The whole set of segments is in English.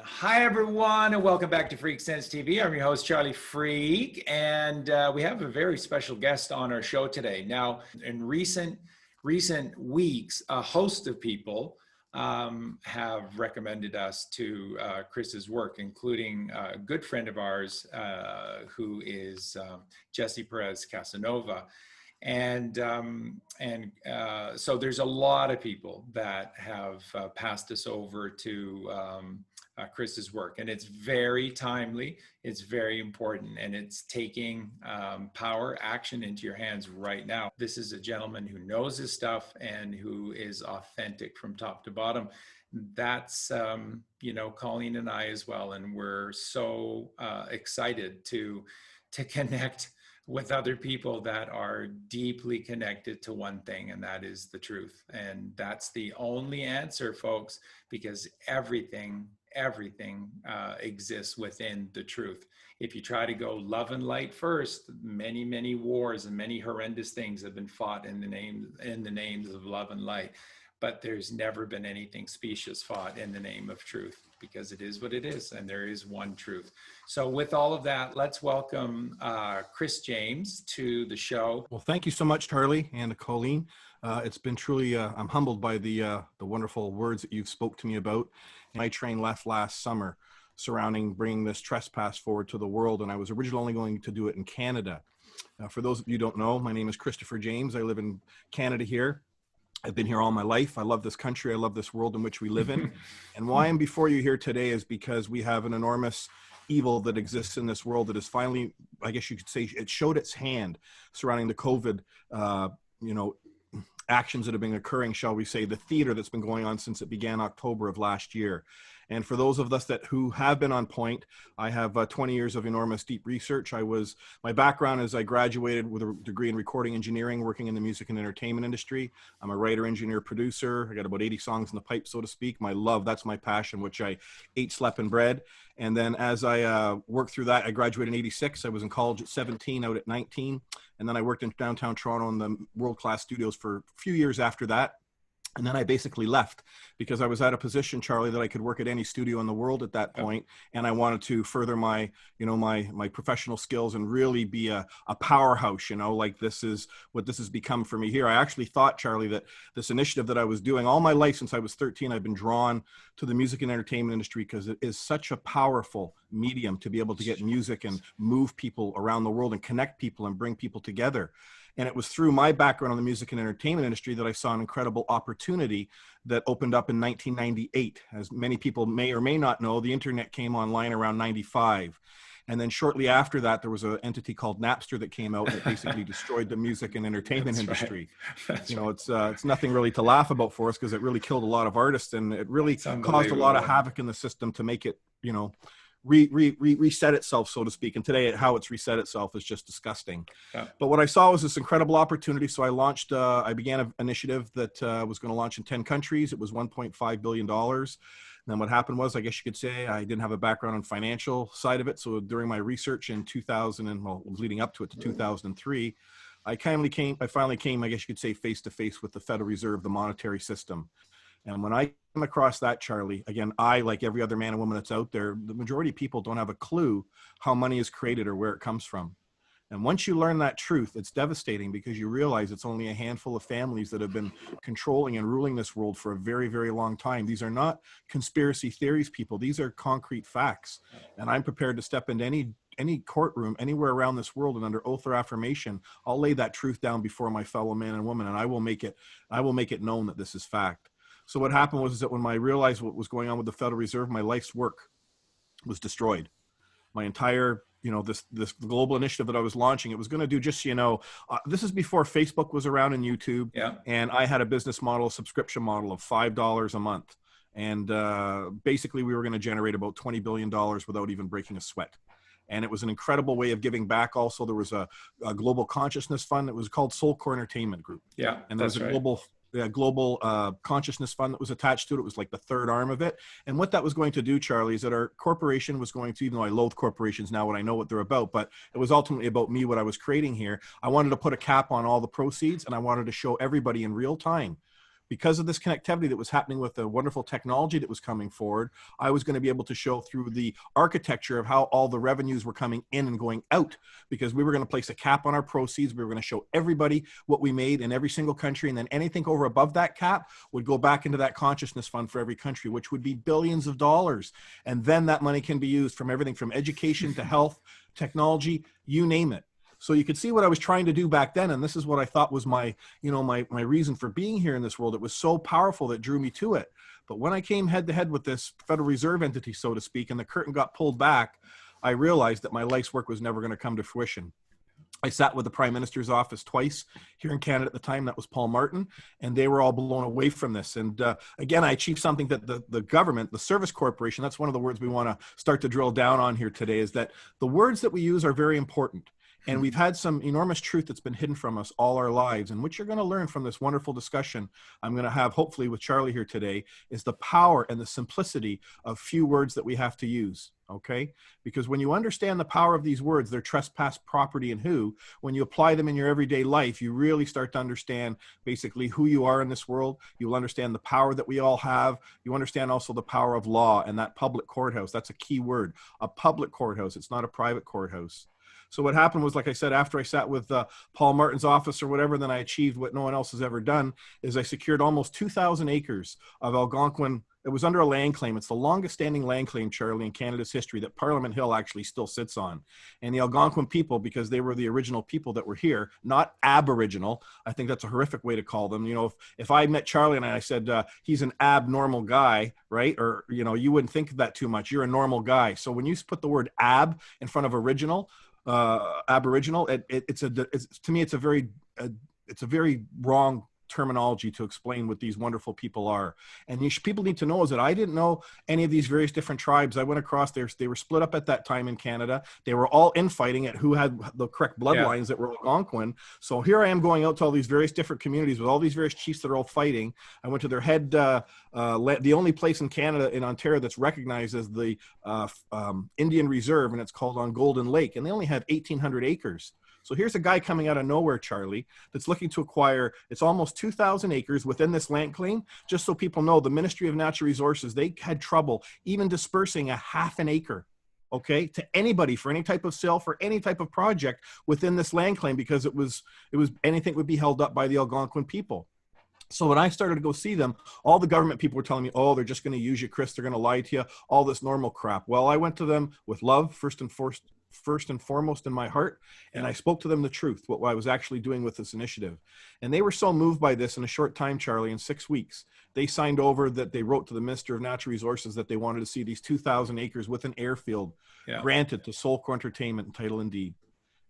Hi, everyone, and welcome back to Freak Sense TV. I'm your host, Charlie Freak, and we have a very special guest on our show today. Now, in recent weeks, a host of people have recommended us to Chris's work, including a good friend of ours who is Jesse Perez Casanova. And so there's a lot of people that have passed us over to Chris's work, and it's very timely, it's very important, and it's taking power action into your hands right now. This is a gentleman who knows his stuff and who is authentic from top to bottom. That's Colleen and I as well, and we're so excited to connect with other people that are deeply connected to one thing, and that is the truth. And that's the only answer, folks, because everything exists within the truth. If you try to go love and light first, many wars and many horrendous things have been fought in the names of love and light. But there's never been anything specious fought in the name of truth, because it is what it is, and there is one truth. So with all of that, let's welcome Chris James to the show. Well, thank you so much, Charlie and Colleen. It's been truly, I'm humbled by the wonderful words that you've spoke to me about. My train left last summer surrounding bringing this Trespass forward to the world, and I was originally going to do it in Canada. For those of you who don't know, my name is Christopher James. I live in Canada here. I've been here all my life. I love this country. I love this world in which we live in. And why I'm before you here today is because we have an enormous evil that exists in this world that is finally, I guess you could say, it showed its hand surrounding the COVID, actions that have been occurring, shall we say, the theater that's been going on since it began October of last year. And for those of us who have been on point, I have 20 years of enormous deep research. My background is I graduated with a degree in recording engineering, working in the music and entertainment industry. I'm a writer, engineer, producer. I got about 80 songs in the pipe, so to speak. My love, that's my passion, which I ate, slept, and bred. And then as I worked through that, I graduated in 86. I was in college at 17, out at 19. And then I worked in downtown Toronto in the world-class studios for a few years after that. And then I basically left because I was at a position, Charlie, that I could work at any studio in the world at that point. And I wanted to further my professional skills and really be a powerhouse, like this is what this has become for me here. I actually thought, Charlie, that this initiative that I was doing all my life since I was 13, I've been drawn to the music and entertainment industry because it is such a powerful medium to be able to get music and move people around the world and connect people and bring people together. And it was through my background in the music and entertainment industry that I saw an incredible opportunity that opened up in 1998. As many people may or may not know, the internet came online around 95. And then shortly after that, there was an entity called Napster that came out that basically destroyed the music and entertainment industry. Right. It's nothing really to laugh about for us because it really killed a lot of artists, and it really caused a lot of havoc in the system to make it, reset itself, so to speak. And today, how it's reset itself is just disgusting. Yeah. But what I saw was this incredible opportunity. So I began an initiative that was going to launch in 10 countries. It was $1.5 billion. And then what happened was, I guess you could say, I didn't have a background on financial side of it. So during my research in 2000 and leading up to it to 2003, I finally came, I guess you could say, face to face with the Federal Reserve, the monetary system. And when I came across that, Charlie, again, I, like every other man and woman that's out there, the majority of people don't have a clue how money is created or where it comes from. And once you learn that truth, it's devastating because you realize it's only a handful of families that have been controlling and ruling this world for a very, very long time. These are not conspiracy theories, people. These are concrete facts. And I'm prepared to step into any courtroom anywhere around this world, and under oath or affirmation, I'll lay that truth down before my fellow man and woman, and I will make it known that this is fact. So what happened was that when I realized what was going on with the Federal Reserve, my life's work was destroyed. My entire, this global initiative that I was launching, it was going to do just, this is before Facebook was around and YouTube. Yeah. And I had a business model, a subscription model of $5 a month. And basically we were going to generate about $20 billion without even breaking a sweat. And it was an incredible way of giving back. Also, there was a global consciousness fund that was called Soul Core Entertainment Group. Yeah, and there was a global consciousness fund that was attached to it. It was like the third arm of it. And what that was going to do, Charlie, is that our corporation was going to, even though I loathe corporations now when I know what they're about, but it was ultimately about me, what I was creating here. I wanted to put a cap on all the proceeds, and I wanted to show everybody in real time because of this connectivity that was happening with the wonderful technology that was coming forward, I was going to be able to show through the architecture of how all the revenues were coming in and going out, because we were going to place a cap on our proceeds. We were going to show everybody what we made in every single country. And then anything over above that cap would go back into that consciousness fund for every country, which would be billions of dollars. And then that money can be used from everything from education to health, technology, you name it. So you could see what I was trying to do back then. And this is what I thought was my reason for being here in this world. It was so powerful that drew me to it. But when I came head to head with this Federal Reserve entity, so to speak, and the curtain got pulled back, I realized that my life's work was never going to come to fruition. I sat with the Prime Minister's office twice here in Canada at the time. That was Paul Martin, and they were all blown away from this. And again, I achieved something that the government, the Service Corporation, that's one of the words we want to start to drill down on here today, is that the words that we use are very important. And we've had some enormous truth that's been hidden from us all our lives. And what you're going to learn from this wonderful discussion I'm going to have, hopefully with Charlie here today, is the power and the simplicity of few words that we have to use. Okay? Because when you understand the power of these words, their trespass, property, and who, when you apply them in your everyday life, you really start to understand basically who you are in this world. You'll understand the power that we all have. You understand also the power of law and that public courthouse. That's a key word, a public courthouse. It's not a private courthouse. So what happened was, like I said, after I sat with Paul Martin's office or whatever, then I achieved what no one else has ever done, is I secured almost 2,000 acres of Algonquin. It was under a land claim. It's the longest standing land claim, Charlie, in Canada's history that Parliament Hill actually still sits on. And the Algonquin people, because they were the original people that were here, not Aboriginal. I think that's a horrific way to call them. You know, if I met Charlie and I said, he's an abnormal guy, right? Or, you know, you wouldn't think of that too much. You're a normal guy. So when you put the word ab in front of original, Aboriginal, to me, it's a very wrong terminology to explain what these wonderful people are. And people need to know is that I didn't know any of these various different tribes. I went across there. They were split up at that time in Canada. They were all infighting at who had the correct bloodlines that were Algonquin. So here I am going out to all these various different communities with all these various chiefs that are all fighting. I went to their head, the only place in Canada, in Ontario, that's recognized as the Indian Reserve, and it's called on Golden Lake. And they only have 1,800 acres. So here's a guy coming out of nowhere, Charlie, that's looking to acquire, it's almost 2,000 acres within this land claim. Just so people know, the Ministry of Natural Resources, they had trouble even dispersing a half an acre, okay, to anybody for any type of sale, for any type of project within this land claim, because it was anything would be held up by the Algonquin people. So when I started to go see them, all the government people were telling me, oh, they're just going to use you, Chris. They're going to lie to you, all this normal crap. Well, I went to them with love, first and foremost in my heart. And I spoke to them the truth, what I was actually doing with this initiative. And they were so moved by this in a short time, Charlie, in 6 weeks, they signed over that they wrote to the Minister of Natural Resources that they wanted to see these 2,000 acres with an airfield granted to Soulcore Entertainment and Title and Deed.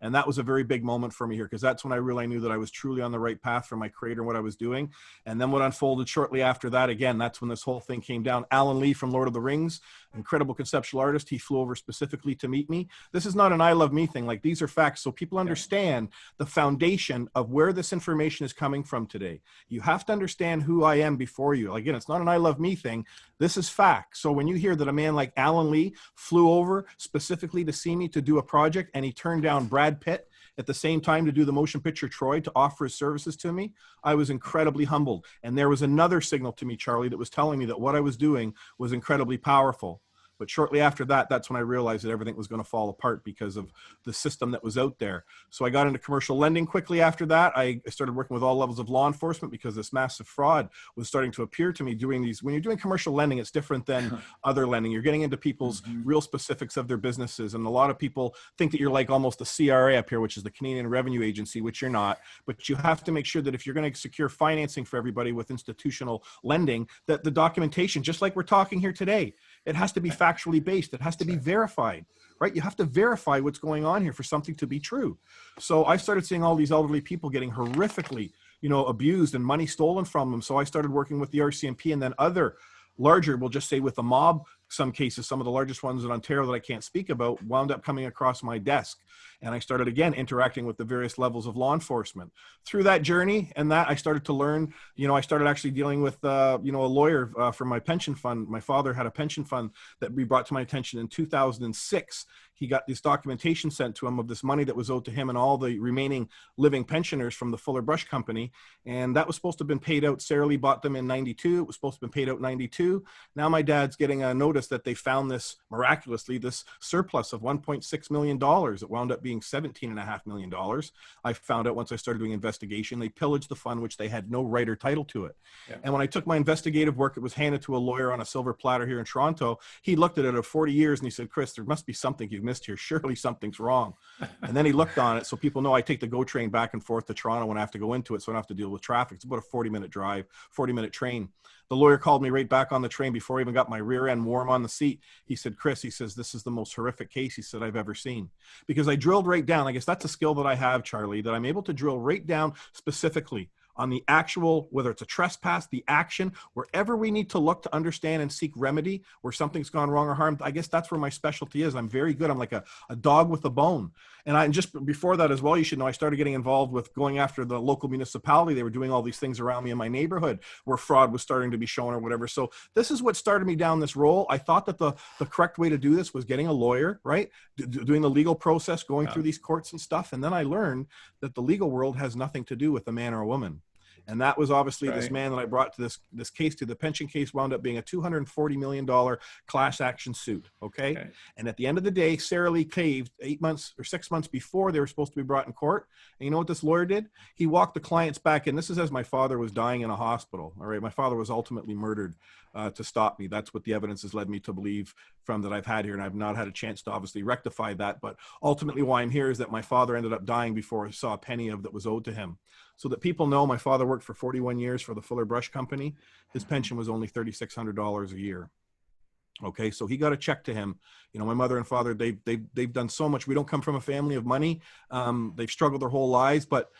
And that was a very big moment for me here, because that's when I really knew that I was truly on the right path for my creator and what I was doing. And then what unfolded shortly after that, again, that's when this whole thing came down. Alan Lee from Lord of the Rings, incredible conceptual artist. He flew over specifically to meet me. This is not an I love me thing. Like, these are facts. So people understand the foundation of where this information is coming from today. You have to understand who I am before you. Again, it's not an I love me thing. This is fact. So when you hear that a man like Alan Lee flew over specifically to see me to do a project, and he turned down Brad Pitt at the same time to do the motion picture Troy to offer his services to me, I was incredibly humbled. And there was another signal to me, Charlie, that was telling me that what I was doing was incredibly powerful. But shortly after that, that's when I realized that everything was going to fall apart because of the system that was out there. So I got into commercial lending quickly after that. I started working with all levels of law enforcement because this massive fraud was starting to appear to me doing these. When you're doing commercial lending, it's different than other lending. You're getting into people's real specifics of their businesses. And a lot of people think that you're like almost a CRA up here, which is the Canadian Revenue Agency, which you're not. But you have to make sure that if you're going to secure financing for everybody with institutional lending, that the documentation, just like we're talking here today, it has to be factually based. It has to be verified, right? You have to verify what's going on here for something to be true. So I started seeing all these elderly people getting horrifically, abused and money stolen from them. So I started working with the RCMP, and then other larger, we'll just say with the mob, some cases, some of the largest ones in Ontario that I can't speak about, wound up coming across my desk. And I started again interacting with the various levels of law enforcement. Through that journey and that, I started to learn, I started actually dealing with, a lawyer for my pension fund. My father had a pension fund that we brought to my attention in 2006. He got this documentation sent to him of this money that was owed to him and all the remaining living pensioners from the Fuller Brush Company. And that was supposed to have been paid out. Sara Lee bought them in 92. It was supposed to have been paid out in 92. Now my dad's getting a notice that they found this, miraculously, this surplus of $1.6 million. It wound up being $17.5 million. I found out once I started doing investigation. They pillaged the fund, which they had no right or title to it. Yeah. And when I took my investigative work, it was handed to a lawyer on a silver platter here in Toronto. He looked at it of 40 years and he said, Chris, there must be something you've missed here. Surely something's wrong. And then he looked on it. So people know I take the GO train back and forth to Toronto when I have to go into it. So I don't have to deal with traffic. It's about a 40-minute drive, 40-minute train. The lawyer called me right back on the train before I even got my rear end warm on the seat. He said, Chris, he says, this is the most horrific case, he said, I've ever seen. Because I drilled right down. I guess that's a skill that I have, Charlie, that I'm able to drill right down specifically on the actual, whether it's a trespass, the action, wherever we need to look to understand and seek remedy where something's gone wrong or harmed. I guess that's where my specialty is. I'm very good. I'm like a dog with a bone. And just before that as well, you should know, I started getting involved with going after the local municipality. They were doing all these things around me in my neighborhood where fraud was starting to be shown or whatever. So this is what started me down this role. I thought that the correct way to do this was getting a lawyer, right? Doing the legal process, going through these courts and stuff. And then I learned that the legal world has nothing to do with a man or a woman. And that was obviously this man that I brought to this case to. The pension case wound up being a $240 million class action suit. Okay. And at the end of the day, Sara Lee caved 8 months or 6 months before they were supposed to be brought in court. And you know what this lawyer did? He walked the clients back in. This is as my father was dying in a hospital. All right. My father was ultimately murdered to stop me. That's what the evidence has led me to believe from that I've had here. And I've not had a chance to obviously rectify that. But ultimately why I'm here is that my father ended up dying before I saw a penny of that was owed to him. So that people know, my father worked for 41 years for the Fuller Brush Company. His pension was only $3,600 a year. Okay, so he got a check to him. My mother and father, they've done so much. We don't come from a family of money. They've struggled their whole lives, but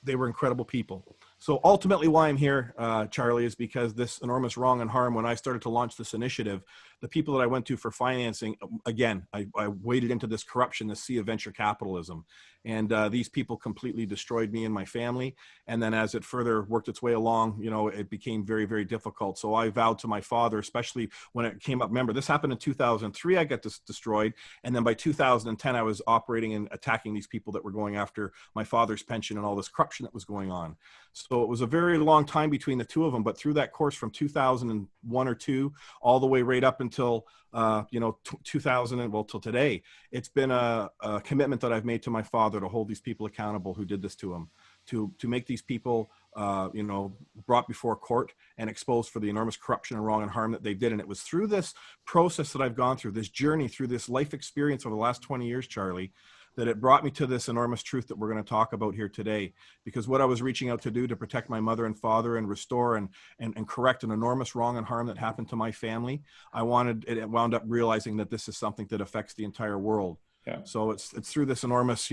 they were incredible people. So ultimately why I'm here, Charlie, is because this enormous wrong and harm, when I started to launch this initiative, the people that I went to for financing, again, I waded into this corruption, this sea of venture capitalism. And these people completely destroyed me and my family. And then as it further worked its way along, it became very, very difficult. So I vowed to my father, especially when it came up. Remember, this happened in 2003, I got this destroyed. And then by 2010, I was operating and attacking these people that were going after my father's pension and all this corruption that was going on. So it was a very long time between the two of them. But through that course from 2001 or 2, all the way right up until 2000 till today, it's been a commitment that I've made to my father to hold these people accountable who did this to him, to make these people brought before court and exposed for the enormous corruption and wrong and harm that they did. And it was through this process that I've gone through, this journey, through this life experience over the last 20 years, Charlie, that it brought me to this enormous truth that we're going to talk about here today. Because what I was reaching out to do to protect my mother and father and restore and correct an enormous wrong and harm that happened to my family, I wound up realizing that this is something that affects the entire world. Yeah. So it's through this enormous,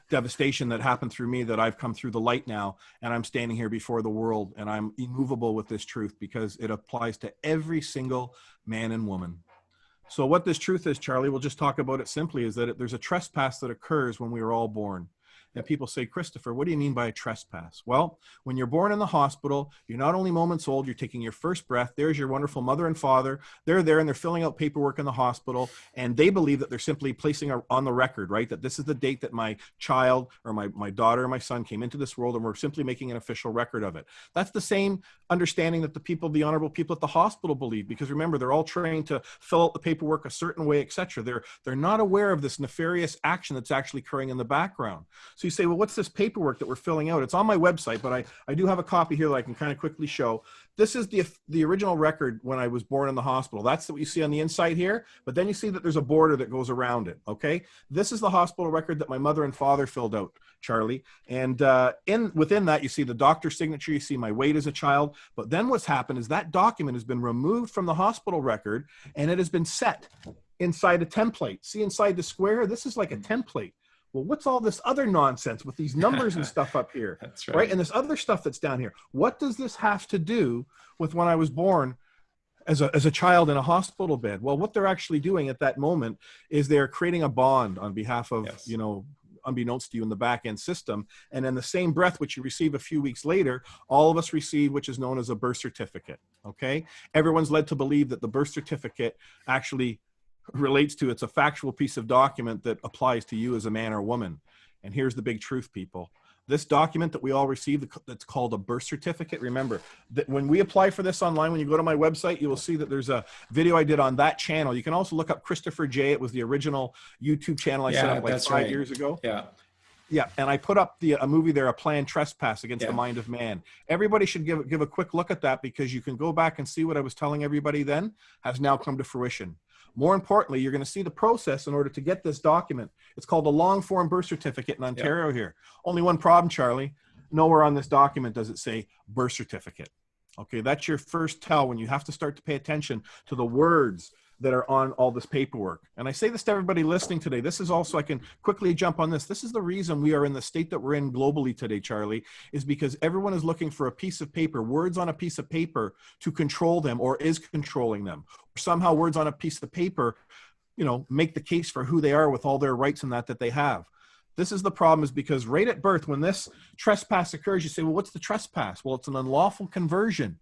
devastation that happened through me that I've come through the light now, and I'm standing here before the world, and I'm immovable with this truth because it applies to every single man and woman. So what this truth is, Charlie, we'll just talk about it simply, is that there's a trespass that occurs when we are all born. And people say, Christopher, what do you mean by a trespass? Well, when you're born in the hospital, you're not only moments old, you're taking your first breath. There's your wonderful mother and father. They're there and they're filling out paperwork in the hospital. And they believe that they're simply placing on the record, right, that this is the date that my child or my daughter or my son came into this world, and we're simply making an official record of it. That's the same understanding that the honorable people at the hospital believe, because remember, they're all trained to fill out the paperwork a certain way, etc. They're not aware of this nefarious action that's actually occurring in the background. So you say, well, what's this paperwork that we're filling out? It's on my website, but I do have a copy here that I can kind of quickly show. This is the original record when I was born in the hospital. That's what you see on the inside here, but then you see that there's a border that goes around it, okay? This is the hospital record that my mother and father filled out, Charlie. And within that, you see the doctor's signature, you see my weight as a child, but then what's happened is that document has been removed from the hospital record, and it has been set inside a template. See inside the square? This is like a template. Well, what's all this other nonsense with these numbers and stuff up here? That's right. And this other stuff that's down here. What does this have to do with when I was born as a child in a hospital bed? Well, what they're actually doing at that moment is they're creating a bond on behalf of, yes, unbeknownst to you in the back end system. And in the same breath, which you receive a few weeks later, all of us receive, which is known as a birth certificate. Okay. Everyone's led to believe that the birth certificate actually relates to, it's a factual piece of document that applies to you as a man or woman. And here's the big truth, people. This document that we all receive, that's called a birth certificate. Remember that when we apply for this online, when you go to my website, you will see that there's a video I did on that channel. You can also look up Christopher J. It was the original YouTube channel I set up like 5 years ago. Yeah. Yeah, and I put up a movie there, A Planned Trespass Against the Mind of Man. Everybody should give a quick look at that, because you can go back and see what I was telling everybody then has now come to fruition. More importantly, you're going to see the process in order to get this document. It's called a long form birth certificate in Ontario here. Only one problem, Charlie. Nowhere on this document does it say birth certificate. Okay, that's your first tell when you have to start to pay attention to the words that are on all this paperwork. And I say this to everybody listening today. This is also, I can quickly jump on this. This is the reason we are in the state that we're in globally today, Charlie, is because everyone is looking for a piece of paper, words on a piece of paper to control them, or is controlling them. Or somehow words on a piece of paper, you know, make the case for who they are with all their rights and that they have. This is the problem, is because right at birth, when this trespass occurs, you say, well, what's the trespass? Well, it's an unlawful conversion.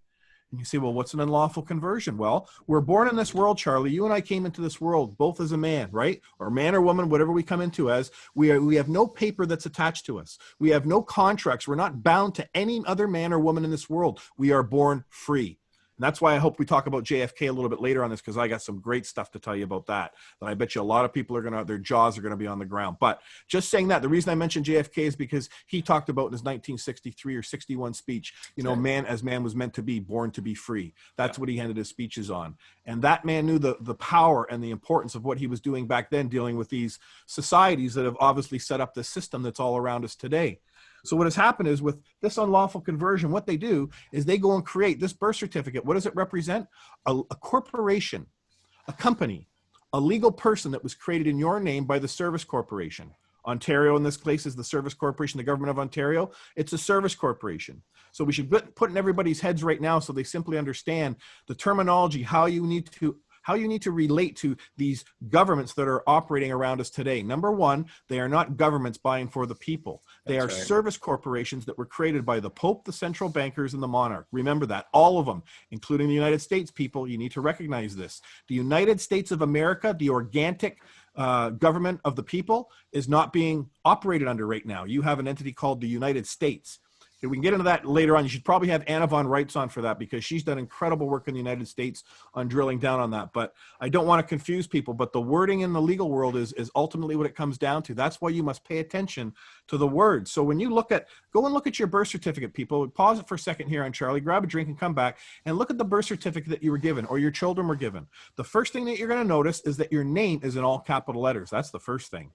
And you say, well, what's an unlawful conversion? Well, we're born in this world, Charlie. You and I came into this world both as a man, right? Or man or woman, whatever we come into as. We have no paper that's attached to us. We have no contracts. We're not bound to any other man or woman in this world. We are born free. And that's why I hope we talk about JFK a little bit later on this, because I got some great stuff to tell you about that. That I bet you a lot of people are their jaws are going to be on the ground. But just saying that, the reason I mentioned JFK is because he talked about in his 1963 or 61 speech, you know, man as man was meant to be, born to be free. That's what he ended his speeches on. And that man knew the power and the importance of what he was doing back then, dealing with these societies that have obviously set up this system that's all around us today. So what has happened is, with this unlawful conversion, what they do is they go and create this birth certificate. What does it represent? A corporation, a company, a legal person that was created in your name by the Service Corporation. Ontario, in this case, is the Service Corporation, the government of Ontario. It's a service corporation. So we should put in everybody's heads right now so they simply understand the terminology, how you need to relate to these governments that are operating around us today. Number one, they are not governments buying for the people. They are service corporations that were created by the Pope, the central bankers, and the monarch. Remember that, all of them, including the United States, people. You need to recognize this. The United States of America, the organic government of the people, is not being operated under right now. You have an entity called the United States. We can get into that later on. You should probably have Anna Von Reitz on for that, because she's done incredible work in the United States on drilling down on that. But I don't want to confuse people, but the wording in the legal world is ultimately what it comes down to. That's why you must pay attention to the words. So when you go and look at your birth certificate, people, pause it for a second here on Charlie, grab a drink and come back and look at the birth certificate that you were given or your children were given. The first thing that you're going to notice is that your name is in all capital letters. That's the first thing.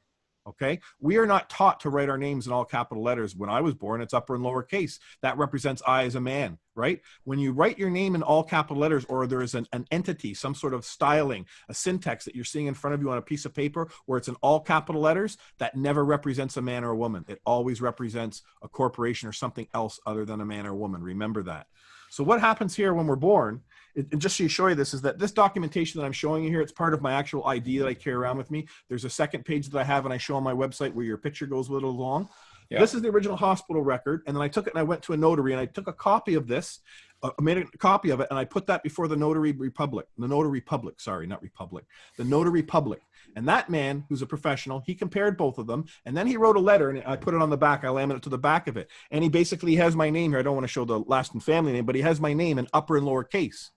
Okay, we are not taught to write our names in all capital letters. When I was born, it's upper and lower case. That represents I as a man, right? When you write your name in all capital letters, or there is an entity, some sort of styling, a syntax that you're seeing in front of you on a piece of paper where it's in all capital letters, that never represents a man or a woman. It always represents a corporation or something else other than a man or a woman. Remember that. So what happens here when we're born, and just to show you this, is that this documentation that I'm showing you here, it's part of my actual ID that I carry around with me. There's a second page that I have and I show on my website where your picture goes a little long. Yeah. This is the original hospital record. And then I took it and I went to a notary and I took a copy of this, made a copy of it, and I put that before the notary public. The notary public. And that man, who's a professional, he compared both of them, and then he wrote a letter, and I put it on the back. I laminated it to the back of it. And he basically has my name here. I don't want to show the last and family name, but he has my name in upper and lower case.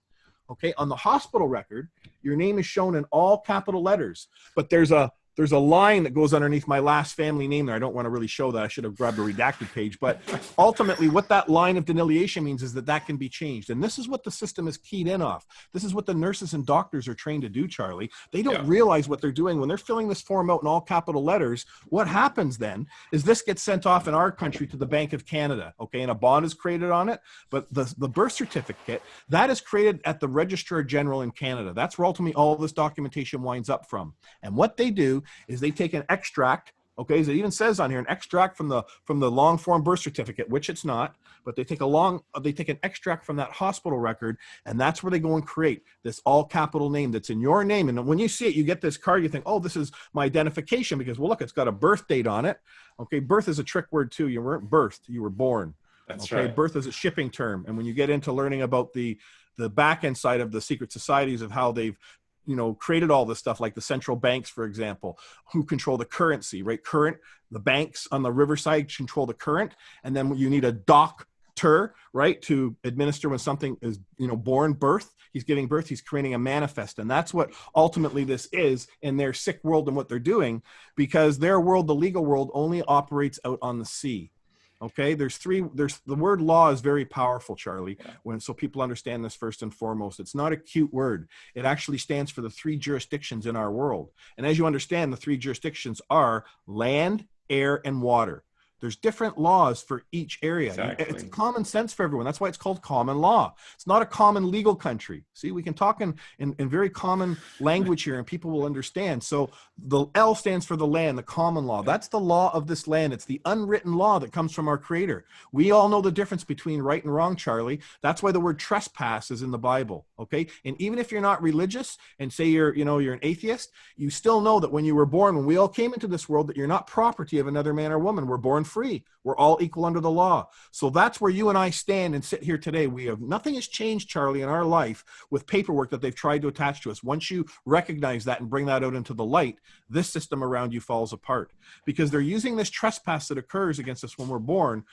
Okay, on the hospital record, your name is shown in all capital letters, but there's a line that goes underneath my last family name there. I don't want to really show that. I should have grabbed a redacted page. But ultimately, what that line of delineation means is that can be changed. And this is what the system is keyed in off. This is what the nurses and doctors are trained to do, Charlie. They don't realize what they're doing. When they're filling this form out in all capital letters, what happens then is this gets sent off in our country to the Bank of Canada, okay? And a bond is created on it. But the birth certificate, that is created at the Registrar General in Canada. That's where ultimately all this documentation winds up from. And what they do is they take an extract, Okay, as it even says on here, an extract from the long form birth certificate, which it's not, but they take an extract from that hospital record, and that's where they go and create this all capital name that's in your name. And when you see it, you get this card, you think, oh, this is my identification, because, well, look, it's got a birth date on it. Okay, birth is a trick word too. You weren't birthed, you were born. That's okay, right. Birth is a shipping term. And when you get into learning about the back end side of the secret societies of how they've created all this stuff, like the central banks, for example, who control the currency, right? The banks on the riverside control the current. And then you need a doctor, right, to administer when something is, born, birth. He's giving birth, he's creating a manifest. And that's what ultimately this is in their sick world and what they're doing, because their world, the legal world, only operates out on the sea. Okay, there's the word law is very powerful, Charlie, so people understand this first and foremost. It's not a cute word. It actually stands for the 3 jurisdictions in our world. And as you understand, the 3 jurisdictions are land, air, and water. There's different laws for each area. Exactly. It's common sense for everyone. That's why it's called common law. It's not a common legal country. See, we can talk in very common language here and people will understand. So the L stands for the land, the common law. That's the law of this land. It's the unwritten law that comes from our creator. We all know the difference between right and wrong, Charlie. That's why the word trespass is in the Bible. Okay. And even if you're not religious and say you're an atheist, you still know that when you were born, when we all came into this world, that you're not property of another man or woman. We're born free. We're all equal under the law. So that's where you and I stand and sit here today. Nothing has changed, Charlie, in our life with paperwork that they've tried to attach to us. Once you recognize that and bring that out into the light, this system around you falls apart, because they're using this trespass that occurs against us when we're born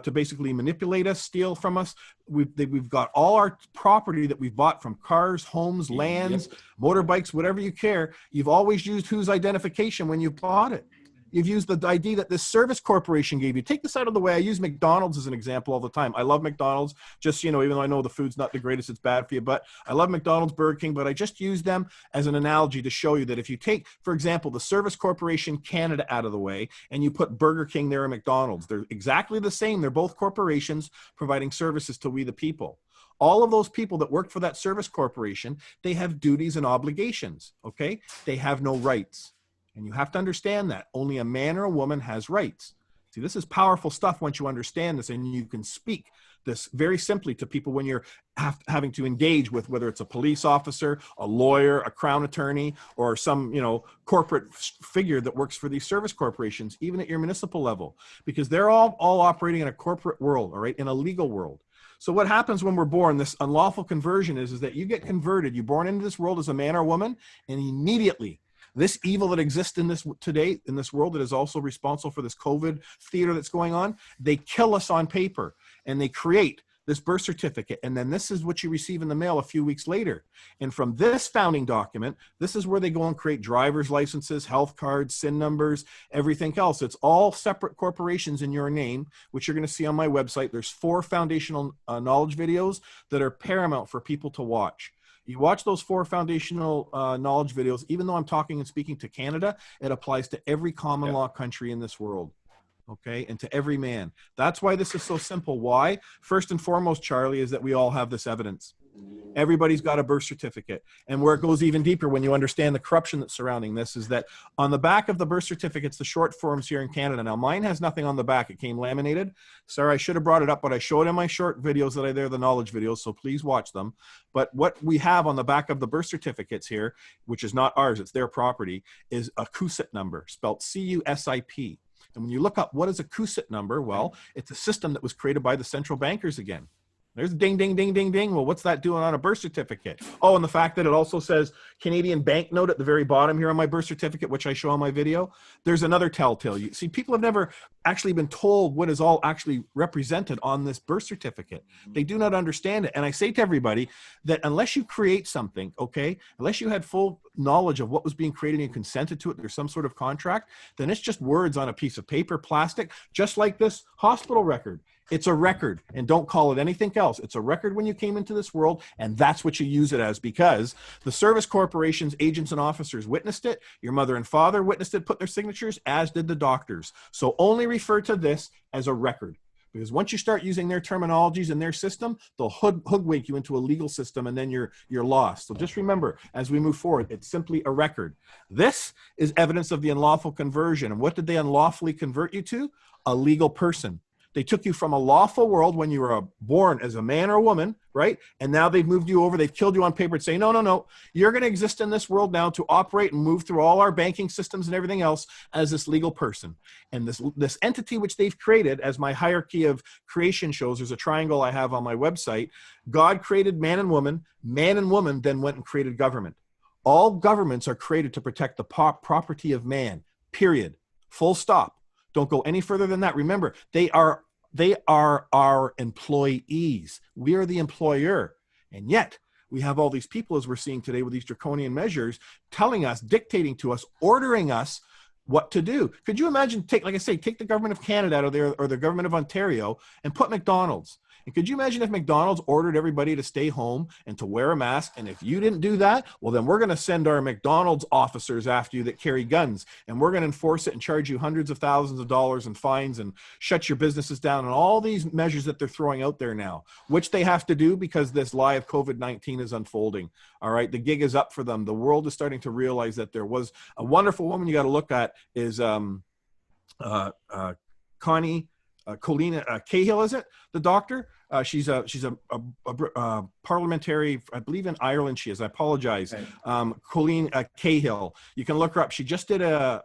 to basically manipulate us, steal from us. We've got all our property that we've bought from cars, homes, lands, motorbikes, whatever you care. You've always used whose identification when you bought it. You've used the ID that this service corporation gave you. Take this out of the way. I use McDonald's as an example all the time. I love McDonald's, just, even though I know the food's not the greatest, it's bad for you, but I love McDonald's, Burger King, but I just use them as an analogy to show you that if you take, for example, the Service Corporation Canada out of the way and you put Burger King there and McDonald's, they're exactly the same. They're both corporations providing services to we the people. All of those people that work for that service corporation, they have duties and obligations, okay? They have no rights. And you have to understand that only a man or a woman has rights. See, this is powerful stuff once you understand this, and you can speak this very simply to people when you're having to engage with, whether it's a police officer, a lawyer, a crown attorney, or some, corporate figure that works for these service corporations, even at your municipal level, because they're all operating in a corporate world, all right, in a legal world. So what happens when we're born, this unlawful conversion is that you get converted, you're born into this world as a man or woman, and immediately this evil that exists in this today, in this world, that is also responsible for this COVID theater that's going on, they kill us on paper and they create this birth certificate. And then this is what you receive in the mail a few weeks later. And from this founding document, this is where they go and create driver's licenses, health cards, SIN numbers, everything else. It's all separate corporations in your name, which you're going to see on my website. There's 4 foundational knowledge videos that are paramount for people to watch. You watch those 4 foundational knowledge videos, even though I'm talking and speaking to Canada, it applies to every common law country in this world, okay, and to every man. That's why this is so simple. Why? First and foremost, Charlie, is that we all have this evidence. Everybody's got a birth certificate. And where it goes even deeper when you understand the corruption that's surrounding this is that on the back of the birth certificates, the short forms here in Canada, now mine has nothing on the back. It came laminated. Sorry, I should have brought it up, but I showed in my short videos that they're the knowledge videos, so please watch them. But what we have on the back of the birth certificates here, which is not ours, it's their property, is a CUSIP number, spelled C-U-S-I-P. And when you look up what is a CUSIP number, well, it's a system that was created by the central bankers again. There's ding, ding, ding, ding, ding. Well, what's that doing on a birth certificate? Oh, and the fact that it also says Canadian banknote at the very bottom here on my birth certificate, which I show on my video. There's another telltale. You see, people have never actually been told what is all actually represented on this birth certificate. They do not understand it. And I say to everybody that unless you create something, okay, unless you had full knowledge of what was being created and consented to it, there's some sort of contract, then it's just words on a piece of paper, plastic, just like this hospital record. It's a record, and don't call it anything else. It's a record when you came into this world, and that's what you use it as, because the service corporations, agents, and officers witnessed it. Your mother and father witnessed it, put their signatures, as did the doctors. So only refer to this as a record. Because once you start using their terminologies and their system, they'll hoodwink you into a legal system, and then you're lost. So just remember, as we move forward, it's simply a record. This is evidence of the unlawful conversion. And what did they unlawfully convert you to? A legal person. They took you from a lawful world when you were born as a man or a woman, right? And now they've moved you over. They've killed you on paper and say, no, no, no. You're going to exist in this world now to operate and move through all our banking systems and everything else as this legal person. And this entity which they've created, as my hierarchy of creation shows, there's a triangle I have on my website. God created man and woman. Man and woman then went and created government. All governments are created to protect the property of man, period. Full stop. Don't go any further than that. Remember, they are our employees. We are the employer. And yet we have all these people, as we're seeing today with these draconian measures, telling us, dictating to us, ordering us what to do. Could you imagine, take the government of Canada out of there, or the government of Ontario, and put McDonald's. And could you imagine if McDonald's ordered everybody to stay home and to wear a mask? And if you didn't do that, well, then we're going to send our McDonald's officers after you that carry guns, and we're going to enforce it and charge you hundreds of thousands of dollars in fines and shut your businesses down, and all these measures that they're throwing out there now, which they have to do because this lie of COVID-19 is unfolding. All right. The gig is up for them. The world is starting to realize that there was a wonderful woman you got to look at is Colina Cahill, is it? The doctor? She's a parliamentary, I believe in Ireland she is. I apologize. Right. Colleen Cahill. You can look her up. She just did a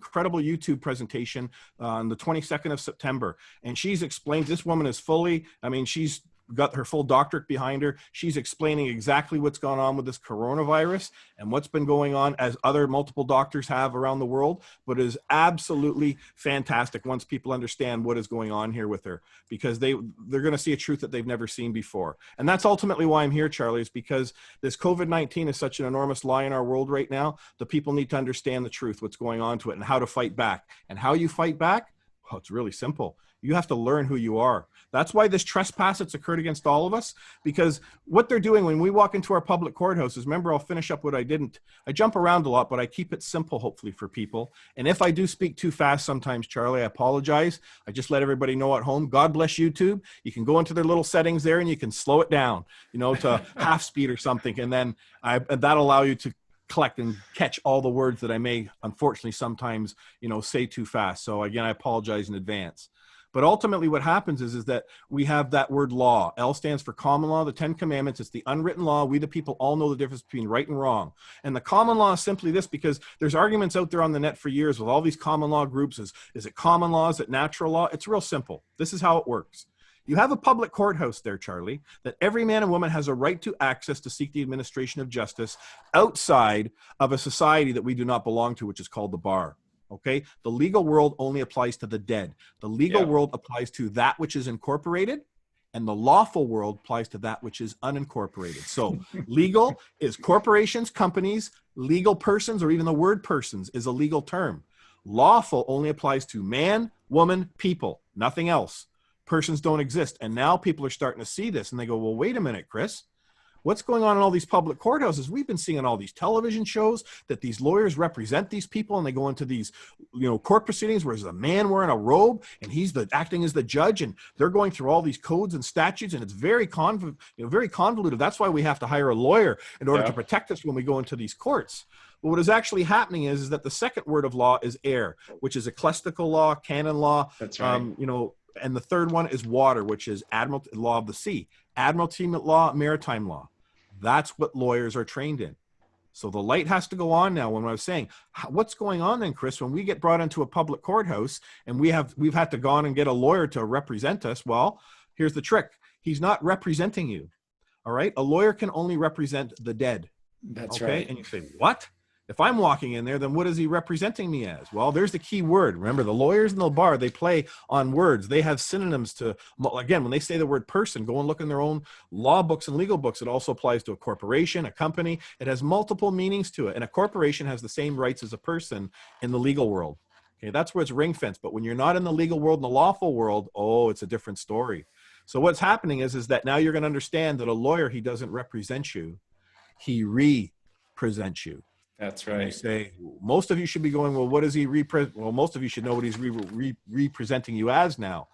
credible YouTube presentation on the 22nd of September. And she's explained, this woman is fully, she's got her full doctorate behind her. She's explaining exactly what's gone on with this coronavirus and what's been going on, as other multiple doctors have around the world, but is absolutely fantastic once people understand what is going on here with her, because they're going to see a truth that they've never seen before. And that's ultimately why I'm here, Charlie, is because this COVID-19 is such an enormous lie in our world right now. The people need to understand the truth, what's going on to it, and how to fight back. And how you fight back? Well, it's really simple. You have to learn who you are. That's why this trespass that's occurred against all of us, because what they're doing when we walk into our public courthouses, remember, I'll finish up what I didn't. I jump around a lot, but I keep it simple, hopefully, for people. And if I do speak too fast sometimes, Charlie, I apologize. I just let everybody know at home. God bless YouTube. You can go into their little settings there and you can slow it down, to half speed or something. And then that'll allow you to collect and catch all the words that I may, unfortunately, sometimes, say too fast. So again, I apologize in advance. But ultimately what happens is that we have that word law. L stands for common law, the 10 commandments. It's the unwritten law. We the people all know the difference between right and wrong. And the common law is simply this, because there's arguments out there on the net for years with all these common law groups. Is it common law? Is it natural law? It's real simple. This is how it works. You have a public courthouse there, Charlie, that every man and woman has a right to access to seek the administration of justice outside of a society that we do not belong to, which is called the bar. Okay. The legal world only applies to the dead. The legal world applies to that which is incorporated, and the lawful world applies to that which is unincorporated. So legal is corporations, companies, legal persons, or even the word persons is a legal term. Lawful only applies to man, woman, people, nothing else. Persons don't exist. And now people are starting to see this and they go, well, wait a minute, Chris. What's going on in all these public courthouses? We've been seeing on all these television shows that these lawyers represent these people, and they go into these, court proceedings where there's a man wearing a robe and he's acting as the judge, and they're going through all these codes and statutes, and it's very convoluted. That's why we have to hire a lawyer in order to protect us when we go into these courts. But what is actually happening is that the second word of law is air, which is ecclesiastical law, canon law. That's right. And the third one is water, which is law of the sea, admiralty law, maritime law. That's what lawyers are trained in. So the light has to go on now. When I was saying, what's going on then, Chris, when we get brought into a public courthouse and we've had to go on and get a lawyer to represent us? Well, here's the trick. He's not representing you. All right. A lawyer can only represent the dead. That's right. And you say, what? If I'm walking in there, then what is he representing me as? Well, there's the key word. Remember, the lawyers in the bar, they play on words. They have synonyms to, again, when they say the word person, go and look in their own law books and legal books. It also applies to a corporation, a company. It has multiple meanings to it. And a corporation has the same rights as a person in the legal world. Okay, that's where it's ring fenced. But when you're not in the legal world, in the lawful world, it's a different story. So what's happening is that now you're going to understand that a lawyer, he doesn't represent you. He represents you. That's right. You say, most of you should be going, well, what does he represent? Well, most of you should know what he's representing you as now.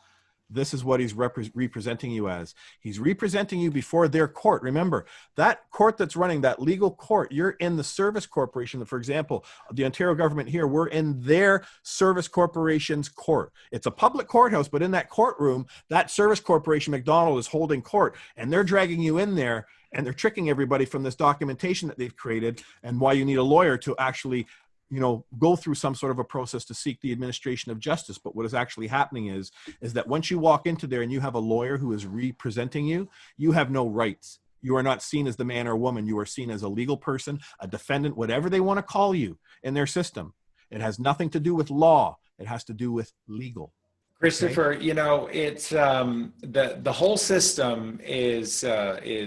this is what he's representing you as. He's representing you before their court. Remember, that court that's running, that legal court, you're in the service corporation. For example, the Ontario government here, we're in their service corporation's court. It's a public courthouse, but in that courtroom, that service corporation, McDonald, is holding court, and they're dragging you in there, and they're tricking everybody from this documentation that they've created, and why you need a lawyer to actually, you know, go through some sort of a process to seek the administration of justice. But what is actually happening is that once you walk into there and you have a lawyer who is representing you, you have no rights. You are not seen as the man or woman. You are seen as a legal person, a defendant, whatever they want to call you in their system. It has nothing to do with law. It has to do with legal. Christopher, you know, it's the whole system is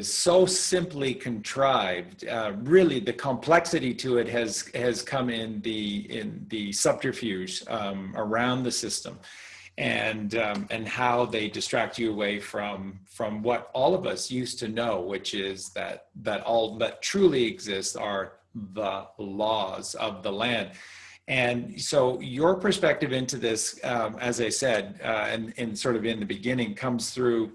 so simply contrived. Really, the complexity to it has come in the subterfuge around the system, and how they distract you away from what all of us used to know, which is that all that truly exists are the laws of the land. And so your perspective into this, as I said, and sort of in the beginning, comes through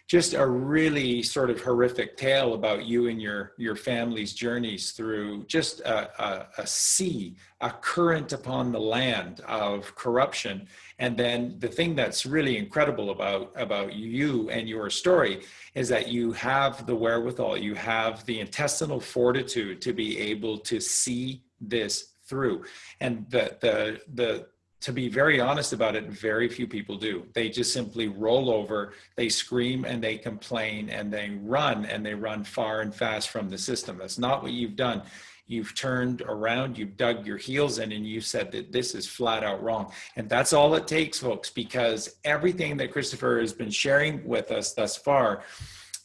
just a really sort of horrific tale about you and your family's journeys through just a sea, a current upon the land of corruption. And then the thing that's really incredible about you and your story is that you have the wherewithal, you have the intestinal fortitude to be able to see this through. And to be very honest about it, very few people do. They just simply roll over, they scream and they complain and they run far and fast from the system. That's not what you've done. You've turned around, you've dug your heels in, and you said that this is flat out wrong. And that's all it takes, folks, because everything that Christopher has been sharing with us thus far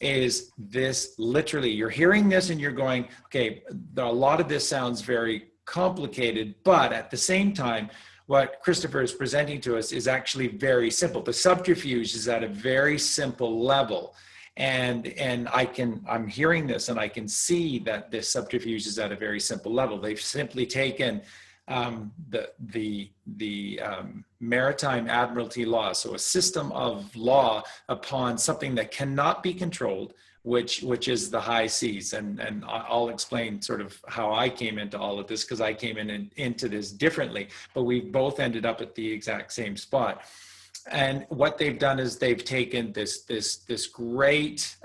is this. Literally, you're hearing this and you're going, okay, a lot of this sounds very complicated, but at the same time, what Christopher is presenting to us is actually very simple. The subterfuge is at a very simple level. And I'm hearing this and I can see that this subterfuge is at a very simple level. They've simply taken the Maritime Admiralty law, so a system of law upon something that cannot be controlled, which is the high seas. And I'll explain sort of how I came into all of this, because I came into this differently, but we both ended up at the exact same spot. And what they've done is they've taken this great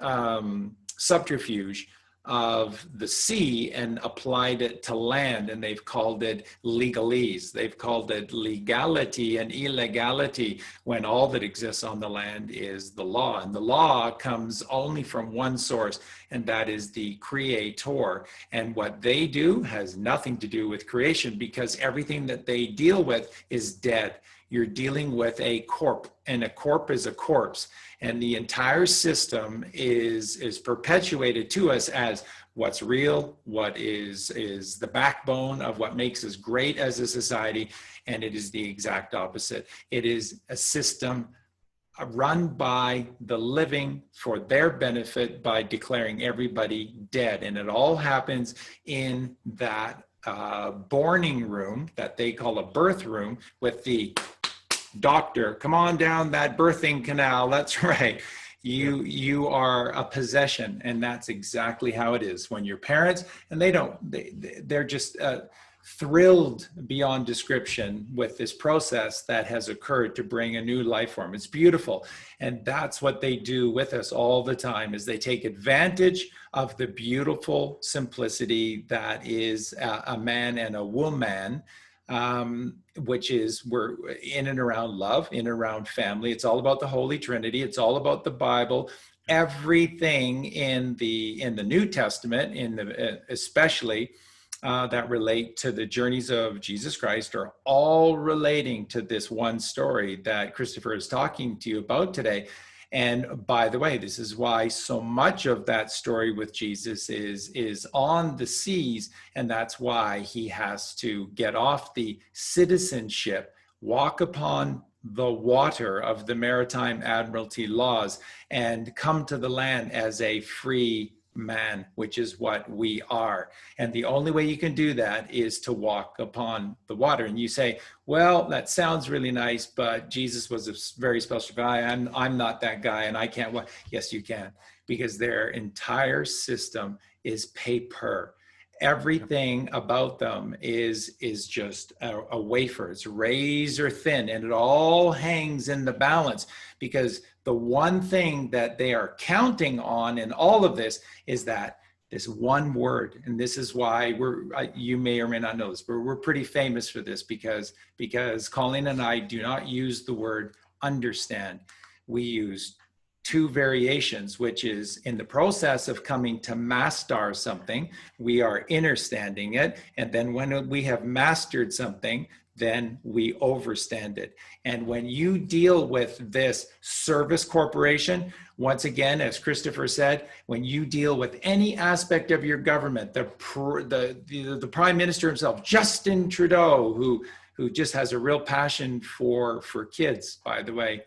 subterfuge of the sea and applied it to land, and they've called it legalese. They've called it legality and illegality, when all that exists on the land is the law. And the law comes only from one source, and that is the Creator. And what they do has nothing to do with creation, because everything that they deal with is dead. You're dealing with a corpse, and a corpse is a corpse. And the entire system is perpetuated to us as what's real, what is the backbone of what makes us great as a society. And it is the exact opposite. It is a system run by the living for their benefit by declaring everybody dead. And it all happens in that borning room that they call a birth room, with the doctor, come on down that birthing canal. That's right. You are a possession. And that's exactly how it is when your parents, and they're just thrilled beyond description with this process that has occurred to bring a new life form. It's beautiful. And that's what they do with us all the time, is they take advantage of the beautiful simplicity that is a man and a woman, which is, we're in and around love, in and around family. It's all about the Holy Trinity. It's all about the Bible. Everything in the New Testament, especially that relate to the journeys of Jesus Christ, are all relating to this one story that Christopher is talking to you about today. And by the way, this is why so much of that story with Jesus is on the seas. And that's why he has to get off the citizenship, walk upon the water of the Maritime Admiralty laws, and come to the land as a free man, which is what we are. And the only way you can do that is to walk upon the water. And you say, well, that sounds really nice, but Jesus was a very special guy. I'm not that guy, and I can't walk. Yes, you can, because their entire system is pay per. Everything about them is just a wafer. It's razor thin, and it all hangs in the balance, because the one thing that they are counting on in all of this is that this one word. And this is why you may or may not know this, but we're pretty famous for this, because Colleen and I do not use the word understand. We use two variations, which is in the process of coming to master something, we are understanding it. And then when we have mastered something, then we overstand it. And when you deal with this service corporation, once again, as Christopher said, when you deal with any aspect of your government, the Prime Minister himself, Justin Trudeau, who just has a real passion for kids, by the way,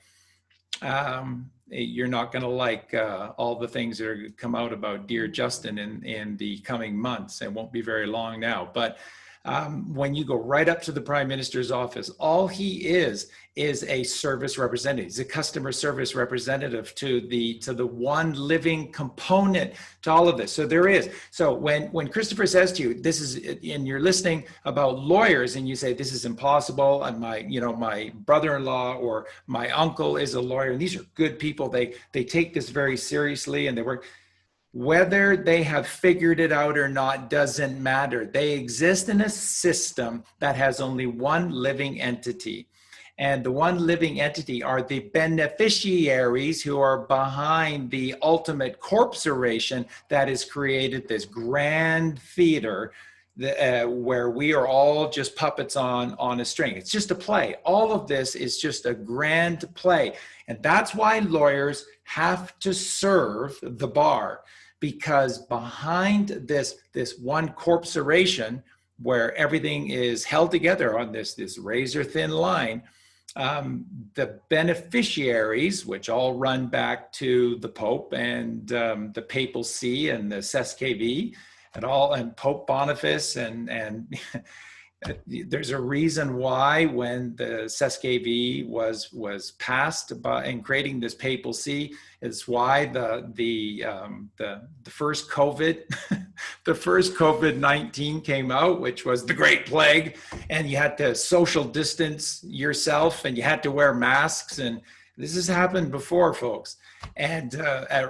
you're not going to like all the things that are come out about dear Justin in the coming months. It won't be very long now, but when you go right up to the Prime Minister's office, all he is a service representative. He's a customer service representative to the one living component to all of this. So there is. So when Christopher says to you, this is, and you're listening about lawyers, and you say this is impossible, and my brother-in-law or my uncle is a lawyer, and these are good people. They take this very seriously, and they work. Whether they have figured it out or not doesn't matter. They exist in a system that has only one living entity. And the one living entity are the beneficiaries who are behind the ultimate corporation that has created this grand theater where we are all just puppets on a string. It's just a play. All of this is just a grand play. And that's why lawyers have to serve the bar. Because behind this one corporation where everything is held together on this razor thin line, the beneficiaries, which all run back to the Pope and the Papal See and the SKV and Pope Boniface and there's a reason why when the SKV was passed in creating this Papal See, is why the first COVID, the first COVID-19 came out, which was the Great Plague, and you had to social distance yourself and you had to wear masks, and this has happened before, folks. And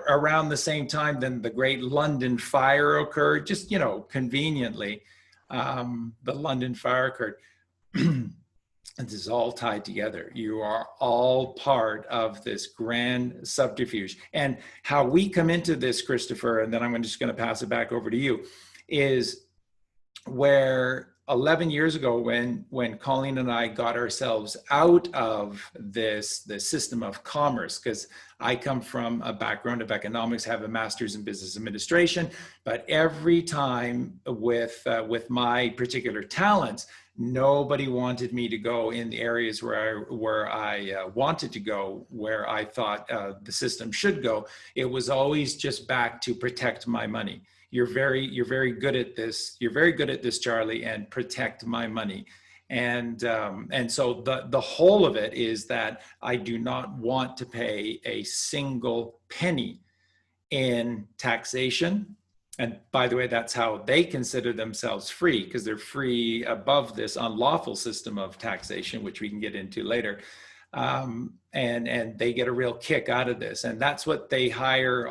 around the same time, then the Great London Fire occurred, just conveniently. The London Fire occurred. This is all tied together. You are all part of this grand subterfuge. And how we come into this, Christopher, and then I'm just going to pass it back over to you, is where 11 years ago when Colleen and I got ourselves out of this system of commerce, because I come from a background of economics, have a master's in business administration, but every time with my particular talents, nobody wanted me to go in the areas where I wanted to go, where I thought the system should go. It was always just back to protect my money. You're very good at this. You're very good at this, Charlie, and protect my money. And so the whole of it is that I do not want to pay a single penny in taxation. And by the way, that's how they consider themselves free, because they're free above this unlawful system of taxation, which we can get into later. And they get a real kick out of this. And that's what they hire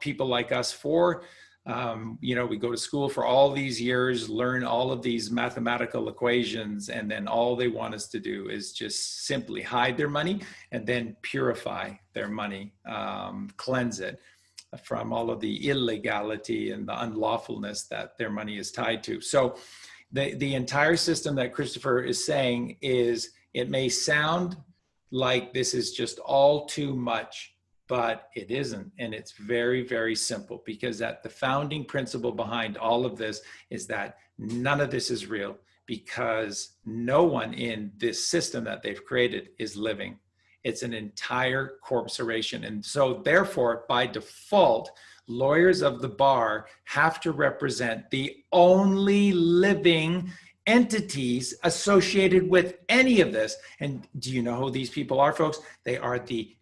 people like us for. We go to school for all these years, learn all of these mathematical equations, and then all they want us to do is just simply hide their money and then purify their money, cleanse it from all of the illegality and the unlawfulness that their money is tied to. So the entire system that Christopher is saying is, it may sound like this is just all too much, but it isn't. And it's very, very simple, because that the founding principle behind all of this is that none of this is real, because no one in this system that they've created is living. It's an entire corporation. And so therefore, by default, lawyers of the bar have to represent the only living entities associated with any of this. And do you know who these people are, folks? They are the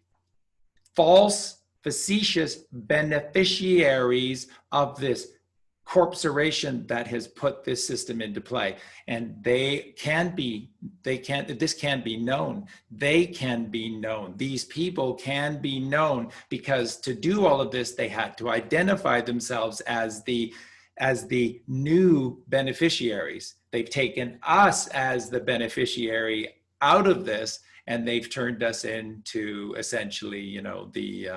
false, facetious beneficiaries of this corporation that has put this system into play. And this can be known. They can be known. These people can be known, because to do all of this, they had to identify themselves as the new beneficiaries. They've taken us as the beneficiary out of this, and they've turned us into essentially, you know, the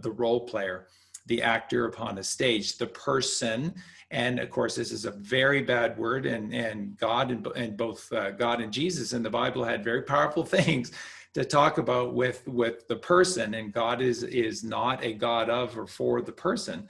role player, the actor upon a stage, the person. And of course, this is a very bad word, and God and both God and Jesus in the Bible had very powerful things to talk about with the person. And God is not a God of or for the person,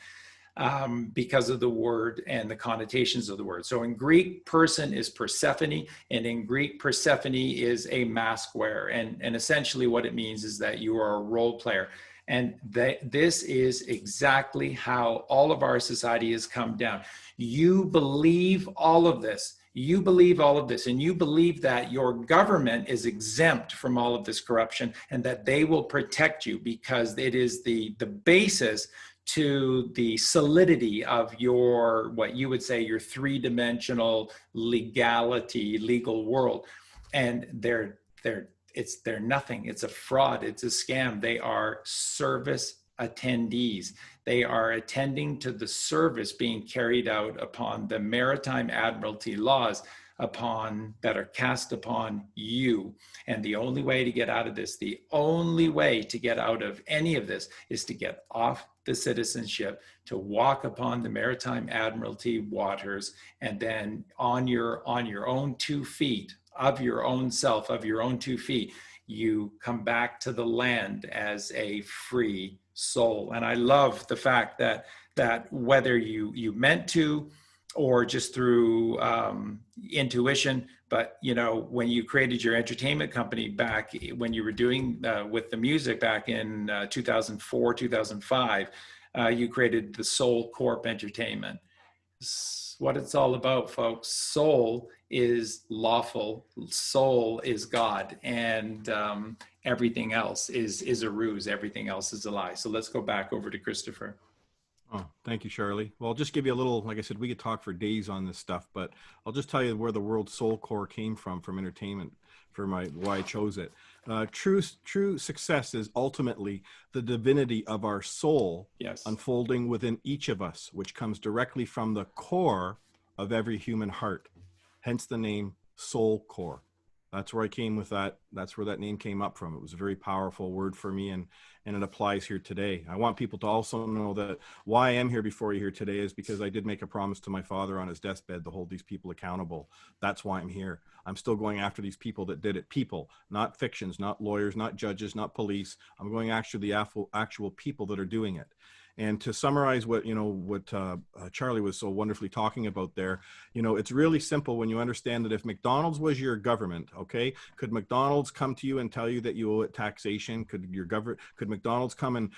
because of the word and the connotations of the word. So in Greek, person is Persephone, and in Greek, Persephone is a mask wearer. And essentially what it means is that you are a role player. And this is exactly how all of our society has come down. You believe all of this. You believe all of this, and you believe that your government is exempt from all of this corruption, and that they will protect you because it is the basis to the solidity of your, what you would say, your three-dimensional legal world. And they're nothing. It's a fraud. It's a scam. They are service attendees. They are attending to the service being carried out upon the Maritime Admiralty laws that are cast upon you. And the only way to get out of this, the only way to get out of any of this, is to get off the citizenship, to walk upon the Maritime Admiralty waters, and then on your own 2 feet, of your own self, of your own 2 feet, you come back to the land as a free soul. And I love the fact that whether you meant to or just through intuition, but you know, when you created your entertainment company back when you were doing with the music back in 2004, 2005, you created the Soul Corp Entertainment. What it's all about, folks. Soul is lawful. Soul is God, and everything else is a ruse. Everything else is a lie. So let's go back over to Christopher. Oh, thank you, Charlie. Well, I'll just give you a little, like I said, we could talk for days on this stuff, but I'll just tell you where the word soul core came from entertainment, why I chose it. True success is ultimately the divinity of our soul, yes, unfolding within each of us, which comes directly from the core of every human heart. Hence the name Soul Core. That's where I came with that. That's where that name came up from. It was a very powerful word for me, and it applies here today. I want people to also know that why I am here before you here today is because I did make a promise to my father on his deathbed to hold these people accountable. That's why I'm here. I'm still going after these people that did it. People, not fictions, not lawyers, not judges, not police. I'm going after the actual people that are doing it. And to summarize what Charlie was so wonderfully talking about there, it's really simple when you understand that if McDonald's was your government, okay, could McDonald's come to you and tell you that you owe it taxation? Could McDonald's come and,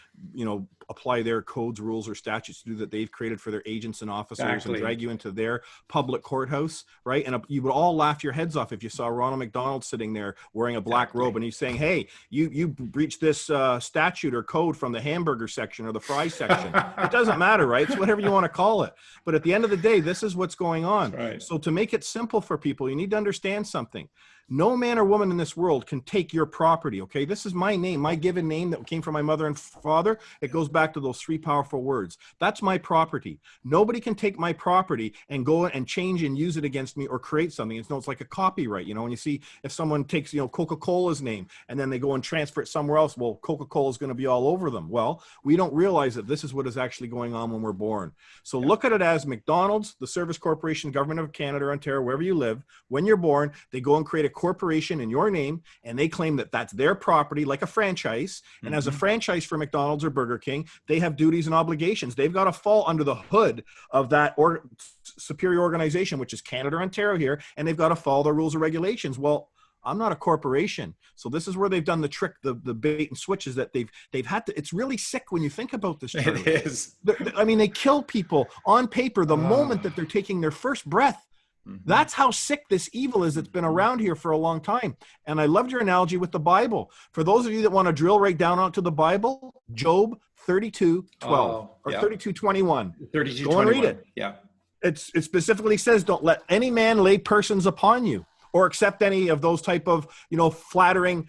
apply their codes, rules, or statutes to do that they've created for their agents and officers, exactly, and drag you into their public courthouse, right? And you would all laugh your heads off if you saw Ronald McDonald sitting there wearing a black robe and he's saying, hey, you breached this statute or code from the hamburger section or the fry section. It doesn't matter, right? It's whatever you want to call it. But at the end of the day, this is what's going on. Right. So to make it simple for people, you need to understand something. No man or woman in this world can take your property, okay? This is my name, my given name that came from my mother and father. It goes back to those 3 powerful words. That's my property. Nobody can take my property and go and change and use it against me or create something. It's like a copyright, when you see if someone takes, Coca-Cola's name and then they go and transfer it somewhere else, well, Coca-Cola is going to be all over them. Well, we don't realize that this is what is actually going on when we're born. So look at it as McDonald's, the Service Corporation, Government of Canada, Ontario, wherever you live, when you're born, they go and create a corporation in your name, and they claim that that's their property, like a franchise. And as a franchise for McDonald's or Burger King, they have duties and obligations. They've got to fall under the hood of that superior organization, which is Canada or Ontario here, and they've got to follow the rules and regulations. Well, I'm not a corporation. So this is where they've done the trick, the bait and switch, is that they've had to, it's really sick when you think about this, Charlie. It is. I mean, they kill people on paper the moment that they're taking their first breath. That's how sick this evil is. It's been around here for a long time. And I loved your analogy with the Bible. For those of you that want to drill right down onto the Bible, Job 32:12 or 32:21. 32:21. Go and read it. Yeah. It specifically says, don't let any man lay persons upon you or accept any of those type of, flattering,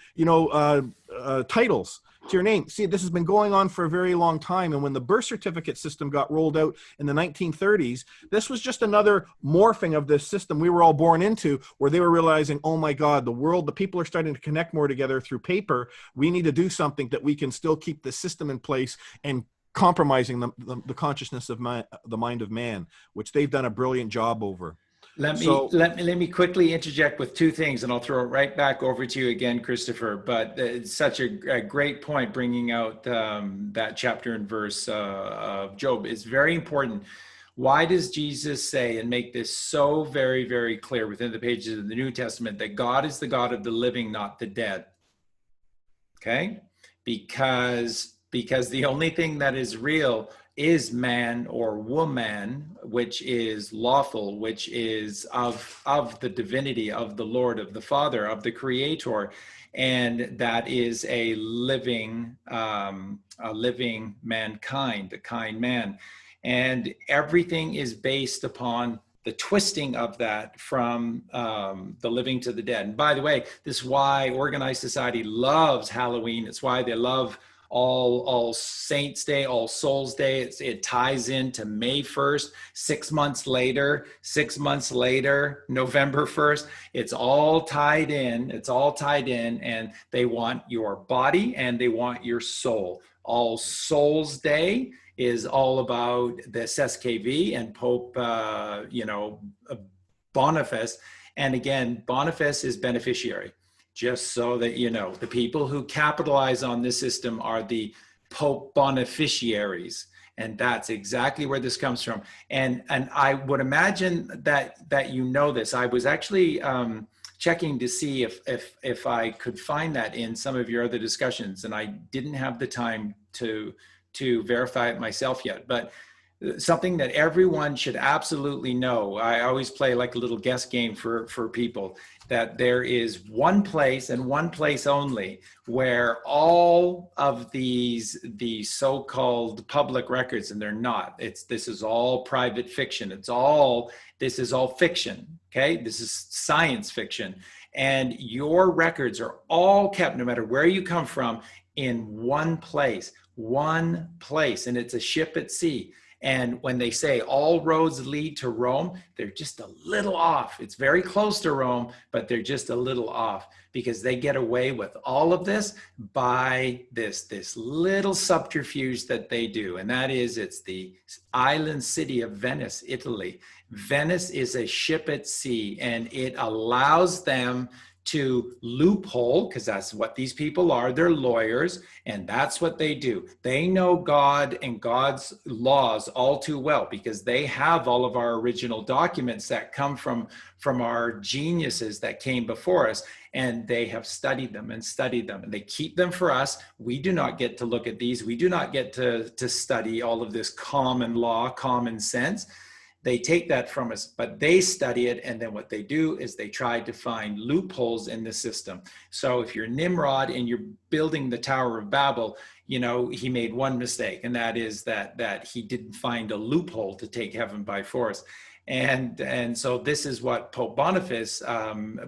titles to your name. See, this has been going on for a very long time. And when the birth certificate system got rolled out in the 1930s, this was just another morphing of this system we were all born into, where they were realizing, oh my God, the people are starting to connect more together through paper. We need to do something that we can still keep the system in place and compromising the consciousness of the mind of man, which they've done a brilliant job over. Let me quickly interject with two things, and I'll throw it right back over to you again, Christopher. But it's such a great point, bringing out that chapter and verse of Job. It's very important. Why does Jesus say and make this so very, very clear within the pages of the New Testament that God is the God of the living, not the dead? Okay, because the only thing that is real is man or woman, which is lawful, which is of the divinity of the Lord, of the Father, of the Creator, and that is a living mankind, a kind man, and everything is based upon the twisting of that from the living to the dead. And by the way, this is why organized society loves Halloween. It's why they love All Saints Day, All Souls Day. It ties into May 1st, 6 months later, November 1st. It's all tied in. And they want your body and they want your soul. All Souls Day is all about the SKV and Pope, Boniface. And again, Boniface is beneficiary. Just so that you know, the people who capitalize on this system are the Pope beneficiaries, and that's exactly where this comes from. And I would imagine that you know this. I was actually checking to see if I could find that in some of your other discussions, and I didn't have the time to verify it myself yet. But something that everyone should absolutely know. I always play like a little guess game for people, that there is one place and one place only where all of these so-called public records, and they're not, this is all private fiction. This is all fiction. Okay. This is science fiction. And your records are all kept, no matter where you come from, in one place, and it's a ship at sea. And when they say all roads lead to Rome, they're just a little off. It's very close to Rome, but they're just a little off, because they get away with all of this by this little subterfuge that they do. And that is, it's the island city of Venice, Italy. Venice is a ship at sea, and it allows them to loophole, because that's what these people are. They're lawyers, and that's what they do. They know God and God's laws all too well, because they have all of our original documents that come from our geniuses that came before us, and they have studied them, and they keep them for us. We do not get to look at these. We do not get to study all of this common law, common sense. They take that from us, but they study it. And then what they do is they try to find loopholes in the system. So if you're Nimrod and you're building the Tower of Babel, he made one mistake, and that is that he didn't find a loophole to take heaven by force. And so this is what Pope Boniface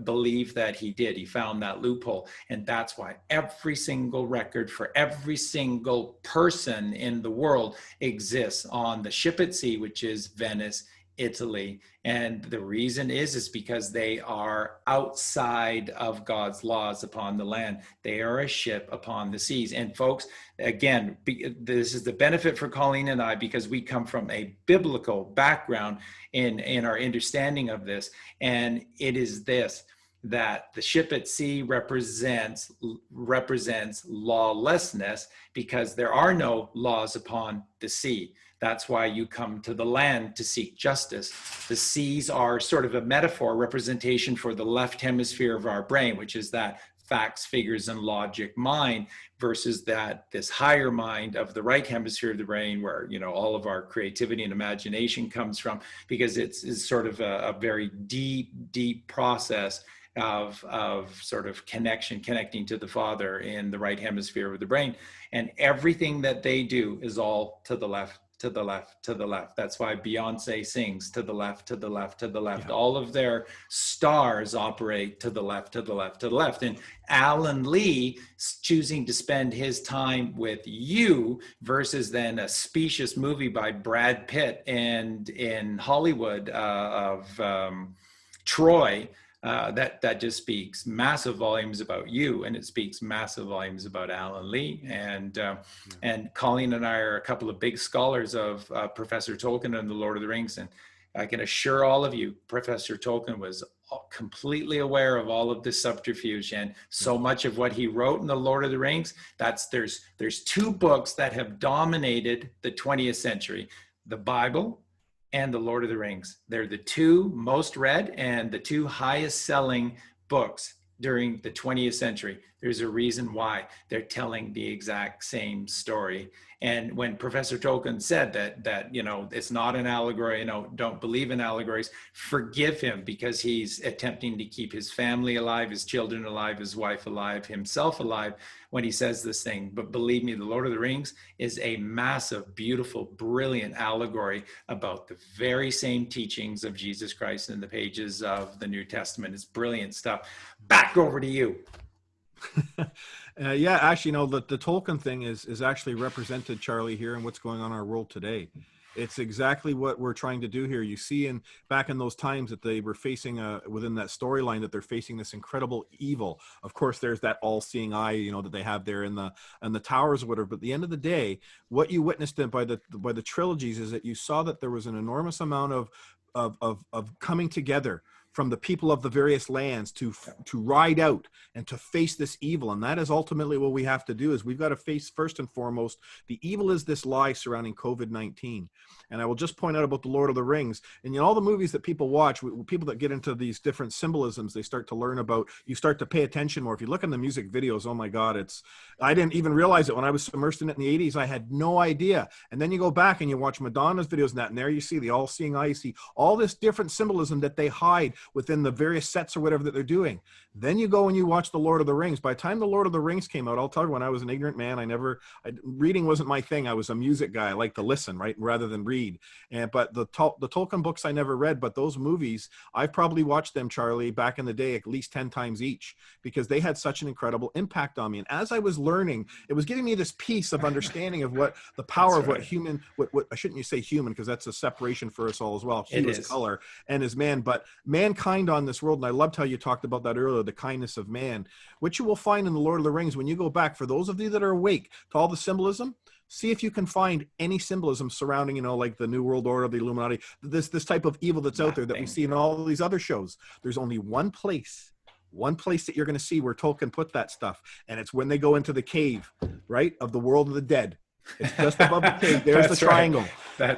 believed that he did. He found that loophole. And that's why every single record for every single person in the world exists on the ship at sea, which is Venice, Italy. And the reason is because they are outside of God's laws upon the land. They are a ship upon the seas. And folks, again, this is the benefit for Colleen and I, because we come from a biblical background in our understanding of this. And it is this, that the ship at sea represents lawlessness, because there are no laws upon the sea. That's why you come to the land to seek justice. The seas are sort of a metaphor, representation for the left hemisphere of our brain, which is that facts, figures, and logic mind, versus this higher mind of the right hemisphere of the brain, where all of our creativity and imagination comes from, because it's sort of a very deep process of sort of connecting to the Father in the right hemisphere of the brain. And everything that they do is all to the left, to the left, to the left. That's why Beyonce sings to the left, to the left, to the left. Yeah. All of their stars operate to the left, to the left, to the left. And Alan Lee choosing to spend his time with you versus then a specious movie by Brad Pitt and in Hollywood of Troy, that just speaks massive volumes about you, and it speaks massive volumes about Alan Lee. And Colleen and I are a couple of big scholars of Professor Tolkien and the Lord of the Rings, and I can assure all of you, Professor Tolkien was completely aware of all of this subterfuge, and so much of what he wrote in the Lord of the Rings. There's two books that have dominated the 20th century: the Bible and the Lord of the Rings. They're the two most read and the two highest selling books during the 20th century. There's a reason why. They're telling the exact same story. And when Professor Tolkien said that it's not an allegory, don't believe in allegories, forgive him, because he's attempting to keep his family alive, his children alive, his wife alive, himself alive when he says this thing. But believe me, the Lord of the Rings is a massive, beautiful, brilliant allegory about the very same teachings of Jesus Christ in the pages of the New Testament. It's brilliant stuff. Back over to you. Yeah, actually, the Tolkien thing is actually represented, Charlie, here in what's going on in our world today. It's exactly what we're trying to do here. You see, back in those times that they were facing within that storyline, that they're facing this incredible evil. Of course, there's that all-seeing eye, that they have there in the towers or whatever. But at the end of the day, what you witnessed by the trilogies is that you saw that there was an enormous amount of coming together from the people of the various lands to ride out and to face this evil. And that is ultimately what we have to do, is we've got to face, first and foremost, the evil is this lie surrounding COVID-19. And I will just point out about the Lord of the Rings. And all the movies that people watch, people that get into these different symbolisms, they start to learn about, you start to pay attention more. If you look in the music videos, oh my God, I didn't even realize it when I was immersed in it in the 80s. I had no idea. And then you go back and you watch Madonna's videos and there you see the all-seeing eye, you see all this different symbolism that they hide within the various sets or whatever that they're doing. Then you go and you watch the Lord of the Rings. By the time the Lord of the Rings came out, I'll tell you, when I was an ignorant man, reading wasn't my thing. I was a music guy. I like to listen, right, rather than read. But the Tolkien books I never read, but those movies, I've probably watched them, Charlie, back in the day at least 10 times each, because they had such an incredible impact on me. And as I was learning, it was giving me this piece of understanding of what the power of what I shouldn't say human, because that's a separation for us all as well. Hue is color and is man, but mankind on this world. And I loved how you talked about that earlier, the kindness of man, which you will find in the Lord of the Rings. When you go back, for those of you that are awake to all the symbolism, see if you can find any symbolism surrounding, like the New World Order, the Illuminati, this type of evil that's out there that we see in all these other shows. There's only one place that you're going to see where Tolkien put that stuff. And it's when they go into the cave, right, of the world of the dead. It's just above the cave. There's the triangle.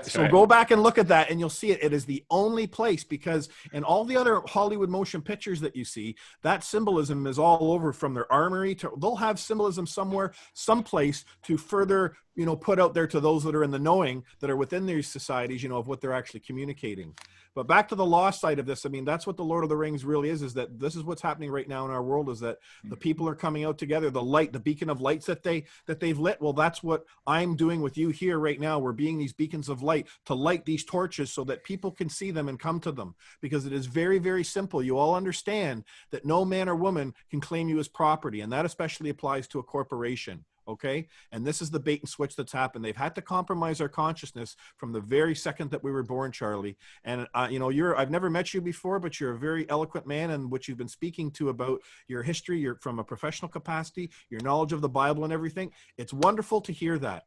So go back and look at that and you'll see it. It is the only place, because in all the other Hollywood motion pictures that you see, that symbolism is all over, from their armory to, they'll have symbolism somewhere, someplace to further, put out there to those that are in the knowing, that are within these societies, of what they're actually communicating. But back to the lost side of this, I mean, that's what the Lord of the Rings really is that this is what's happening right now in our world, is that the people are coming out together, the light, the beacon of lights that they've lit. Well, that's what I'm doing with you here right now. We're being these beacons of light to light these torches so that people can see them and come to them, because it is very, very simple. You all understand that no man or woman can claim you as property, and that especially applies to a corporation. Okay. And this is the bait and switch that's happened. They've had to compromise our consciousness from the very second that we were born, Charlie. And, I've never met you before, but you're a very eloquent man, and what you've been speaking to about your history, you're from a professional capacity, your knowledge of the Bible and everything. It's wonderful to hear that,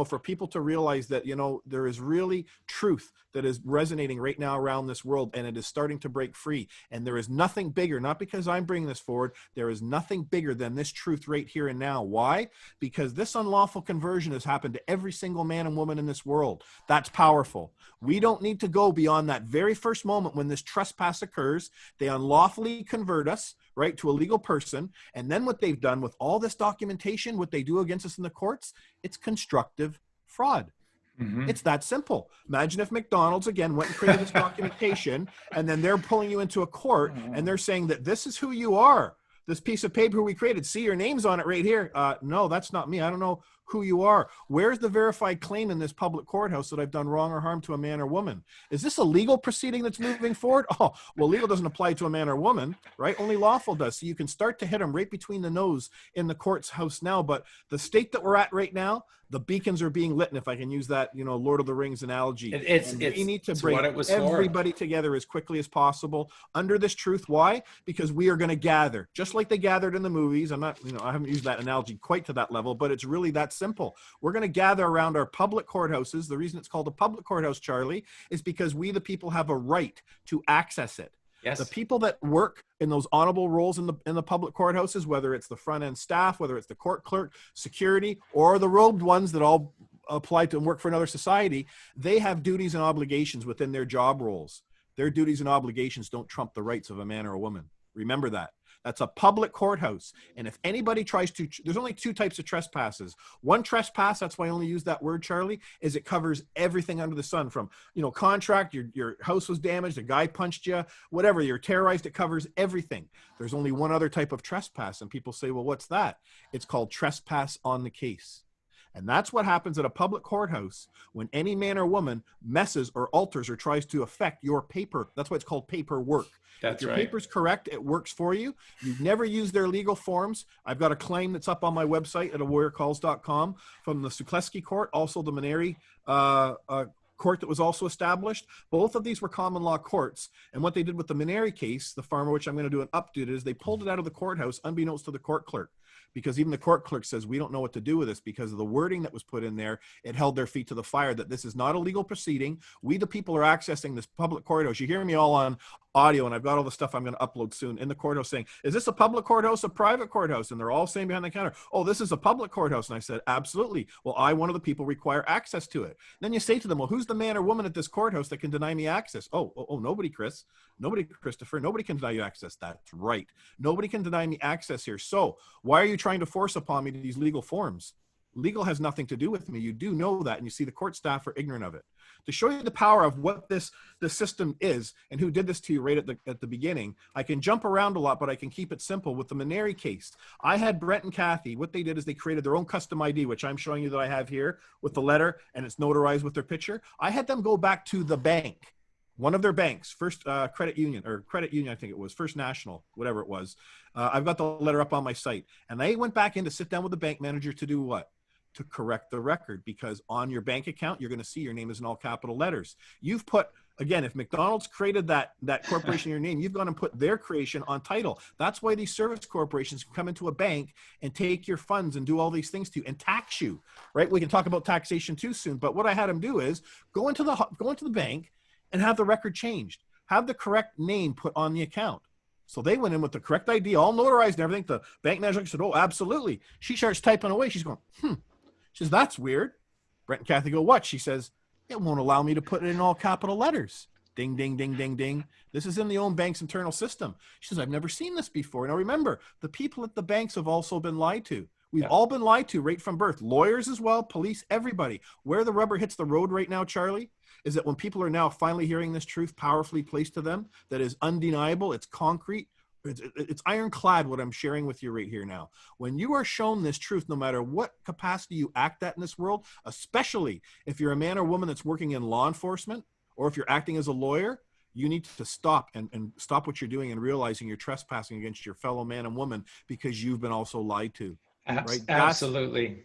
for people to realize that, there is really truth that is resonating right now around this world, and it is starting to break free. And there is nothing bigger, not because I'm bringing this forward, there is nothing bigger than this truth right here and now. Why? because this unlawful conversion has happened to every single man and woman in this world. That's powerful. We don't need to go beyond that very first moment when this trespass occurs. They unlawfully convert us, right, to a legal person. And then what they've done with all this documentation, what they do against us in the courts, it's constructive fraud. It's that simple. Imagine if McDonald's, again, went and created this documentation, and then they're pulling you into a court, and they're saying that this is who you are. This piece of paper we created, see, your name's on it right here. No, that's not me. I don't know who you are. Where's the verified claim in this public courthouse that I've done wrong or harm to a man or woman? Is this a legal proceeding that's moving forward? Oh, well, legal doesn't apply to a man or woman, right? Only lawful does. So you can start to hit them right between the nose in the court's house now. But the state that we're at right now, the beacons are being lit, and if I can use that, you know, Lord of the Rings analogy, we need to bring everybody together as quickly as possible under this truth. Why? Because we are going to gather, just like they gathered in the movies. I'm not, you know, I haven't used that analogy quite to that level, but it's really that simple. We're going to gather around our public courthouses. The reason it's called a public courthouse, Charlie, is because we, the people, have a right to access it. Yes. The people that work in those honorable roles in the public courthouses, whether it's the front end staff, whether it's the court clerk, security, or the robed ones that all apply to and work for another society, they have duties and obligations within their job roles. Their duties and obligations don't trump the rights of a man or a woman. Remember that. That's a public courthouse. And if anybody tries to, there's only two types of trespasses. One trespass, that's why I only use that word, Charlie, is it covers everything under the sun from, you know, contract, your house was damaged, a guy punched you, whatever, you're terrorized, it covers everything. There's only one other type of trespass. And people say, well, what's that? It's called trespass on the case. And that's what happens at a public courthouse when any man or woman messes or alters or tries to affect your paper. That's why it's called paperwork. That's if your paper's correct, it works for you. You've never used their legal forms. I've got a claim that's up on my website at awarriorcalls.com from the Sukleski court, also the Maneri court that was also established. Both of these were common law courts. And what they did with the Maneri case, the farmer, which I'm going to do an update, is they pulled it out of the courthouse unbeknownst to the court clerk. Because even the court clerk says, we don't know what to do with this because of the wording that was put in there. It held their feet to the fire that this is not a legal proceeding. We, the people, are accessing this public courthouse. You hear me all on audio, and I've got all the stuff I'm going to upload soon in the courthouse saying, is this a public courthouse, a private courthouse? And they're all saying behind the counter, oh, this is a public courthouse. And I said, absolutely. Well, I, one of the people, require access to it. And then you say to them, well, who's the man or woman at this courthouse that can deny me access? Oh, nobody, Chris. Nobody, Christopher. Nobody can deny you access. That's right. Nobody can deny me access here. So why are you trying to force upon me these legal forms? Legal has nothing to do with me. You do know that, and you see the court staff are ignorant of it. To show you the power of what this system is and who did this to you right at the beginning, I can jump around a lot, but I can keep it simple. With the Maneri case, I had Brent and Kathy. What they did is they created their own custom ID, which I'm showing you that I have here with the letter, and it's notarized with their picture. I had them go back to the bank, one of their banks, First Credit Union, I think it was, First National, whatever it was. I've got the letter up on my site. And they went back in to sit down with the bank manager to do what? To correct the record, because on your bank account, you're going to see your name is in all capital letters. You've put, again, if McDonald's created that corporation in your name, you've gone and put their creation on title. That's why these service corporations can come into a bank and take your funds and do all these things to you and tax you, right? We can talk about taxation too soon, but what I had them do is go into the bank and have the record changed, have the correct name put on the account. So they went in with the correct ID, all notarized and everything. The bank manager said, oh, absolutely. She starts typing away. She's going, She says, that's weird. Brent and Kathy go, what? She says, it won't allow me to put it in all capital letters. Ding, ding, ding, ding, ding. This is in the own bank's internal system. She says, I've never seen this before. Now remember, the people at the banks have also been lied to. We've all been lied to right from birth. Lawyers as well, police, everybody. Where the rubber hits the road right now, Charlie, is that when people are now finally hearing this truth powerfully placed to them, that is undeniable, it's concrete, it's ironclad what I'm sharing with you right here now. When you are shown this truth, no matter what capacity you act at in this world, especially if you're a man or woman that's working in law enforcement, or if you're acting as a lawyer, you need to stop and stop what you're doing and realizing you're trespassing against your fellow man and woman because you've been also lied to. Right? Absolutely.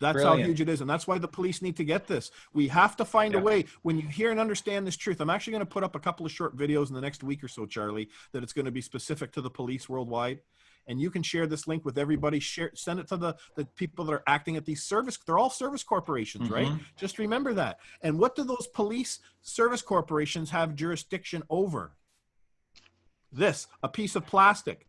That's Brilliant. How huge it is. And that's why the police need to get this. We have to find a way. When you hear and understand this truth, I'm actually going to put up a couple of short videos in the next week or so, Charlie, that it's going to be specific to the police worldwide. And you can share this link with everybody. Send it to the people that are acting at these they're all service corporations, right? Just remember that. And what do those police service corporations have jurisdiction over? This, a piece of plastic.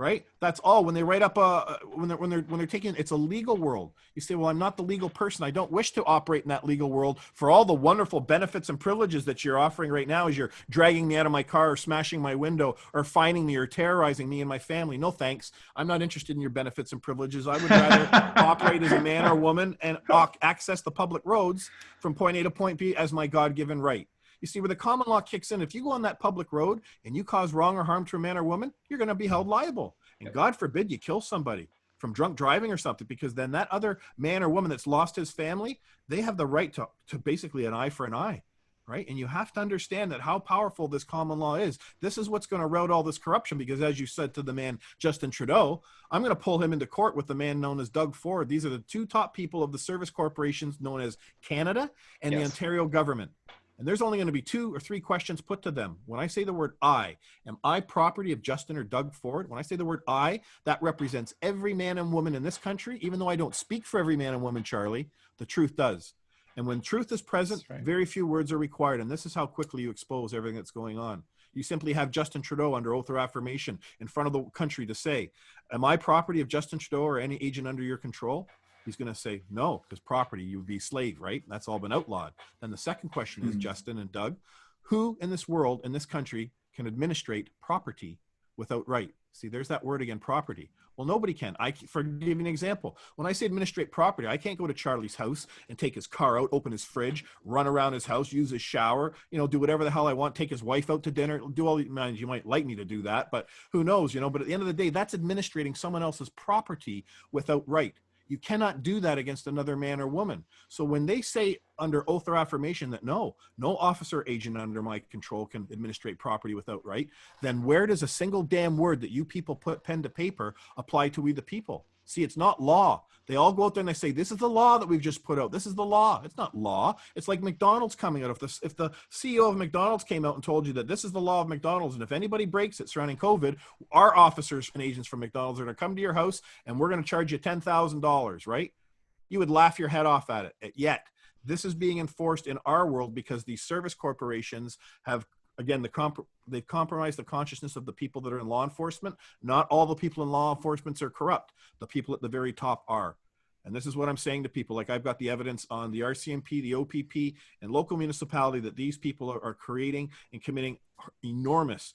right? That's all. When they write up when they're taking, it's a legal world. You say, well, I'm not the legal person. I don't wish to operate in that legal world for all the wonderful benefits and privileges that you're offering right now as you're dragging me out of my car or smashing my window or fining me or terrorizing me and my family. No thanks. I'm not interested in your benefits and privileges. I would rather operate as a man or woman and access the public roads from point A to point B as my God-given right. You see, where the common law kicks in, if you go on that public road and you cause wrong or harm to a man or woman, you're going to be held liable. And God forbid you kill somebody from drunk driving or something, because then that other man or woman that's lost his family, they have the right to basically an eye for an eye, right? And you have to understand that how powerful this common law is. This is what's going to rout all this corruption, because as you said to the man, Justin Trudeau, I'm going to pull him into court with the man known as Doug Ford. These are the two top people of the service corporations known as Canada and the Ontario government. And there's only going to be 2 or 3 questions put to them. When I say the word I, am I property of Justin or Doug Ford? When I say the word I, that represents every man and woman in this country. Even though I don't speak for every man and woman, Charlie, the truth does. And when truth is present, very few words are required. And this is how quickly you expose everything that's going on. You simply have Justin Trudeau under oath or affirmation in front of the country to say, am I property of Justin Trudeau or any agent under your control? He's going to say, no, because property, you would be slave, right? That's all been outlawed. Then the second question is, Justin and Doug, who in this world, in this country, can administrate property without right? See, there's that word again, property. Well, nobody can. For give you an example, when I say administrate property, I can't go to Charlie's house and take his car out, open his fridge, run around his house, use his shower, do whatever the hell I want, take his wife out to dinner, do all, man, you might like me to do that, but who knows, but at the end of the day, that's administrating someone else's property without right. You cannot do that against another man or woman. So when they say under oath or affirmation that no officer or agent under my control can administrate property without right, then where does a single damn word that you people put pen to paper apply to we the people? See, it's not law. They all go out there and they say, this is the law that we've just put out. This is the law. It's not law. It's like McDonald's coming out. If the CEO of McDonald's came out and told you that this is the law of McDonald's, and if anybody breaks it surrounding COVID, our officers and agents from McDonald's are going to come to your house and we're going to charge you $10,000, right? You would laugh your head off at it. Yet, this is being enforced in our world because these service corporations have, again, they've compromised the consciousness of the people that are in law enforcement. Not all the people in law enforcement are corrupt. The people at the very top are. And this is what I'm saying to people. Like, I've got the evidence on the RCMP, the OPP, and local municipality that these people are creating and committing enormous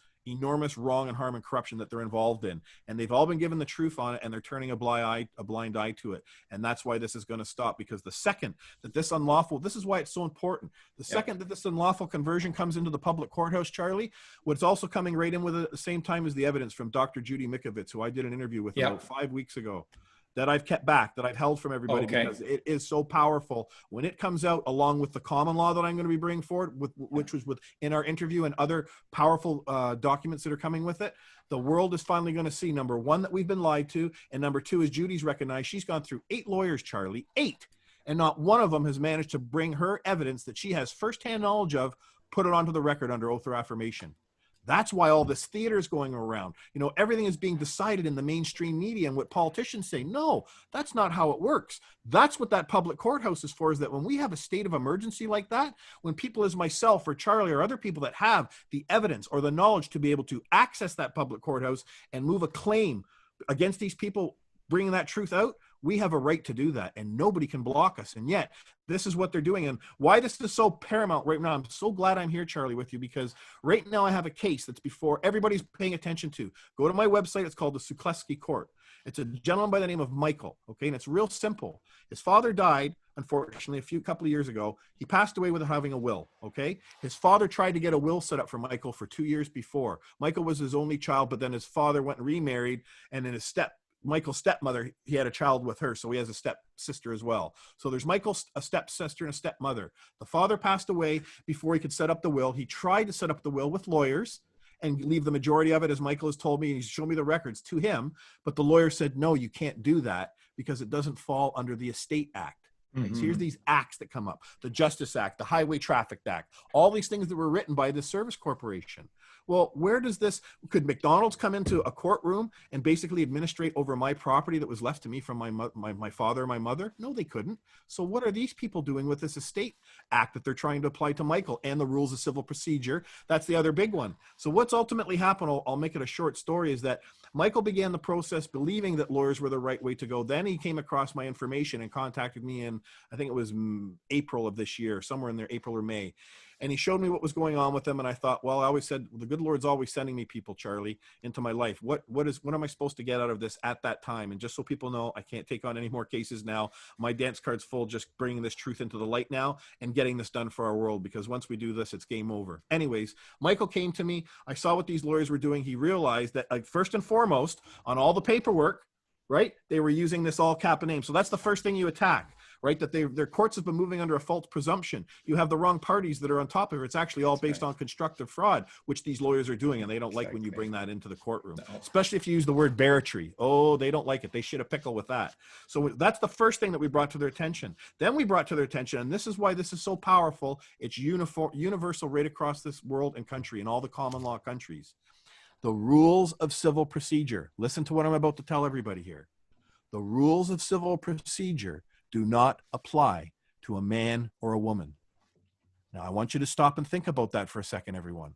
wrong and harm and corruption that they're involved in. And they've all been given the truth on it, and they're turning a blind eye to it. And that's why this is going to stop, because the second that this is why it's so important. The second that this unlawful conversion comes into the public courthouse, Charlie, what's also coming right in with it at the same time is the evidence from Dr. Judy Mikovits, who I did an interview with about 5 weeks ago, that I've kept back, that I've held from everybody because it is so powerful. When it comes out, along with the common law that I'm going to be bringing forward, which was in our interview and other powerful documents that are coming with it, the world is finally going to see, number one, that we've been lied to, and number two, is Judy's recognized she's gone through 8 lawyers, Charlie, 8, and not one of them has managed to bring her evidence that she has firsthand knowledge of, put it onto the record under oath or affirmation. That's why all this theater is going around. Everything is being decided in the mainstream media and what politicians say. No, that's not how it works. That's what that public courthouse is for, is that when we have a state of emergency like that, when people as myself or Charlie or other people that have the evidence or the knowledge to be able to access that public courthouse and move a claim against these people bringing that truth out, we have a right to do that, and nobody can block us. And yet, this is what they're doing. And why this is so paramount right now, I'm so glad I'm here, Charlie, with you, because right now I have a case that's before everybody's paying attention to. Go to my website. It's called the Sukleski Court. It's a gentleman by the name of Michael, okay? And it's real simple. His father died, unfortunately, a couple of years ago. He passed away without having a will, okay? His father tried to get a will set up for Michael for 2 years before. Michael was his only child, but then his father went and remarried, and then Michael's stepmother, he had a child with her, so he has a stepsister as well. So there's Michael's a stepsister and a stepmother. The father passed away before he could set up the will. He tried to set up the will with lawyers and leave the majority of it, as Michael has told me, and he's shown me the records, to him. But the lawyer said, no, you can't do that because it doesn't fall under the Estate Act. Right? So here's these acts that come up: the Justice Act, the Highway Traffic Act, all these things that were written by this service corporation. Well, where does this, could McDonald's come into a courtroom and basically administrate over my property that was left to me from my father or my mother? No, they couldn't. So what are these people doing with this estate act that they're trying to apply to Michael and the rules of civil procedure? That's the other big one. So what's ultimately happened, I'll make it a short story, is that Michael began the process believing that lawyers were the right way to go. Then he came across my information and contacted me in, I think it was April of this year, somewhere in there, April or May. And he showed me what was going on with them. And I thought, well, I always said, the good Lord's always sending me people, Charlie, into my life. What am I supposed to get out of this at that time? And just so people know, I can't take on any more cases now. My dance card's full, just bringing this truth into the light now and getting this done for our world, because once we do this, it's game over. Anyways, Michael came to me. I saw what these lawyers were doing. He realized that, first and foremost, on all the paperwork, right, they were using this all cap and name. So that's the first thing you attack. Right, that their courts have been moving under a false presumption. You have the wrong parties that are on top of it. It's actually all based on constructive fraud, which these lawyers are doing, and they don't like when you bring that into the courtroom, especially if you use the word barratry. Oh, they don't like it. They shit a pickle with that. So that's the first thing that we brought to their attention. Then we brought to their attention, and this is why this is so powerful, it's universal right across this world and country, in all the common law countries. The rules of civil procedure. Listen to what I'm about to tell everybody here. The rules of civil procedure do not apply to a man or a woman. Now, I want you to stop and think about that for a second, everyone.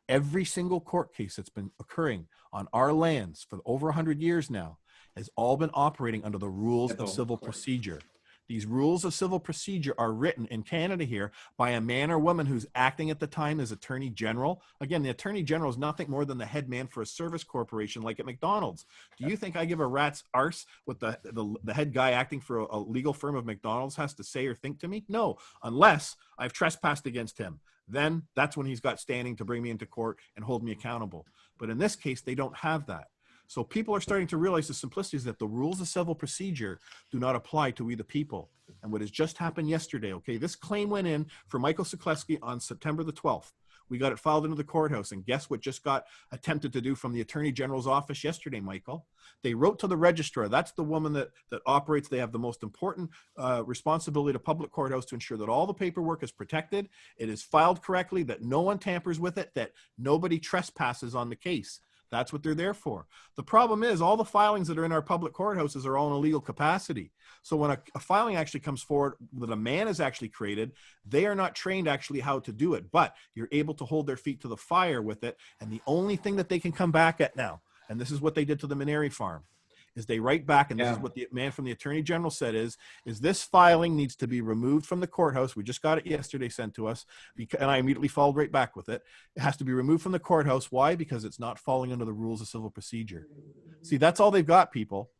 Every single court case that's been occurring on our lands for over 100 years now has all been operating under the rules of civil procedure. These rules of civil procedure are written in Canada here by a man or woman who's acting at the time as Attorney General. Again, the Attorney General is nothing more than the head man for a service corporation like at McDonald's. Do you think I give a rat's arse what the head guy acting for a legal firm of McDonald's has to say or think to me? No, unless I've trespassed against him. Then that's when he's got standing to bring me into court and hold me accountable. But in this case, they don't have that. So people are starting to realize the simplicity is that the rules of civil procedure do not apply to we the people. And what has just happened yesterday, okay, this claim went in for Michael Sekleski on September the 12th. We got it filed into the courthouse, and guess what just got attempted to do from the Attorney General's office yesterday, Michael? They wrote to the registrar. That's the woman that operates. They have the most important responsibility to public courthouse to ensure that all the paperwork is protected, it is filed correctly, that no one tampers with it, that nobody trespasses on the case. That's what they're there for. The problem is all the filings that are in our public courthouses are all in a legal capacity. So when a filing actually comes forward that a man is actually created, they are not trained actually how to do it, but you're able to hold their feet to the fire with it. And the only thing that they can come back at now, and this is what they did to the Mineri farm, is they write back, and this is what the man from the Attorney General said is this filing needs to be removed from the courthouse. We just got it yesterday sent to us, and I immediately followed right back with it. It has to be removed from the courthouse. Why? Because it's not falling under the rules of civil procedure. See, that's all they've got, people.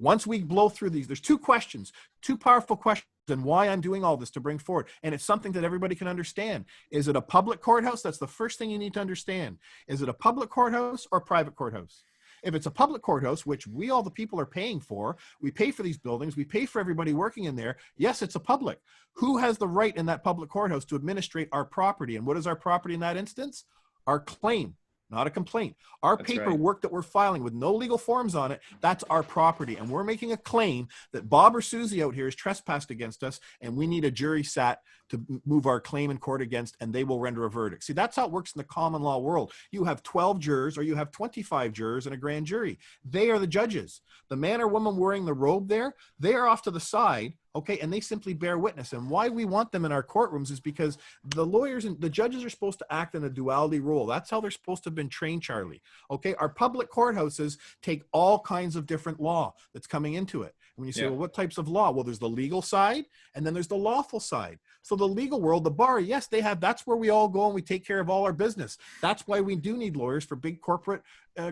Once we blow through these, there's two questions, two powerful questions, and why I'm doing all this to bring forward. And it's something that everybody can understand. Is it a public courthouse? That's the first thing you need to understand. Is it a public courthouse or a private courthouse? If it's a public courthouse, which we all the people are paying for, we pay for these buildings, we pay for everybody working in there. Yes, it's a public. Who has the right in that public courthouse to administrate our property? And what is our property in that instance? Our claim, not a complaint. Our paperwork that we're filing with no legal forms on it, that's our property. And we're making a claim that Bob or Susie out here is trespassed against us, and we need a jury sat to move our claim in court against, and they will render a verdict. See, that's how it works in the common law world. You have 12 jurors or you have 25 jurors in a grand jury. They are the judges. The man or woman wearing the robe there, they are off to the side, okay, and they simply bear witness. And why we want them in our courtrooms is because the lawyers and the judges are supposed to act in a duality role. That's how they're supposed to have been trained, Charlie. Okay, our public courthouses take all kinds of different law that's coming into it. When you say, well, what types of law? Well, there's the legal side, and then there's the lawful side. So the legal world, the bar, yes, they have, that's where we all go and we take care of all our business. That's why we do need lawyers for big corporate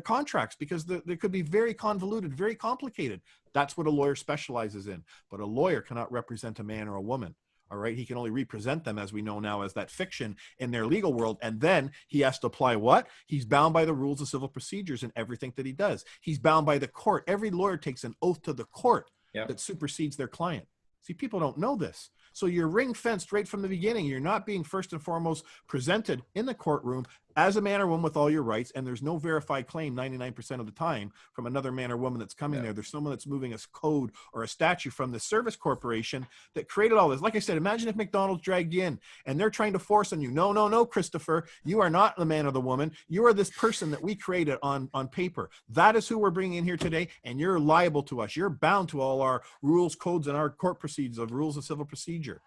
contracts, because they could be very convoluted, very complicated. That's what a lawyer specializes in. But a lawyer cannot represent a man or a woman. All right. He can only represent them, as we know now, as that fiction in their legal world. And then he has to apply what? He's bound by the rules of civil procedures in everything that he does. He's bound by the court. Every lawyer takes an oath to the court that supersedes their client. See, people don't know this. So you're ring fenced right from the beginning. You're not being first and foremost presented in the courtroom as a man or woman with all your rights, and there's no verified claim 99% of the time from another man or woman that's coming there. There's someone that's moving a code or a statute from the service corporation that created all this. Like I said, imagine if McDonald's dragged you in and they're trying to force on you, no, Christopher, you are not the man or the woman. You are this person that we created on paper. That is who we're bringing in here today, and you're liable to us. You're bound to all our rules, codes, and our court procedures of rules of civil procedure.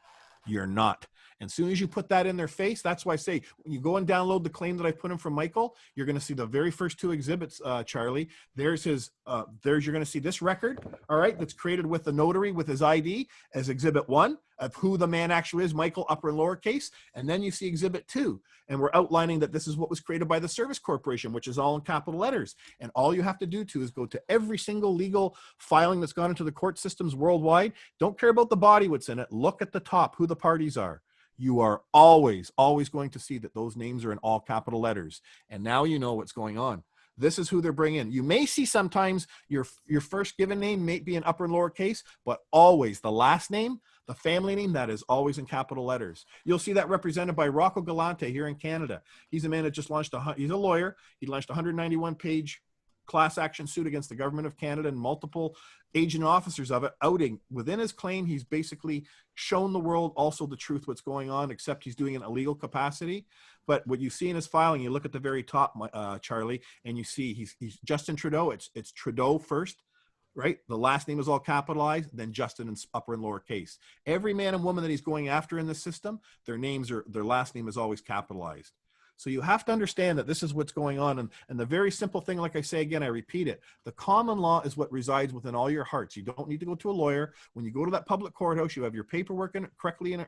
You're not. And as soon as you put that in their face, that's why I say, when you go and download the claim that I put in from Michael, you're going to see the very first two exhibits, Charlie. There's his, you're going to see this record, all right, that's created with the notary with his ID as exhibit 1 of who the man actually is, Michael, upper and lowercase. And then you see exhibit 2. And we're outlining that this is what was created by the service corporation, which is all in capital letters. And all you have to do is go to every single legal filing that's gone into the court systems worldwide. Don't care about the body, what's in it. Look at the top, who the parties are. You are always going to see that those names are in all capital letters. And now you know what's going on. This is who they're bringing. You may see sometimes your first given name may be in upper and lower case, but always the last name, the family name, that is always in capital letters. You'll see that represented by Rocco Galante here in Canada. He's a man that just launched he's a lawyer. He launched a 191-page class action suit against the government of Canada and multiple agent officers of it, outing within his claim. He's basically shown the world also the truth, what's going on, except he's doing it in a legal capacity. But what you see in his filing, you look at the very top, Charlie, and you see he's Justin Trudeau. It's Trudeau first, right? The last name is all capitalized, then Justin in upper and lower case. Every man and woman that he's going after in the system, their last name is always capitalized. So you have to understand that this is what's going on. And the very simple thing, like I say again, I repeat it, the common law is what resides within all your hearts. You don't need to go to a lawyer. When you go to that public courthouse, you have your paperwork correctly in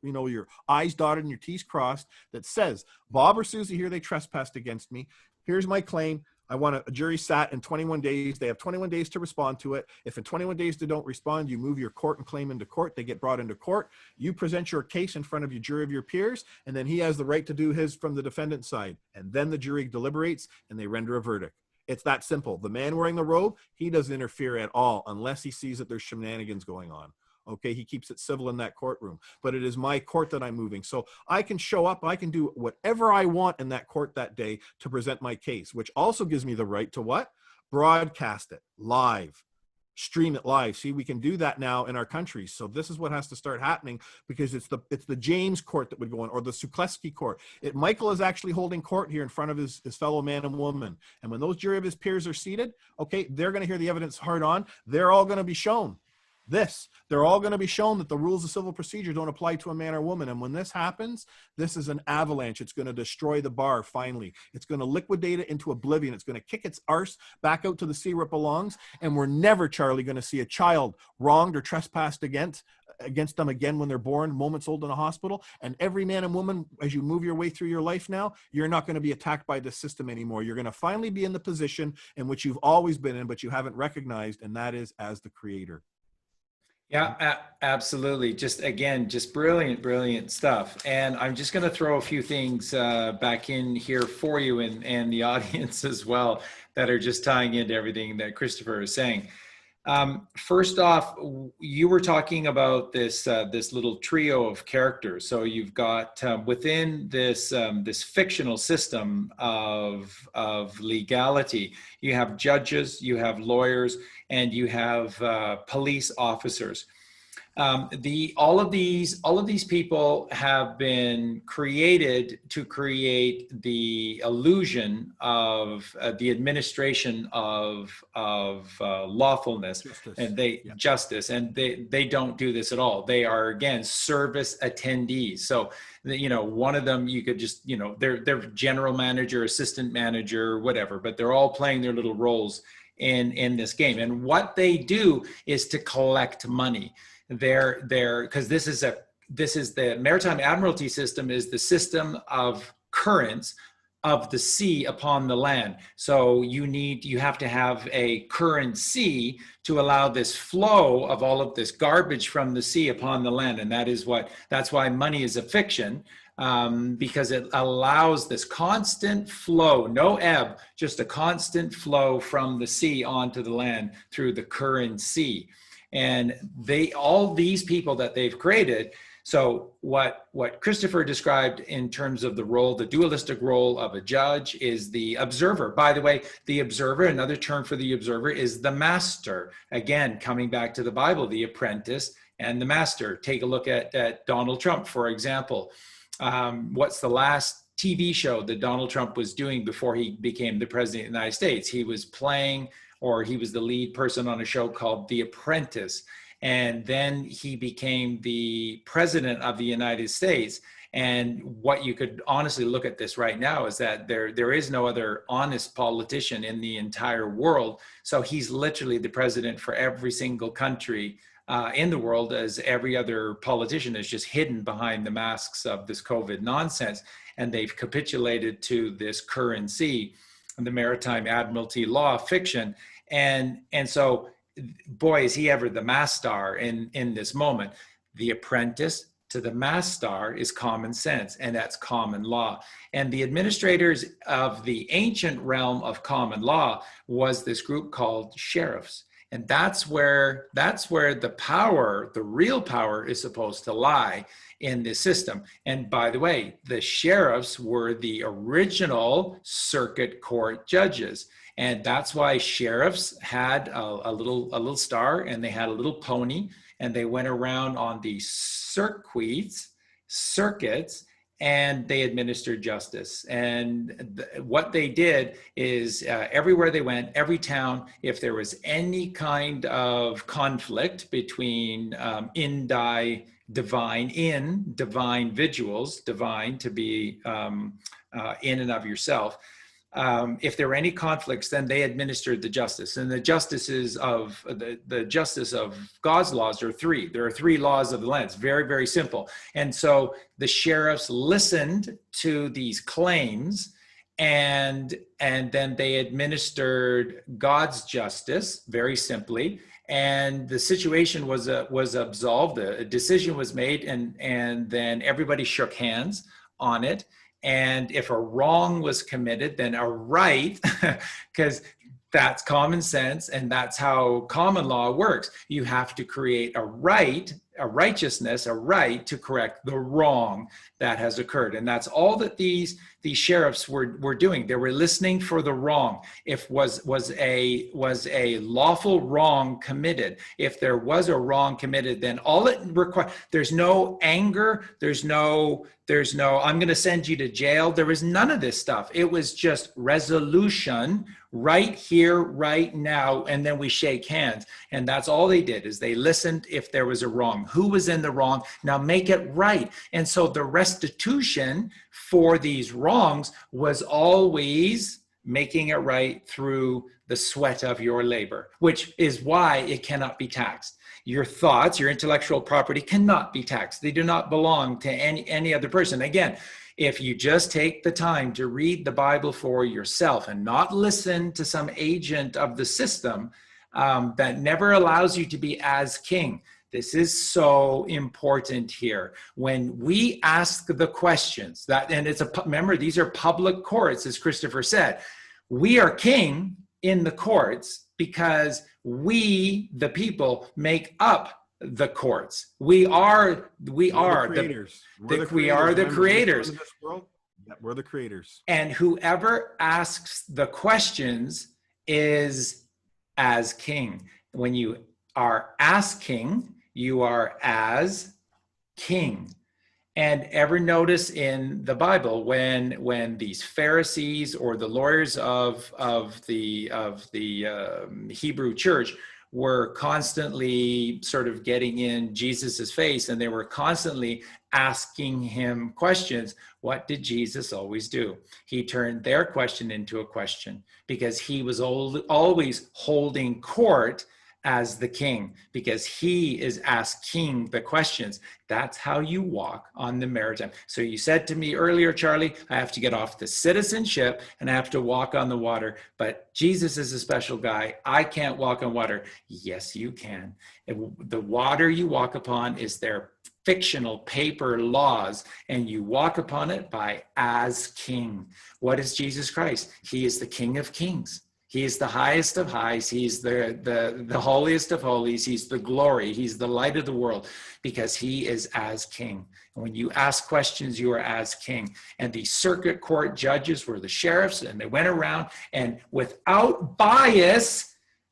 your I's dotted and your T's crossed that says, Bob or Susie here, they trespassed against me. Here's my claim. I want a jury sat in 21 days. They have 21 days to respond to it. If in 21 days they don't respond, you move your court and claim into court. They get brought into court. You present your case in front of your jury of your peers, and then he has the right to do his from the defendant's side. And then the jury deliberates and they render a verdict. It's that simple. The man wearing the robe, he doesn't interfere at all unless he sees that there's shenanigans going on. Okay, he keeps it civil in that courtroom, but it is my court that I'm moving. So I can show up, I can do whatever I want in that court that day to present my case, which also gives me the right to what? Broadcast it live, stream it live. See, we can do that now in our country. So this is what has to start happening, because it's the James court that would go in, or the Sukleski court. Michael is actually holding court here in front of his fellow man and woman. And when those jury of his peers are seated, okay, they're going to hear the evidence hard on. They're all going to be shown. They're all going to be shown that the rules of civil procedure don't apply to a man or woman. And when this happens, this is an avalanche. It's going to destroy the bar finally. It's going to liquidate it into oblivion. It's going to kick its arse back out to the sea where it belongs. And we're never, Charlie, going to see a child wronged or trespassed against them again when they're born, moments old in a hospital. And every man and woman, as you move your way through your life now, you're not going to be attacked by the system anymore. You're going to finally be in the position in which you've always been in, but you haven't recognized, and that is as the creator. Yeah, absolutely. Just brilliant stuff. And I'm just going to throw a few things back in here for you and the audience as well that are just tying into everything that Christopher is saying. First off, you were talking about this little trio of characters. So you've got within this fictional system of legality, you have judges, you have lawyers, and you have police officers. All of these people have been created to create the illusion of the administration of lawfulness, justice, and they don't do this at all. They are, again, service attendees. So one of them, you could just they're general manager, assistant manager, whatever, but they're all playing their little roles in this game. And what they do is to collect money. Because this is the Maritime Admiralty system, is the system of currents of the sea upon the land. So you have to have a current sea to allow this flow of all of this garbage from the sea upon the land. And that's why money is a fiction, because it allows this constant flow, no ebb, just a constant flow from the sea onto the land through the current sea. And all these people that they've created, So what Christopher described in terms of the role, the dualistic role of a judge, is the observer. By the way, the observer, another term for the observer, is the master. Again, coming back to the Bible, the apprentice and the master. Take a look at Donald Trump, for example. What's the last TV show that Donald Trump was doing before he became the president of the United States? He was playing, or he was the lead person on a show called The Apprentice. And then he became the president of the United States. And what you could honestly look at this right now is that there is no other honest politician in the entire world. So he's literally the president for every single country in the world, as every other politician is just hidden behind the masks of this COVID nonsense. And they've capitulated to this currency, the Maritime Admiralty law fiction. And so, boy, is he ever the master in this moment. The apprentice to the master is common sense, and that's common law. And the administrators of the ancient realm of common law was this group called sheriffs. And that's where the power, the real power, is supposed to lie in this system. And by the way, the sheriffs were the original circuit court judges. And that's why sheriffs had a little star, and they had a little pony, and they went around on these circuits, and they administered justice. And what they did is everywhere they went, every town, if there was any kind of conflict between divine vigils, divine to be in and of yourself, if there were any conflicts, then they administered the justice. And the justices of the justice of God's laws are three. There are three laws of the land. It's very, very simple. And so the sheriffs listened to these claims, and then they administered God's justice very simply. And the situation was absolved. A decision was made, and then everybody shook hands on it. And if a wrong was committed, then a right, because that's common sense, and that's how common law works. You have to create a right, a righteousness, a right to correct the wrong that has occurred. And that's all that these sheriffs were doing. They were listening for the wrong. If was a lawful wrong committed, if there was a wrong committed, then all it requires, there's no anger, there's no, I'm going to send you to jail. There was none of this stuff. It was just resolution right here, right now, and then we shake hands. And that's all they did, is they listened if there was a wrong. Who was in the wrong? Now make it right. And so the restitution for these wrongs was always making it right through the sweat of your labor, which is why it cannot be taxed. Your thoughts, your intellectual property cannot be taxed. They do not belong to any other person. Again, if you just take the time to read the Bible for yourself and not listen to some agent of the system that never allows you to be as king. This is so important here. When we ask the questions, remember, these are public courts, as Christopher said. We are king in the courts because we, the people, make up the courts. We are the creators. We are the creators. We're the creators. And whoever asks the questions is as king. When you are asking, you are as king. And ever notice in the Bible when these Pharisees or the lawyers of the Hebrew church were constantly sort of getting in Jesus's face, and they were constantly asking him questions, what did Jesus always do? He turned their question into a question, because he was always holding court as the king, because he is asking the questions. That's how you walk on the maritime. So you said to me earlier, Charlie, I have to get off the citizenship and I have to walk on the water. But Jesus is a special guy. I can't walk on water. Yes, you can. The water you walk upon is their fictional paper laws, and you walk upon it by as king. What is Jesus Christ? He is the King of Kings. He is the highest of highs. He's the holiest of holies. He's the glory. He's the light of the world, because he is as king. And when you ask questions, you are as king. And the circuit court judges were the sheriffs, and they went around, and without bias,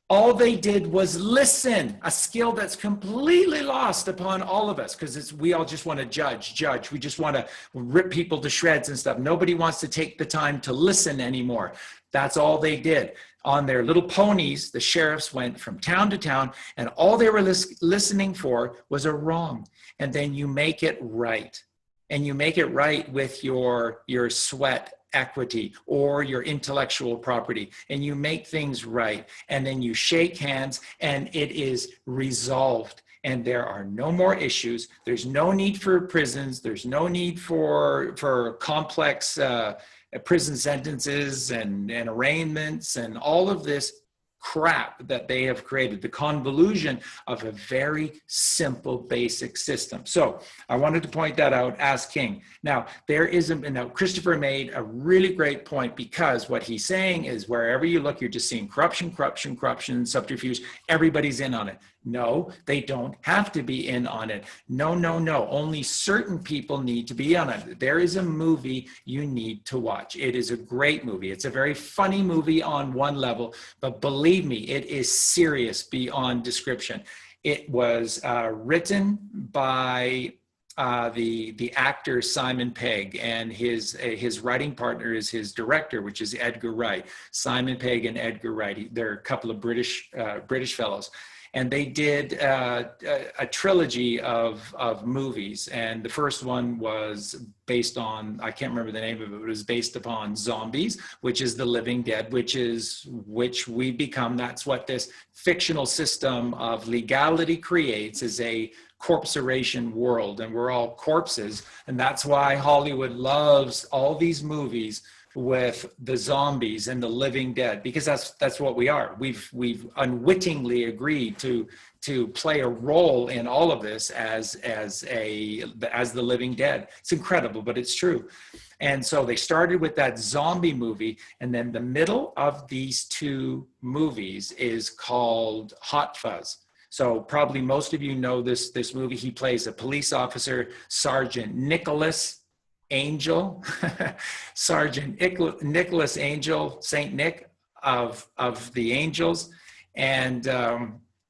all they did was listen, a skill that's completely lost upon all of us, because we all just want to judge. We just want to rip people to shreds and stuff. Nobody wants to take the time to listen anymore. That's all they did. On their little ponies, the sheriffs went from town to town, and all they were listening for was a wrong. And then you make it right. And you make it right with your sweat equity or your intellectual property, and you make things right, and then you shake hands, and it is resolved, and there are no more issues. There's no need for prisons. There's no need for complex prison sentences and arraignments and all of this crap that they have created, the convolution of a very simple, basic system. So I wanted to point that out as king. Now, now Christopher made a really great point, because what he's saying is wherever you look, you're just seeing corruption, subterfuge. Everybody's in on it. No, they don't have to be in on it. No. Only certain people need to be on it. There is a movie you need to watch. It is a great movie. It's a very funny movie on one level, but believe me, it is serious beyond description. It was written by the actor Simon Pegg, and his writing partner is his director, which is Edgar Wright. Simon Pegg and Edgar Wright. They're a couple of British fellows. And they did a trilogy of movies. And the first one was based on, I can't remember the name of it, but it was based upon zombies, which is the living dead, which we become. That's what this fictional system of legality creates, is a corpsoration world. And we're all corpses. And that's why Hollywood loves all these movies with the zombies and the living dead, because that's what we are. We've unwittingly agreed to play a role in all of this as the living dead. It's incredible, but it's true. And so they started with that zombie movie, and then the middle of these two movies is called Hot Fuzz. So probably most of you know this movie. He plays a police officer, Sergeant Nicholas Angel, Sergeant Nicholas Angel, Saint Nick of the Angels, and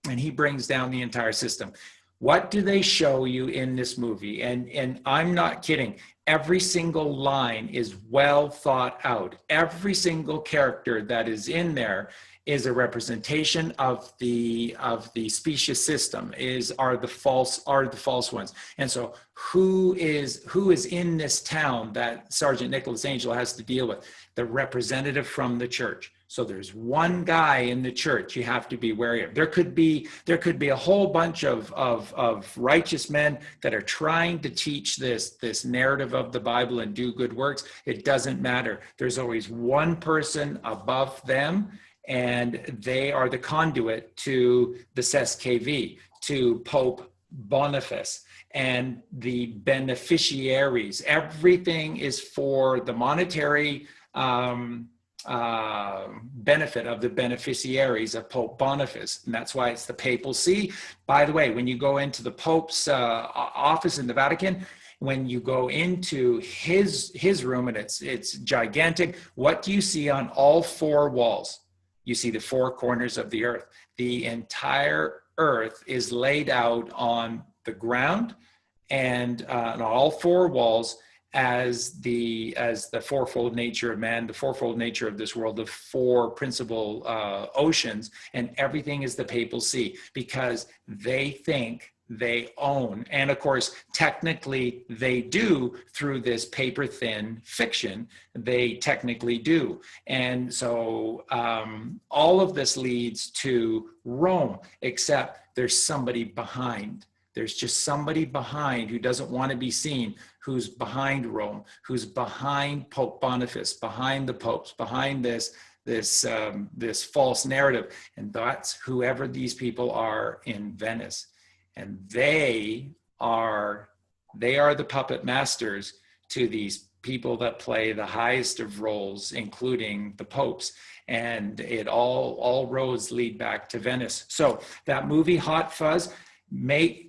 he brings down the entire system. What do they show you in this movie? And I'm not kidding. Every single line is well thought out. Every single character that is in there is a representation of the specious system, are the false ones. And so who is in this town that Sergeant Nicholas Angel has to deal with? The representative from the church. So there's one guy in the church you have to be wary of. There could be a whole bunch of righteous men that are trying to teach this narrative of the Bible and do good works. It doesn't matter. There's always one person above them, and they are the conduit to the SKV, to Pope Boniface, and the beneficiaries. Everything is for the monetary benefit of the beneficiaries of Pope Boniface. And that's why it's the papal see. By the way, when you go into the Pope's office in the Vatican, when you go into his room, and it's gigantic, what do you see on all four walls? You see the four corners of the earth. The entire earth is laid out on the ground and on all four walls as the fourfold nature of man, the fourfold nature of this world, the four principal oceans, and everything is the papal see, because they think they own. And of course, technically they do through this paper thin fiction, they technically do. And so all of this leads to Rome, except there's somebody behind. There's just somebody behind who doesn't want to be seen, who's behind Rome, who's behind Pope Boniface, behind the popes, behind this false narrative. And that's whoever these people are in Venice. And they are the puppet masters to these people that play the highest of roles, including the popes. And it all roads lead back to Venice. So that movie Hot Fuzz,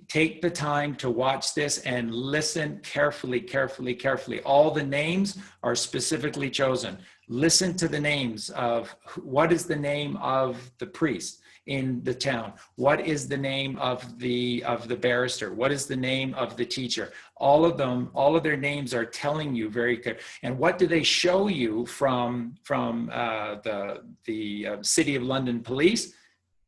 take the time to watch this and listen carefully, carefully, carefully. All the names are specifically chosen. Listen to the names of what is the name of the priest in the town, what is the name of the barrister, what is the name of the teacher. All of them, all of their names are telling you very good. And what do they show you from the City of London Police?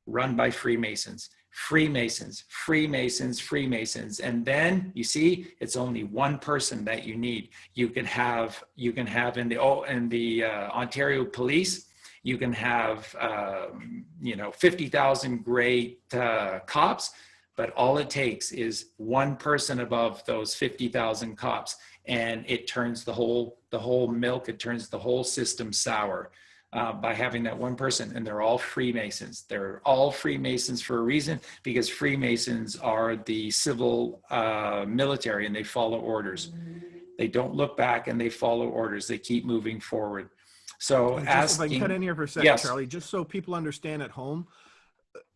Run by Freemasons. Freemasons, Freemasons, Freemasons. And then you see, it's only one person that you need. You can have in the Ontario Police, you can have 50,000 great cops, but all it takes is one person above those 50,000 cops, and it turns the whole milk, it turns the whole system sour. By having that one person, and they're all Freemasons. They're all Freemasons for a reason, because Freemasons are the civil military, and they follow orders. They don't look back, and they follow orders. They keep moving forward. So if I can cut in here for a second, yes. Charlie, just so people understand at home,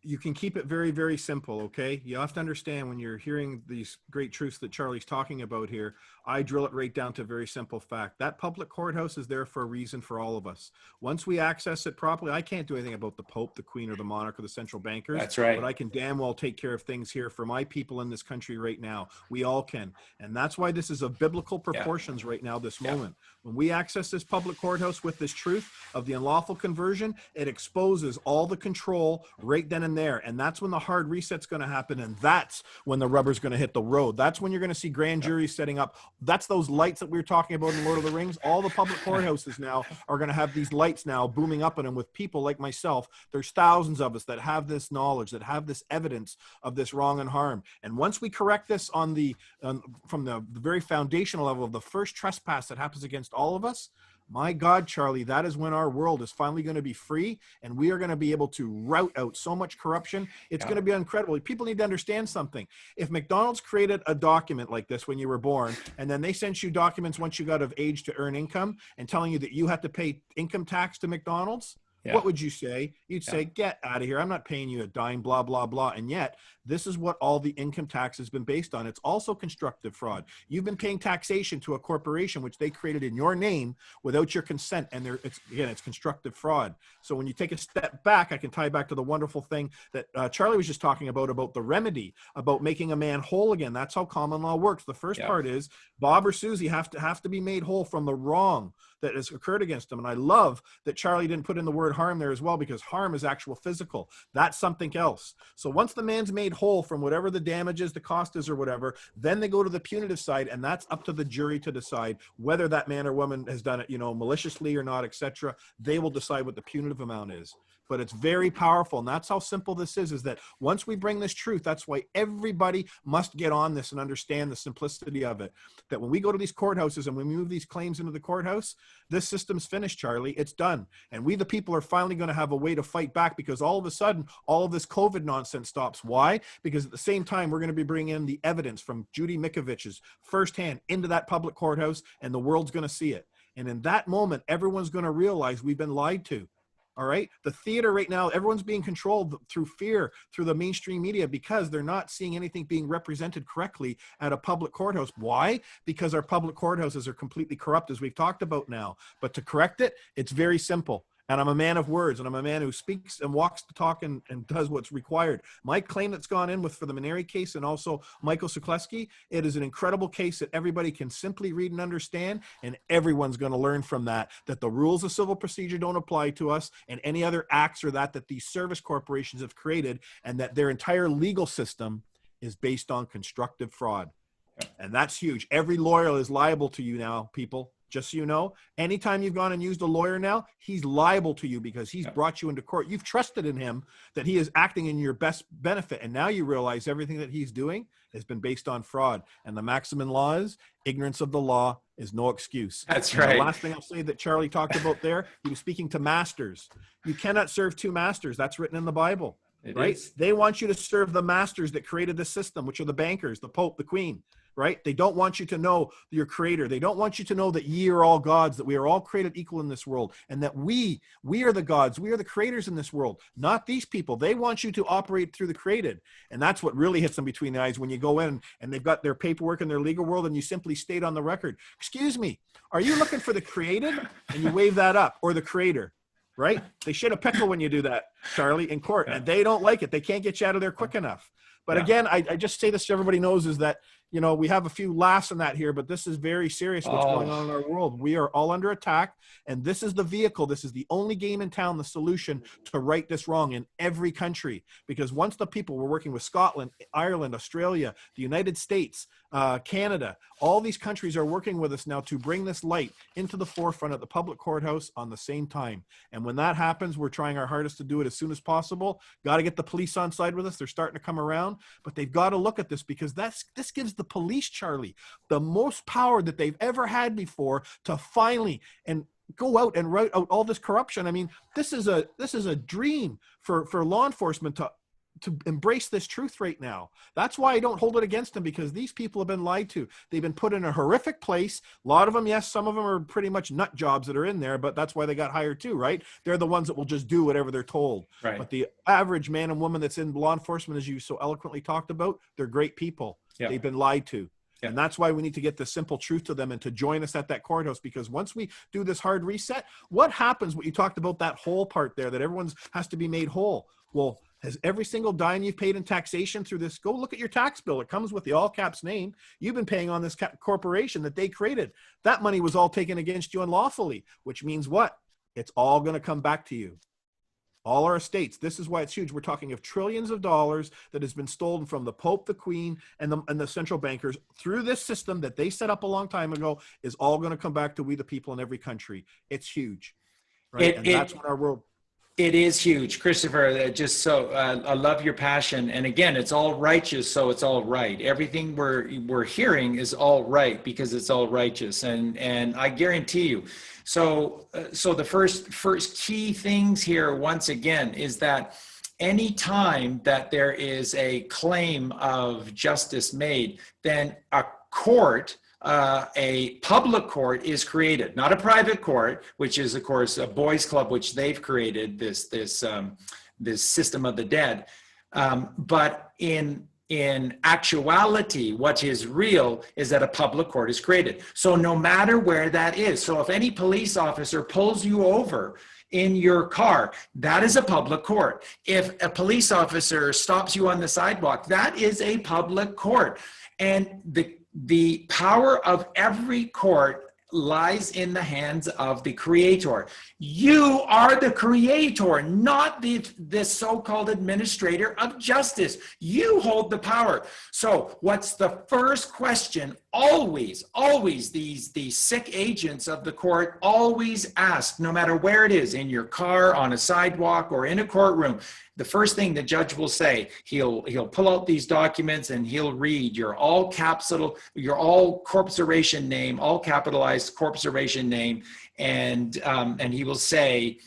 you can keep it very, very simple, okay? You have to understand when you're hearing these great truths that Charlie's talking about here, I drill it right down to a very simple fact. That public courthouse is there for a reason for all of us. Once we access it properly, I can't do anything about the Pope, the Queen, or the monarch, or the central bankers. That's right. But I can damn well take care of things here for my people in this country right now. We all can. And that's why this is of biblical proportions right now, this moment. When we access this public courthouse with this truth of the unlawful conversion, it exposes all the control right then and there. And that's when the hard reset's going to happen. And that's when the rubber's going to hit the road. That's when you're going to see grand juries setting up. That's those lights that we were talking about in Lord of the Rings. All the public courthouses now are going to have these lights now booming up in them with people like myself. There's thousands of us that have this knowledge, that have this evidence of this wrong and harm. And once we correct this from the very foundational level of the first trespass that happens against all of us, my God, Charlie, that is when our world is finally going to be free, and we are going to be able to root out so much corruption. It's going to be incredible. People need to understand something. If McDonald's created a document like this when you were born, and then they sent you documents once you got of age to earn income and telling you that you had to pay income tax to McDonald's, what would you say? You'd say, get out of here. I'm not paying you a dime, blah, blah, blah. And yet, this is what all the income tax has been based on. It's also constructive fraud. You've been paying taxation to a corporation which they created in your name without your consent. And it's constructive fraud. So when you take a step back, I can tie back to the wonderful thing that Charlie was just talking about the remedy, about making a man whole again. That's how common law works. The first part is Bob or Susie have to be made whole from the wrong that has occurred against them. And I love that Charlie didn't put in the word harm there as well, because harm is actual physical. That's something else. So once the man's made whole from whatever the damage is, the cost is, or whatever, then they go to the punitive side, and that's up to the jury to decide whether that man or woman has done it, maliciously or not, etc. They will decide what the punitive amount is. But it's very powerful, and that's how simple this is that once we bring this truth, that's why everybody must get on this and understand the simplicity of it, that when we go to these courthouses and we move these claims into the courthouse, this system's finished, Charlie. It's done. And we, the people, are finally going to have a way to fight back, because all of a sudden, all of this COVID nonsense stops. Why? Because at the same time, we're going to be bringing in the evidence from Judy Mikovich's firsthand into that public courthouse, and the world's going to see it. And in that moment, everyone's going to realize we've been lied to. All right. The theater right now, everyone's being controlled through fear, through the mainstream media, because they're not seeing anything being represented correctly at a public courthouse. Why? Because our public courthouses are completely corrupt, as we've talked about now. But to correct it, it's very simple. And I'm a man of words, and I'm a man who speaks and walks the talk and does what's required. My claim that's gone in for the Maneri case, and also Michael Sukleski, it is an incredible case that everybody can simply read and understand, and everyone's going to learn from that the rules of civil procedure don't apply to us, and any other acts or that these service corporations have created, and that their entire legal system is based on constructive fraud. And that's huge. Every lawyer is liable to you now, people. Just so you know, anytime you've gone and used a lawyer now, he's liable to you, because he's brought you into court. You've trusted in him that he is acting in your best benefit. And now you realize everything that he's doing has been based on fraud. And the maxim in law is ignorance of the law is no excuse. That's right. And the last thing I'll say that Charlie talked about there, he was speaking to masters. You cannot serve two masters. That's written in the Bible, right? They want you to serve the masters that created the system, which are the bankers, the Pope, the Queen. right? They don't want you to know your creator. They don't want you to know that ye are all gods, that we are all created equal in this world, and that we are the gods. We are the creators in this world, not these people. They want you to operate through the created. And that's what really hits them between the eyes when you go in and they've got their paperwork in their legal world and you simply state on the record, excuse me, are you looking for the created? And you wave that up, or the creator, right? They shit a pickle when you do that, Charlie, in court, and they don't like it. They can't get you out of there quick enough. But again, I just say this so everybody knows, is that, you know, we have a few laughs in that here, but this is very serious what's going on in our world. We are all under attack, and this is the vehicle. This is the only game in town, the solution to right this wrong in every country. Because once the people, we're working with Scotland, Ireland, Australia, the United States, Canada, all these countries are working with us now to bring this light into the forefront at the public courthouse on the same time. And when that happens, we're trying our hardest to do it as soon as possible. Got to get the police on side with us. They're starting to come around, but they've got to look at this, because this gives the police, Charlie, the most power that they've ever had before to finally and go out and root out all this corruption. I mean, this is a dream for law enforcement to embrace this truth right now. That's why I don't hold it against them, because these people have been lied to. They've been put in a horrific place. A lot of them, yes, some of them are pretty much nut jobs that are in there, but that's why they got hired too, right? They're the ones that will just do whatever they're told. Right. But the average man and woman that's in law enforcement, as you so eloquently talked about, they're great people. Yep. They've been lied to. Yep. And that's why we need to get the simple truth to them and to join us at that courthouse, because once we do this hard reset, what happens, what you talked about, that whole part there, that everyone's has to be made whole. Well, has every single dime you've paid in taxation through this, go look at your tax bill. It comes with the all caps name. You've been paying on this corporation that they created. That money was all taken against you unlawfully, which means what? It's all going to come back to you. All our estates. This is why it's huge. We're talking of trillions of dollars that has been stolen from the Pope, the Queen, and the central bankers through this system that they set up a long time ago, is all going to come back to we the people in every country. It's huge. Right? That's what our world... It is huge, Christopher. Just so I love your passion, and again, it's all righteous, so it's all right. Everything we're hearing is all right because it's all righteous, and I guarantee you. So the first key things here, once again, is that any time that there is a claim of justice made, then a court. A public court is created, not a private court, which is, of course, a boys' club, which they've created, this system of the dead. But in actuality, what is real is that a public court is created. So no matter where that is, so if any police officer pulls you over in your car, that is a public court. If a police officer stops you on the sidewalk, that is a public court. And the power of every court lies in the hands of the creator. You are the creator, not the so-called administrator of justice. You hold the power. So what's the first question? Always these sick agents of the court always ask, no matter where it is, in your car, on a sidewalk, or in a courtroom, the first thing the judge will say, he'll pull out these documents and he'll read your all corporation name, all capitalized corporation name, and he will say,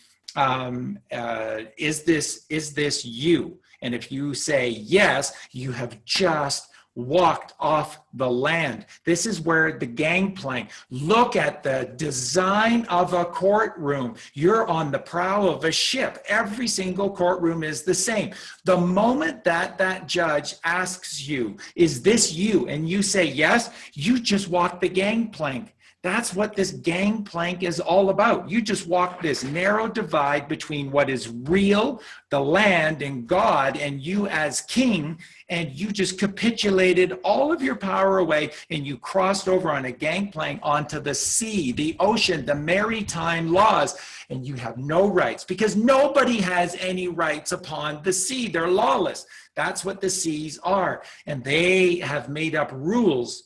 is this you? And if you say yes, you have just walked off the land. This is where the gangplank. Look at the design of a courtroom. You're on the prow of a ship. Every single courtroom is the same. The moment that judge asks you, is this you? And you say yes, you just walk the gangplank. That's what this gangplank is all about. You just walk this narrow divide between what is real, the land, and God, and you as king, and you just capitulated all of your power away, and you crossed over on a gangplank onto the sea, the ocean, the maritime laws, and you have no rights, because nobody has any rights upon the sea. They're lawless. That's what the seas are, and they have made up rules,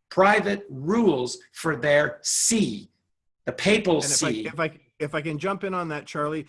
private rules for their sea, the papal sea. If I can jump in on that, Charlie,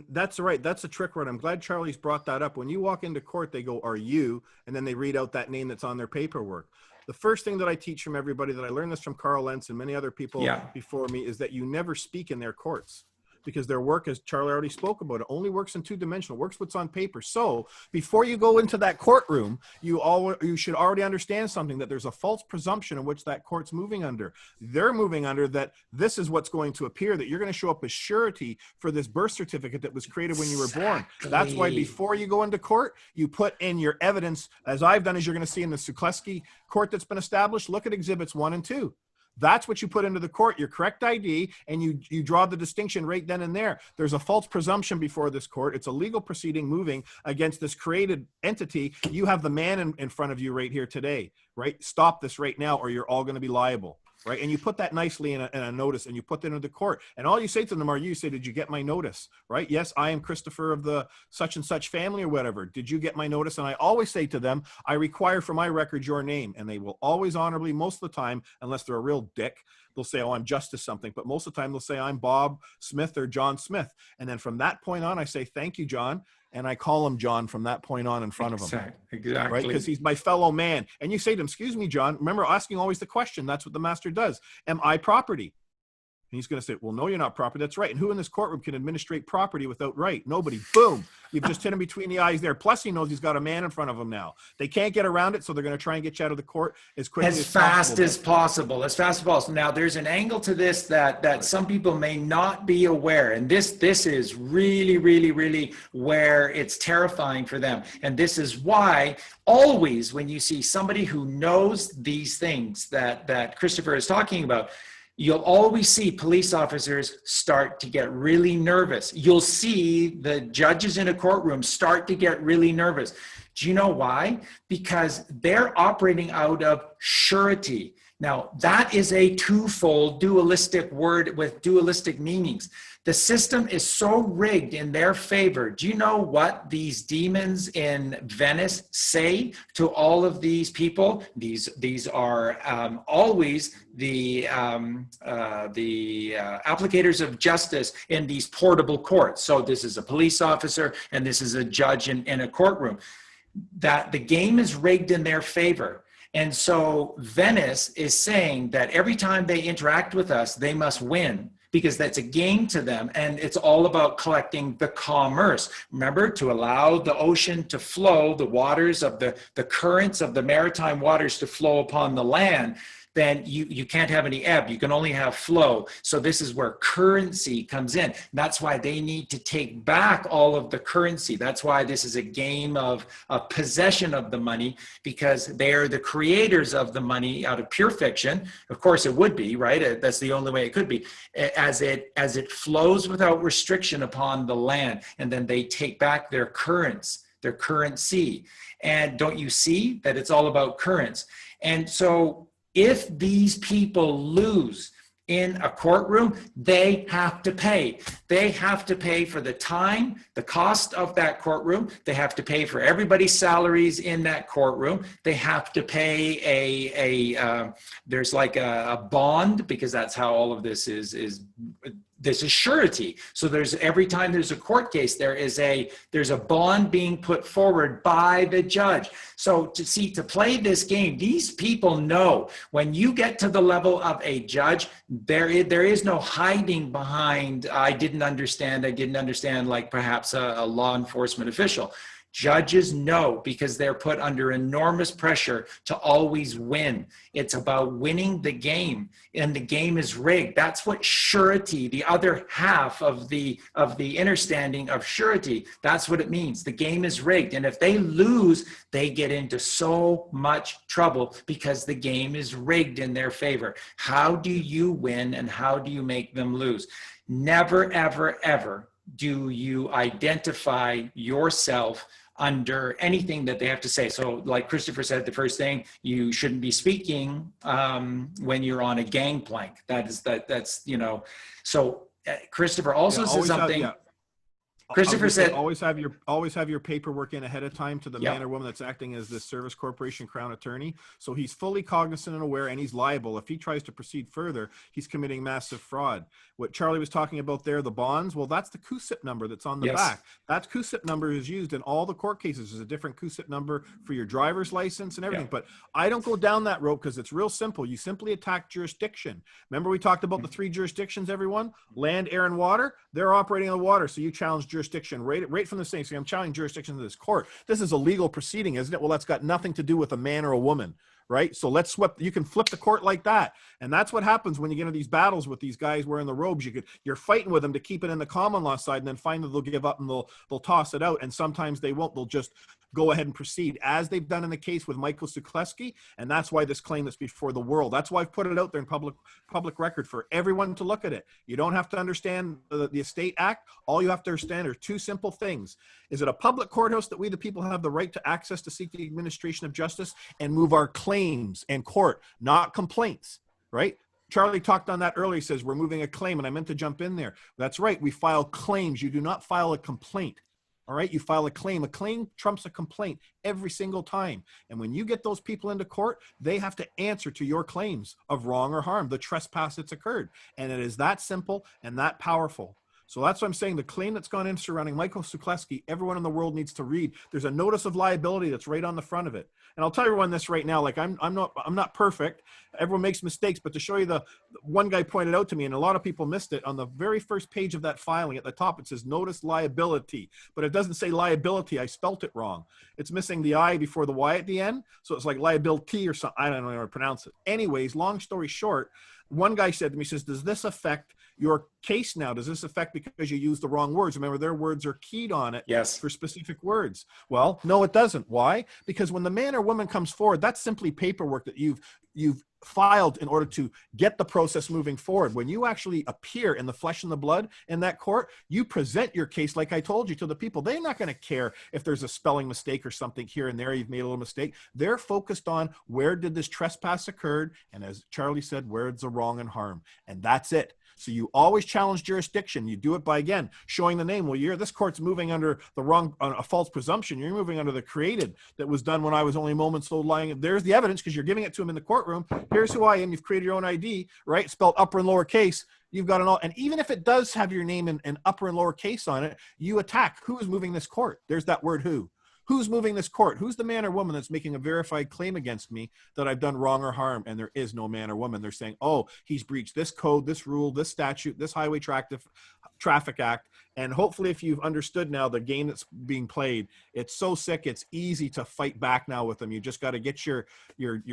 that's right, that's a trick word. I'm glad Charlie's brought that up. When you walk into court, they go, "Are you?" And then they read out that name that's on their paperwork. The first thing that I teach from everybody, that I learned this from Carl Lentz and many other people before me, is that you never speak in their courts. because their work, as Charlie already spoke about, it only works in two-dimensional, works what's on paper. So before you go into that courtroom, you should already understand something, that there's a false presumption in which that court's moving under. They're moving under that this is what's going to appear, that you're going to show up as surety for this birth certificate that was created when you were born. That's why before you go into court, you put in your evidence, as I've done, as you're going to see in the Sukleski court that's been established. Look at exhibits 1 and 2. That's what you put into the court, your correct ID, and you draw the distinction right then and there. There's a false presumption before this court. It's a legal proceeding moving against this created entity. You have the man in front of you right here today, right? Stop this right now, or you're all going to be liable. Right. And you put that nicely in a notice, and you put that into the court. And all you say to them you say, did you get my notice? Right. Yes, I am Christopher of the such and such family or whatever. Did you get my notice? And I always say to them, I require for my record your name. And they will always honorably, most of the time, unless they're a real dick, they'll say, oh, I'm Justice something. But most of the time they'll say, I'm Bob Smith or John Smith. And then from that point on, I say, thank you, John. And I call him John from that point on in front of him. Exactly. Right? Because he's my fellow man. And you say to him, excuse me, John, remember asking always the question. That's what the master does. Am I property? And he's going to say, well, no, you're not property. That's right. And who in this courtroom can administrate property without right? Nobody. Boom. You've just hit him between the eyes there. Plus, he knows he's got a man in front of him now. They can't get around it, so they're going to try and get you out of the court as quickly as fast as possible. As fast as possible. Now, there's an angle to this that some people may not be aware, and this is really, really, really where it's terrifying for them. And this is why always when you see somebody who knows these things that Christopher is talking about, you'll always see police officers start to get really nervous. You'll see the judges in a courtroom start to get really nervous. Do you know why? Because they're operating out of surety. Now, that is a twofold dualistic word with dualistic meanings. The system is so rigged in their favor. Do you know what these demons in Venice say to all of these people? These are always the applicators of justice in these portable courts. So this is a police officer and this is a judge in a courtroom. That the game is rigged in their favor. And so Venice is saying that every time they interact with us, they must win, because that's a game to them. And it's all about collecting the commerce. Remember, to allow the ocean to flow, the waters of the currents of the maritime waters to flow upon the land, then you can't have any ebb. You can only have flow. So this is where currency comes in. That's why they need to take back all of the currency. That's why this is a game of possession of the money, because they're the creators of the money out of pure fiction. Of course it would be, right? That's the only way it could be, as it flows without restriction upon the land. And then they take back their currency. And don't you see that it's all about currents? And so if these people lose in a courtroom, they have to pay. They have to pay for the time, the cost of that courtroom. They have to pay for everybody's salaries in that courtroom. They have to pay there's like a bond, because that's how all of this is. This is surety. So every time there's a court case, there's a bond being put forward by the judge. So to play this game, these people know when you get to the level of a judge, there is no hiding behind, I didn't understand, like perhaps a law enforcement official. Judges know, because they're put under enormous pressure to always win. It's about winning the game, and the game is rigged. That's what surety, the other half of the understanding of surety, that's what it means. The game is rigged, and if they lose, they get into so much trouble because the game is rigged in their favor. How do you win, and how do you make them lose? Never, ever, ever do you identify yourself under anything that they have to say. So like Christopher said, the first thing, you shouldn't be speaking when you're on a gangplank. That's, so Christopher also says something. Christopher said, always have your paperwork in ahead of time to the man or woman that's acting as the service corporation crown attorney. So he's fully cognizant and aware, and he's liable. If he tries to proceed further, he's committing massive fraud. What Charlie was talking about there, the bonds, well, that's the CUSIP number that's on the back. That CUSIP number is used in all the court cases. There's a different CUSIP number for your driver's license and everything. But I don't go down that road because it's real simple. You simply attack jurisdiction. Remember we talked about the 3 jurisdictions, everyone? Land, air, and water. They're operating on the water, so you challenge jurisdiction right from the same. So I'm challenging jurisdiction to this court. This is a legal proceeding, isn't it? Well, that's got nothing to do with a man or a woman, right? So let's you can flip the court like that. And that's what happens when you get into these battles with these guys wearing the robes. You're fighting with them to keep it in the common law side, and then finally they'll give up and they'll toss it out. And sometimes they won't. They'll just go ahead and proceed, as they've done in the case with Michael Sukleski. And that's why this claim is before the world. That's why I've put it out there in public record for everyone to look at it. You don't have to understand the Estate Act. All you have to understand are 2 simple things. Is it a public courthouse that we, the people, have the right to access to seek the administration of justice and move our claims in court, not complaints, right? Charlie talked on that earlier. He says, we're moving a claim, and I meant to jump in there. That's right. We file claims. You do not file a complaint. All right, you file a claim. A claim trumps a complaint every single time. And when you get those people into court, they have to answer to your claims of wrong or harm, the trespass that's occurred. And it is that simple and that powerful. So that's what I'm saying. The claim that's gone in surrounding Michael Sukleski, everyone in the world needs to read. There's a notice of liability that's right on the front of it. And I'll tell everyone this right now, like I'm not perfect. Everyone makes mistakes, but to show you the one guy pointed out to me, and a lot of people missed it, on the very first page of that filing at the top, it says notice liability, but it doesn't say liability. I spelt it wrong. It's missing the I before the Y at the end. So it's like liability or something. I don't know how to pronounce it. Anyways, long story short, one guy said to me, says, does this affect your case now? Does this affect because you used the wrong words? Remember, their words are keyed on it for specific words. Well, no, it doesn't. Why? Because when the man or woman comes forward, that's simply paperwork that you've filed in order to get the process moving forward. When you actually appear in the flesh and the blood in that court, you present your case, like I told you, to the people. They're not going to care if there's a spelling mistake or something here and there. You've made a little mistake. They're focused on where did this trespass occurred, and as Charlie said, where's the wrong and harm, and that's it. So you always challenge jurisdiction. You do it by, again, showing the name. Well, this court's moving under the wrong, a false presumption. You're moving under the created that was done when I was only moments old lying. There's the evidence because you're giving it to him in the courtroom. Here's who I am. You've created your own ID, right? Spelled upper and lower case. You've got an all. And even if it does have your name in upper and lower case on it, you attack. Who is moving this court? There's that word who. Who's moving this court? Who's the man or woman that's making a verified claim against me that I've done wrong or harm? And there is no man or woman. They're saying, oh, he's breached this code, this rule, this statute, this highway traffic act. And hopefully if you've understood now the game that's being played, it's so sick, it's easy to fight back now with them. You just got to get your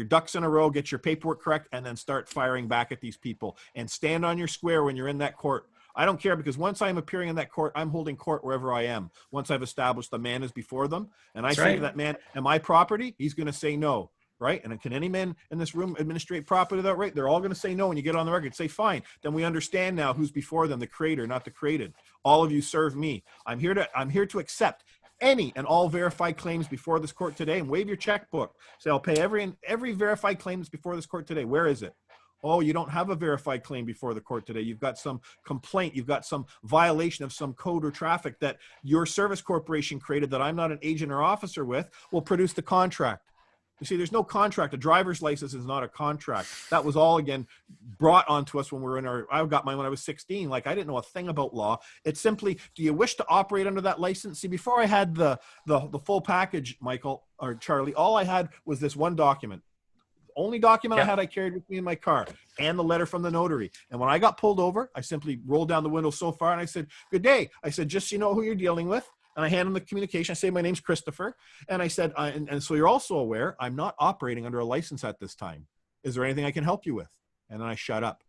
ducks in a row, get your paperwork correct, and then start firing back at these people. And stand on your square when you're in that court. I don't care, because once I'm appearing in that court, I'm holding court wherever I am. Once I've established the man is before them, and I say to that man, am I property? He's going to say no, right? And can any man in this room administrate property that right? They're all going to say no. And you get on the record, say fine. Then we understand now who's before them, the creator, not the created. All of you serve me. I'm here to accept any and all verified claims before this court today, and waive your checkbook. Say I'll pay every verified claim that's before this court today. Where is it? Oh, you don't have a verified claim before the court today. You've got some complaint. You've got some violation of some code or traffic that your service corporation created that I'm not an agent or officer with. Will produce the contract. You see, there's no contract. A driver's license is not a contract. That was all, again, brought onto us when we were I got mine when I was 16. Like, I didn't know a thing about law. It's simply, do you wish to operate under that license? See, before I had the full package, Michael or Charlie, all I had was this one document. Only document I carried with me in my car, and the letter from the notary. And when I got pulled over, I simply rolled down the window so far and I said, good day. I said, just so you know who you're dealing with. And I hand him the communication. I say, my name's Christopher. And I said, and so you're also aware, I'm not operating under a license at this time. Is there anything I can help you with? And then I shut up.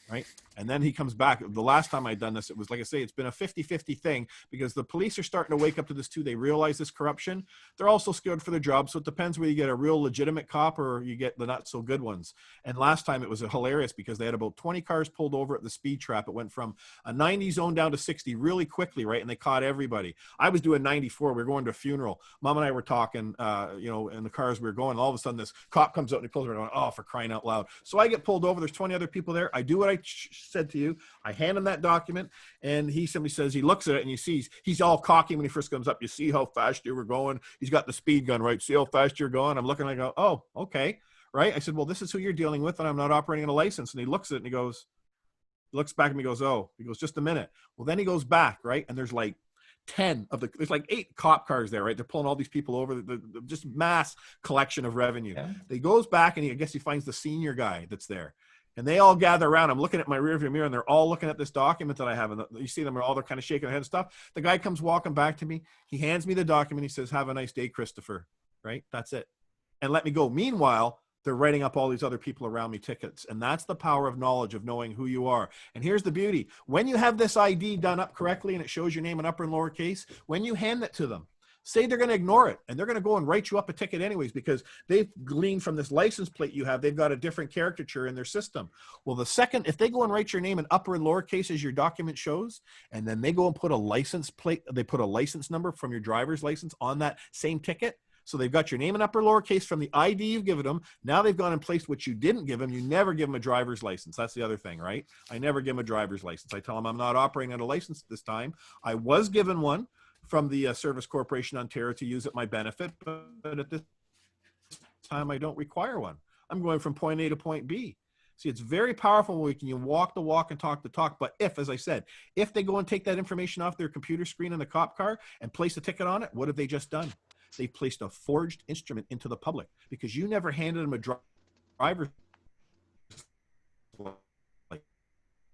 Right. And then he comes back. The last time I'd done this, it was, like I say, it's been a 50-50 thing, because the police are starting to wake up to this too. They realize this corruption. They're also scared for their job. So it depends whether you get a real legitimate cop or you get the not so good ones. And last time it was hilarious because they had about 20 cars pulled over at the speed trap. It went from a 90 zone down to 60 really quickly. Right. And they caught everybody. I was doing 94. We were going to a funeral. Mom and I were talking, in the cars we were going. All of a sudden this cop comes out and he pulls around. Oh, for crying out loud. So I get pulled over. There's 20 other people there. I do what I said to you. I hand him that document, and he simply says, he looks at it, and you see he's all cocky when he first comes up. You see how fast you were going. He's got the speed gun, right? See how fast you're going. I'm looking, I go, oh, okay, right? I said, well, this is who you're dealing with, and I'm not operating a license. And he looks at it, and he goes, looks back at me, goes, oh, he goes, just a minute. Well, then he goes back, right? And there's like 10 of there's like 8 cop cars there, right? They're pulling all these people over, the just mass collection of revenue. Yeah. He goes back, and I guess he finds the senior guy that's there. And they all gather around. I'm looking at my rearview mirror, and they're all looking at this document that I have. And you see them, they're kind of shaking their head and stuff. The guy comes walking back to me. He hands me the document. He says, have a nice day, Christopher. Right? That's it. And let me go. Meanwhile, they're writing up all these other people around me tickets. And that's the power of knowledge, of knowing who you are. And here's the beauty. When you have this ID done up correctly and it shows your name in upper and lower case, when you hand it to them, say they're going to ignore it, and they're going to go and write you up a ticket anyways, because they've gleaned from this license plate you have, they've got a different caricature in their system. Well, the second, if they go and write your name in upper and lower case as your document shows, and then they go and put a license plate, they put a license number from your driver's license on that same ticket. So they've got your name in upper and lower case from the ID you've given them. Now they've gone and placed what you didn't give them. You never give them a driver's license. That's the other thing, right? I never give them a driver's license. I tell them I'm not operating on a license this time. I was given one from the Service Corporation Ontario to use at my benefit, but at this time I don't require one. I'm going from point A to point B. See, it's very powerful when you walk the walk and talk the talk. But if, as I said, if they go and take that information off their computer screen in the cop car and place a ticket on it, what have they just done? They placed a forged instrument into the public because you never handed them a driver's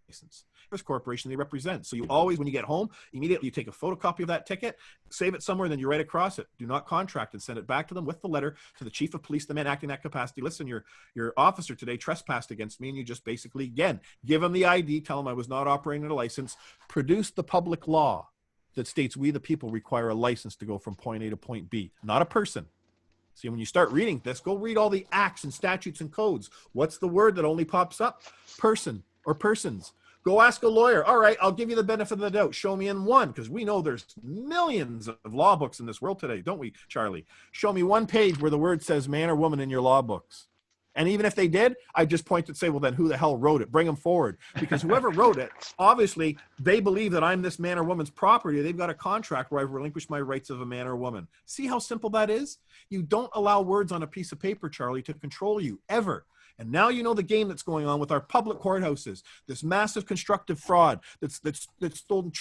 license. This corporation they represent. So you always, when you get home, immediately you take a photocopy of that ticket, save it somewhere, and then you write across it. Do not contract, and send it back to them with the letter to the chief of police, the man acting in that capacity. Listen, your officer today trespassed against me, and you just basically, again, give them the ID, tell them I was not operating a license, produce the public law that states we the people require a license to go from point A to point B, not a person. See, when you start reading this, go read all the acts and statutes and codes. What's the word that only pops up? Person or persons. Go ask a lawyer. All right, I'll give you the benefit of the doubt. Show me in one, because we know there's millions of law books in this world today, don't we, Charlie? Show me one page where the word says man or woman in your law books. And even if they did, I just point and say, well, then who the hell wrote it? Bring them forward. Because whoever wrote it, obviously, they believe that I'm this man or woman's property. They've got a contract where I've relinquished my rights of a man or woman. See how simple that is? You don't allow words on a piece of paper, Charlie, to control you, ever. And now you know the game that's going on with our public courthouses, this massive constructive fraud that's stolen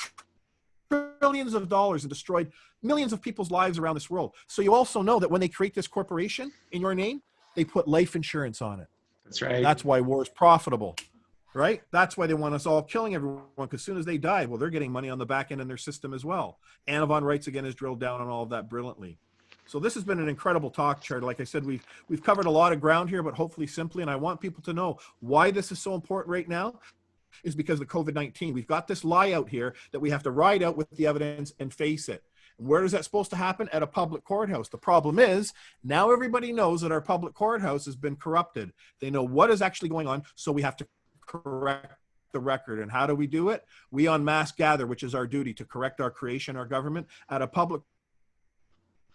trillions of dollars and destroyed millions of people's lives around this world. So you also know that when they create this corporation in your name, they put life insurance on it. That's right. That's why war is profitable, right? That's why they want us all killing everyone, because as soon as they die, well, they're getting money on the back end in their system as well. Anavon Rights, again, has drilled down on all of that brilliantly. So this has been an incredible talk, Charlie. Like I said, we've covered a lot of ground here, but hopefully simply, and I want people to know why this is so important right now is because of the COVID-19. We've got this lie out here that we have to ride out with the evidence and face it. Where is that supposed to happen? At a public courthouse. The problem is now everybody knows that our public courthouse has been corrupted. They know what is actually going on, so we have to correct the record. And how do we do it? We en masse gather, which is our duty, to correct our creation, our government, at a public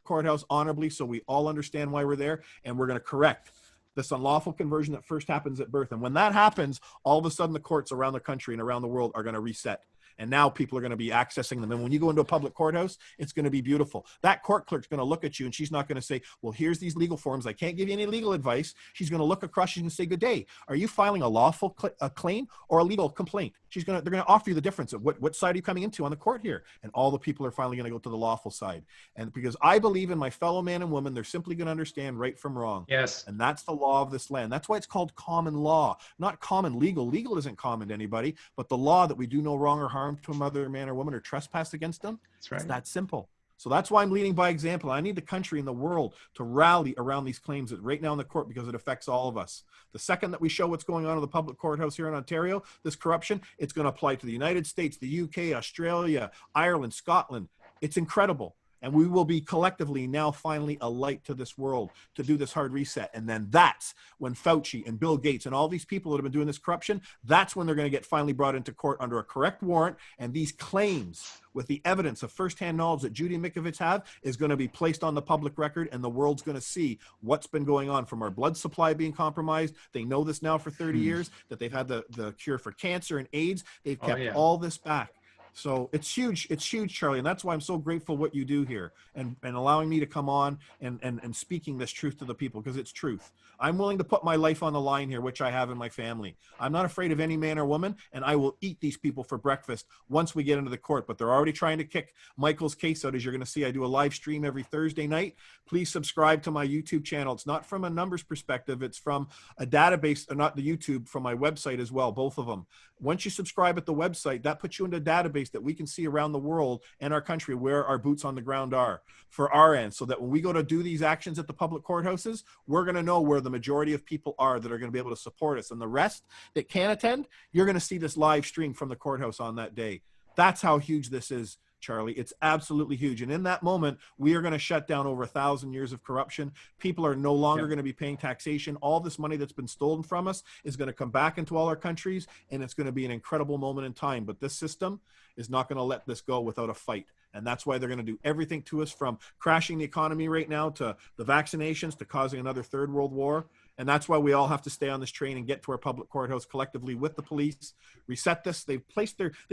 courthouse honorably, so we all understand why we're there, and we're going to correct this unlawful conversion that first happens at birth. And when that happens, all of a sudden the courts around the country and around the world are going to reset. And now people are going to be accessing them. And when you go into a public courthouse, it's going to be beautiful. That court clerk's going to look at you, and she's not going to say, well, here's these legal forms. I can't give you any legal advice. She's going to look across. She's going to say, good day. Are you filing a lawful claim or a legal complaint? They're going to offer you the difference of what side are you coming into on the court here? And all the people are finally going to go to the lawful side. And because I believe in my fellow man and woman, they're simply going to understand right from wrong. Yes. And that's the law of this land. That's why it's called common law, not common legal. Legal isn't common to anybody, but the law that we do no wrong or harm to another man or woman or trespass against them. That's right. It's that simple. So that's why I'm leading by example. I need the country and the world to rally around these claims that right now in the court, because it affects all of us. The second that we show what's going on in the public courthouse here in Ontario, this corruption, it's going to apply to the United States, the UK, Australia, Ireland, Scotland. It's incredible. And we will be collectively now finally a light to this world to do this hard reset. And then that's when Fauci and Bill Gates and all these people that have been doing this corruption, that's when they're going to get finally brought into court under a correct warrant. And these claims with the evidence of firsthand knowledge that Judy and Mikovits have is going to be placed on the public record, and the world's going to see what's been going on from our blood supply being compromised. They know this now for 30 years, that they've had the cure for cancer and AIDS. They've kept all this back. So it's huge, Charlie. And that's why I'm so grateful what you do here and allowing me to come on and speaking this truth to the people, because it's truth. I'm willing to put my life on the line here, which I have in my family. I'm not afraid of any man or woman, and I will eat these people for breakfast once we get into the court. But they're already trying to kick Michael's case out. As you're going to see, I do a live stream every Thursday night. Please subscribe to my YouTube channel. It's not from a numbers perspective. It's from a database, not the YouTube, from my website as well, both of them. Once you subscribe at the website, that puts you into a database that we can see around the world and our country where our boots on the ground are for our end, so that when we go to do these actions at the public courthouses, we're going to know where the majority of people are that are going to be able to support us. And the rest that can't attend, you're going to see this live stream from the courthouse on that day. That's how huge this is, Charlie. It's absolutely huge. And in that moment, we are going to shut down over 1,000 years of corruption. People are no longer going to be paying taxation. All this money that's been stolen from us is going to come back into all our countries, and it's going to be an incredible moment in time. But this system is not going to let this go without a fight. And that's why they're going to do everything to us, from crashing the economy right now to the vaccinations to causing another third world war. And that's why we all have to stay on this train and get to our public courthouse collectively with the police, reset this. They've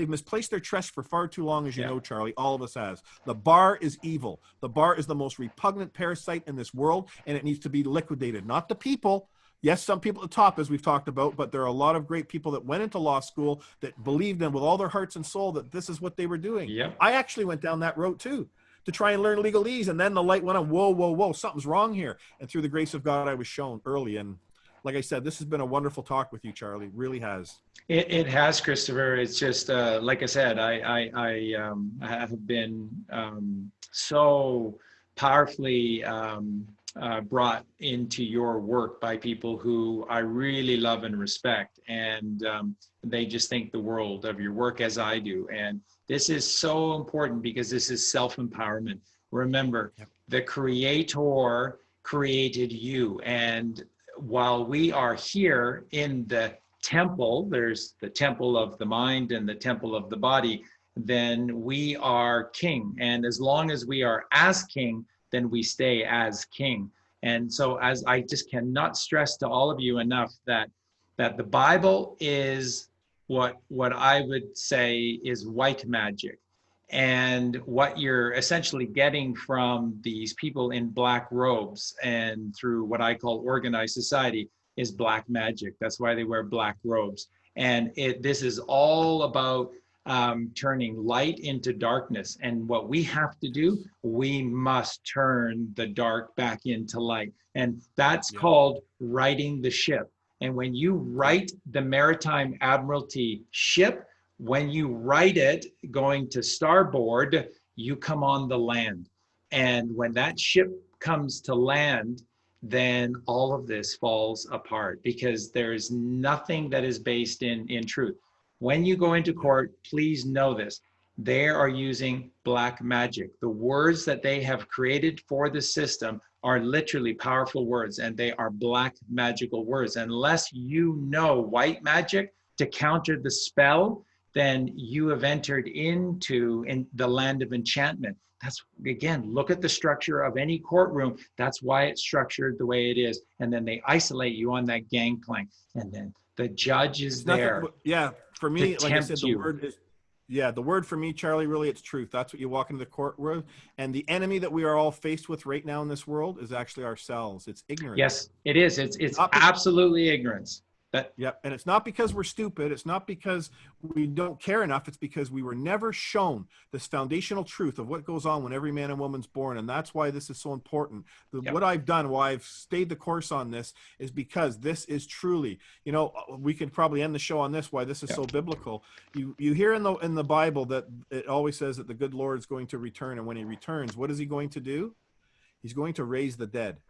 misplaced their trust for far too long, as you know, Charlie. All of us has. The bar is evil. The bar is the most repugnant parasite in this world, and it needs to be liquidated. Not the people. Yes, some people at the top, as we've talked about, but there are a lot of great people that went into law school that believed in with all their hearts and soul that this is what they were doing. I actually went down that road too, to try and learn legalese, and then the light went on. Whoa, something's wrong here. And through the grace of God, I was shown early. And like I said, this has been a wonderful talk with you, Charlie. It really has. It has, Christopher. It's just like I said, I have been so powerfully brought into your work by people who I really love and respect, and they just think the world of your work, as I do. And this is so important because this is self-empowerment. Remember, the Creator created you, and while we are here in the temple, there's the temple of the mind and the temple of the body, then we are king. And as long as we are as king, then we stay as king. And so, as I just cannot stress to all of you enough that the Bible is what I would say is white magic. And what you're essentially getting from these people in black robes and through what I call organized society is black magic. That's why they wear black robes. And this is all about turning light into darkness. And what we have to do, we must turn the dark back into light. And that's called righting the ship. And when you right the Maritime Admiralty ship, when you right it going to starboard, you come on the land. And when that ship comes to land, then all of this falls apart, because there's nothing that is based in truth. When you go into court, please know this. They are using black magic. The words that they have created for the system are literally powerful words, and they are black magical words. Unless you know white magic to counter the spell, then you have entered into the land of enchantment. That's, again, look at the structure of any courtroom. That's why it's structured the way it is. And then they isolate you on that gangplank. And then the judge is there. For me, like I said, the word is, the word for me, Charlie, really, it's truth. That's what you walk into the courtroom. And the enemy that we are all faced with right now in this world is actually ourselves. It's ignorance. Yes, it is. It's absolutely ignorance. And it's not because we're stupid. It's not because we don't care enough. It's because we were never shown this foundational truth of what goes on when every man and woman's born. And that's why this is so important. What I've done, why I've stayed the course on this, is because this is truly, we could probably end the show on this, why this is so biblical. You hear in the Bible that it always says that the good Lord is going to return. And when he returns, what is he going to do? He's going to raise the dead.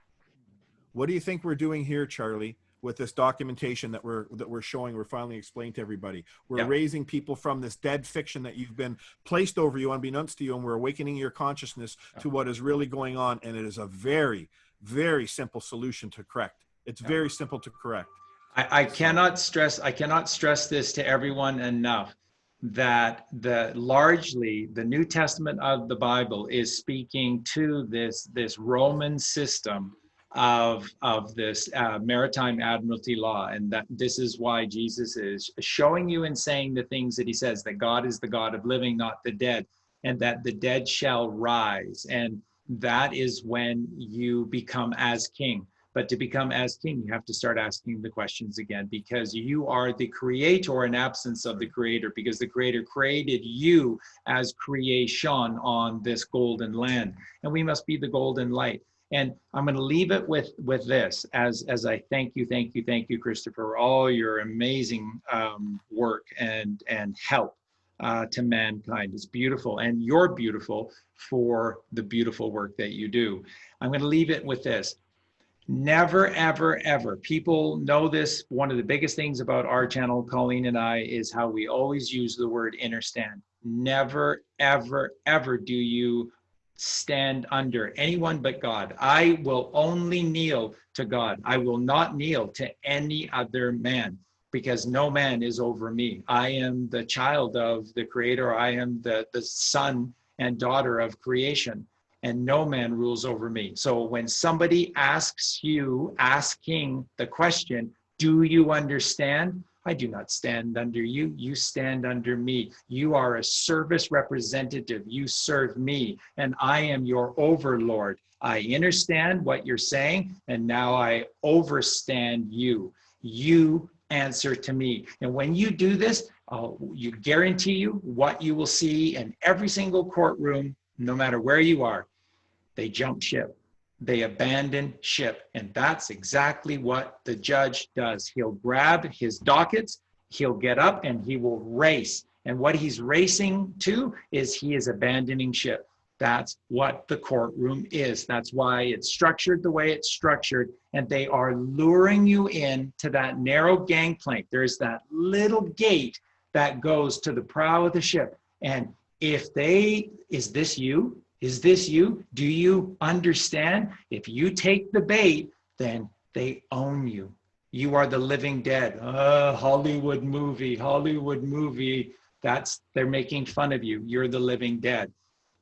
What do you think we're doing here, Charlie? with this documentation that we're showing, we're finally explaining to everybody. We're Yeah. raising people from this dead fiction that you've been placed over you unbeknownst to you, and we're awakening your consciousness to what is really going on. And it is a very, very simple solution to correct. It's very simple to correct. I cannot stress this to everyone enough, that largely the New Testament of the Bible is speaking to this Roman system of this maritime admiralty law, and that this is why Jesus is showing you and saying the things that he says, that God is the God of living, not the dead, and that the dead shall rise. And that is when you become as king. But to become as king, you have to start asking the questions again, because you are the creator in absence of the creator, because the creator created you as creation on this golden land, and we must be the golden light. And I'm going to leave it with this, as I thank you, Christopher, for all your amazing work and help to mankind. It's beautiful, and you're beautiful for the beautiful work that you do. I'm going to leave it with this. Never, ever, ever. People know this. One of the biggest things about our channel, Colleen and I, is how we always use the word understand. Never, ever, ever do you stand under anyone but God. I will only kneel to God. I will not kneel to any other man, because no man is over me. I am the child of the Creator. I am the son and daughter of creation, and no man rules over me. So when somebody asks you, asking the question, do you understand? I do not stand under you. You stand under me. You are a service representative. You serve me, and I am your overlord. I understand what you're saying, and now I overstand you. You answer to me. And when you do this, you guarantee you what you will see in every single courtroom, no matter where you are. They jump ship. They abandon ship. And that's exactly what the judge does. He'll grab his dockets, he'll get up, and he will race. And what he's racing to is he is abandoning ship. That's what the courtroom is. That's why it's structured the way it's structured. And they are luring you in to that narrow gangplank. There's that little gate that goes to the prow of the ship. And if is this you? Is this you? Do you understand? If you take the bait, then they own you. You are the living dead. Hollywood movie. They're making fun of you. You're the living dead.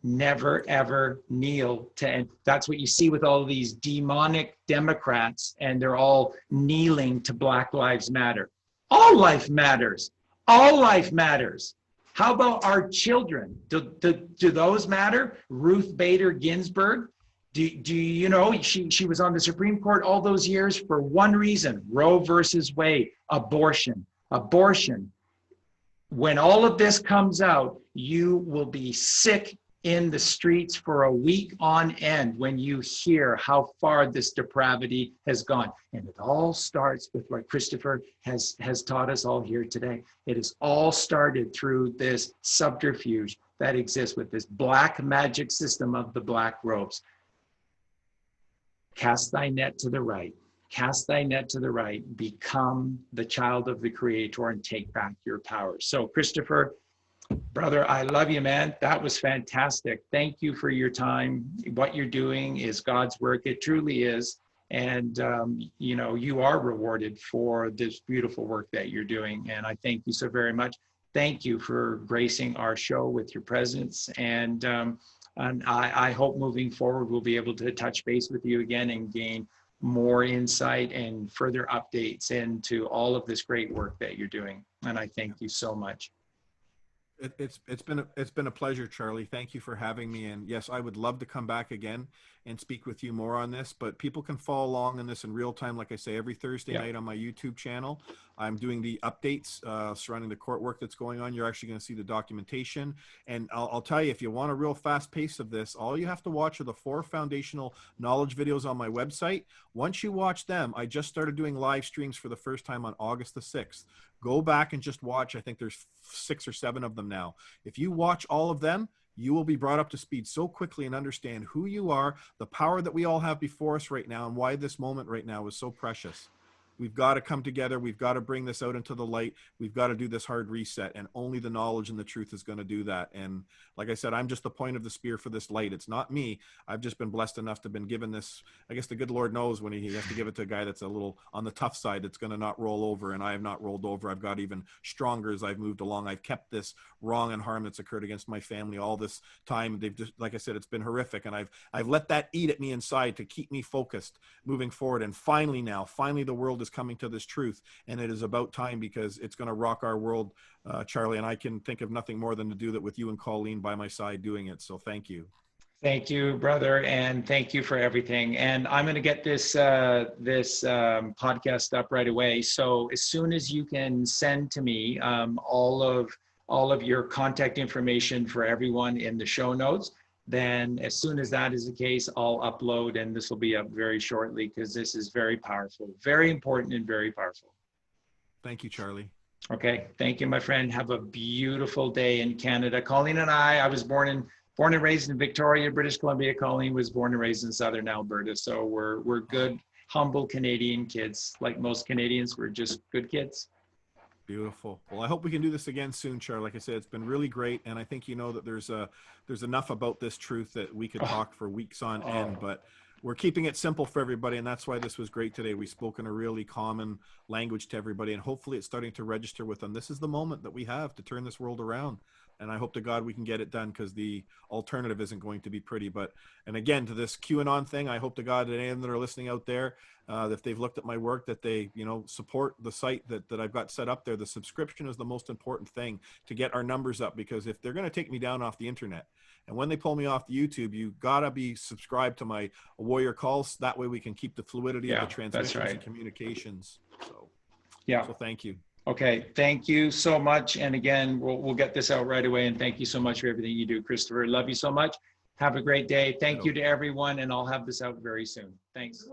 Never, ever kneel to, and that's what you see with all these demonic Democrats, and they're all kneeling to Black Lives Matter. All life matters. All life matters. How about our children? Do those matter? Ruth Bader Ginsburg, do you know, she was on the Supreme Court all those years for one reason: Roe versus Wade, abortion. When all of this comes out, you will be sick in the streets for a week on end when you hear how far this depravity has gone. And it all starts with what Christopher has taught us all here today. It is all started through this subterfuge that exists with this black magic system of the black robes. Cast thy net to the right. Cast thy net to the right. Become the child of the Creator and take back your power. So, Christopher, brother, I love you, man. That was fantastic. Thank you for your time. What you're doing is God's work. It truly is. And, you know, you are rewarded for this beautiful work that you're doing. And I thank you so very much. Thank you for gracing our show with your presence. And I hope moving forward, we'll be able to touch base with you again and gain more insight and further updates into all of this great work that you're doing. And I thank you so much. It's been a pleasure, Charlie. Thank you for having me. And yes, I would love to come back again and speak with you more on this, but people can follow along in this in real time. Like I say, every Thursday night on my YouTube channel, I'm doing the updates surrounding the court work that's going on. You're actually going to see the documentation. And I'll tell you, if you want a real fast pace of this, all you have to watch are the 4 foundational knowledge videos on my website. Once you watch them, I just started doing live streams for the first time on August the 6th. Go back and just watch. I think there's 6 or 7 of them now. If you watch all of them, you will be brought up to speed so quickly and understand who you are, the power that we all have before us right now, and why this moment right now is so precious. We've got to come together. We've got to bring this out into the light. We've got to do this hard reset, and only the knowledge and the truth is going to do that. And like I said, I'm just the point of the spear for this light. It's not me. I've just been blessed enough to have been given this. I guess the good Lord knows when he has to give it to a guy that's a little on the tough side, that's going to not roll over. And I have not rolled over. I've got even stronger as I've moved along. I've kept this wrong and harm that's occurred against my family all this time. They've just, like I said, it's been horrific. And I've let that eat at me inside to keep me focused moving forward. And finally the world is coming to this truth, and it is about time, because it's going to rock our world, Charlie, and I can think of nothing more than to do that with you and Colleen by my side doing it. So thank you. Thank you, brother, and thank you for everything. And I'm going to get this podcast up right away. So as soon as you can send to me all of your contact information for everyone in the show notes, then as soon as that is the case, I'll upload, and this will be up very shortly, because this is very powerful, very important, and very powerful. Thank you, Charlie. Okay. Thank you, my friend. Have a beautiful day in Canada. Colleen and I was born and raised in Victoria, British Columbia. Colleen was born and raised in Southern Alberta. So we're good, humble Canadian kids. Like most Canadians, we're just good kids. Beautiful. Well, I hope we can do this again soon, Charlie. Like I said, it's been really great. And I think you know that there's enough about this truth that we could talk for weeks on end, but we're keeping it simple for everybody. And that's why this was great today. We spoke in a really common language to everybody, and hopefully it's starting to register with them. This is the moment that we have to turn this world around. And I hope to God we can get it done, because the alternative isn't going to be pretty. And again, to this QAnon thing, I hope to God that any of them that are listening out there, if they've looked at my work, that they, support the site that I've got set up there. The subscription is the most important thing to get our numbers up, because if they're going to take me down off the internet, and when they pull me off the YouTube, you gotta be subscribed to my Warrior Calls. That way we can keep the fluidity of the transmissions and communications. So thank you. Okay, thank you so much. And again, we'll get this out right away. And thank you so much for everything you do, Christopher. Love you so much. Have a great day. Thank you to everyone. And I'll have this out very soon. Thanks.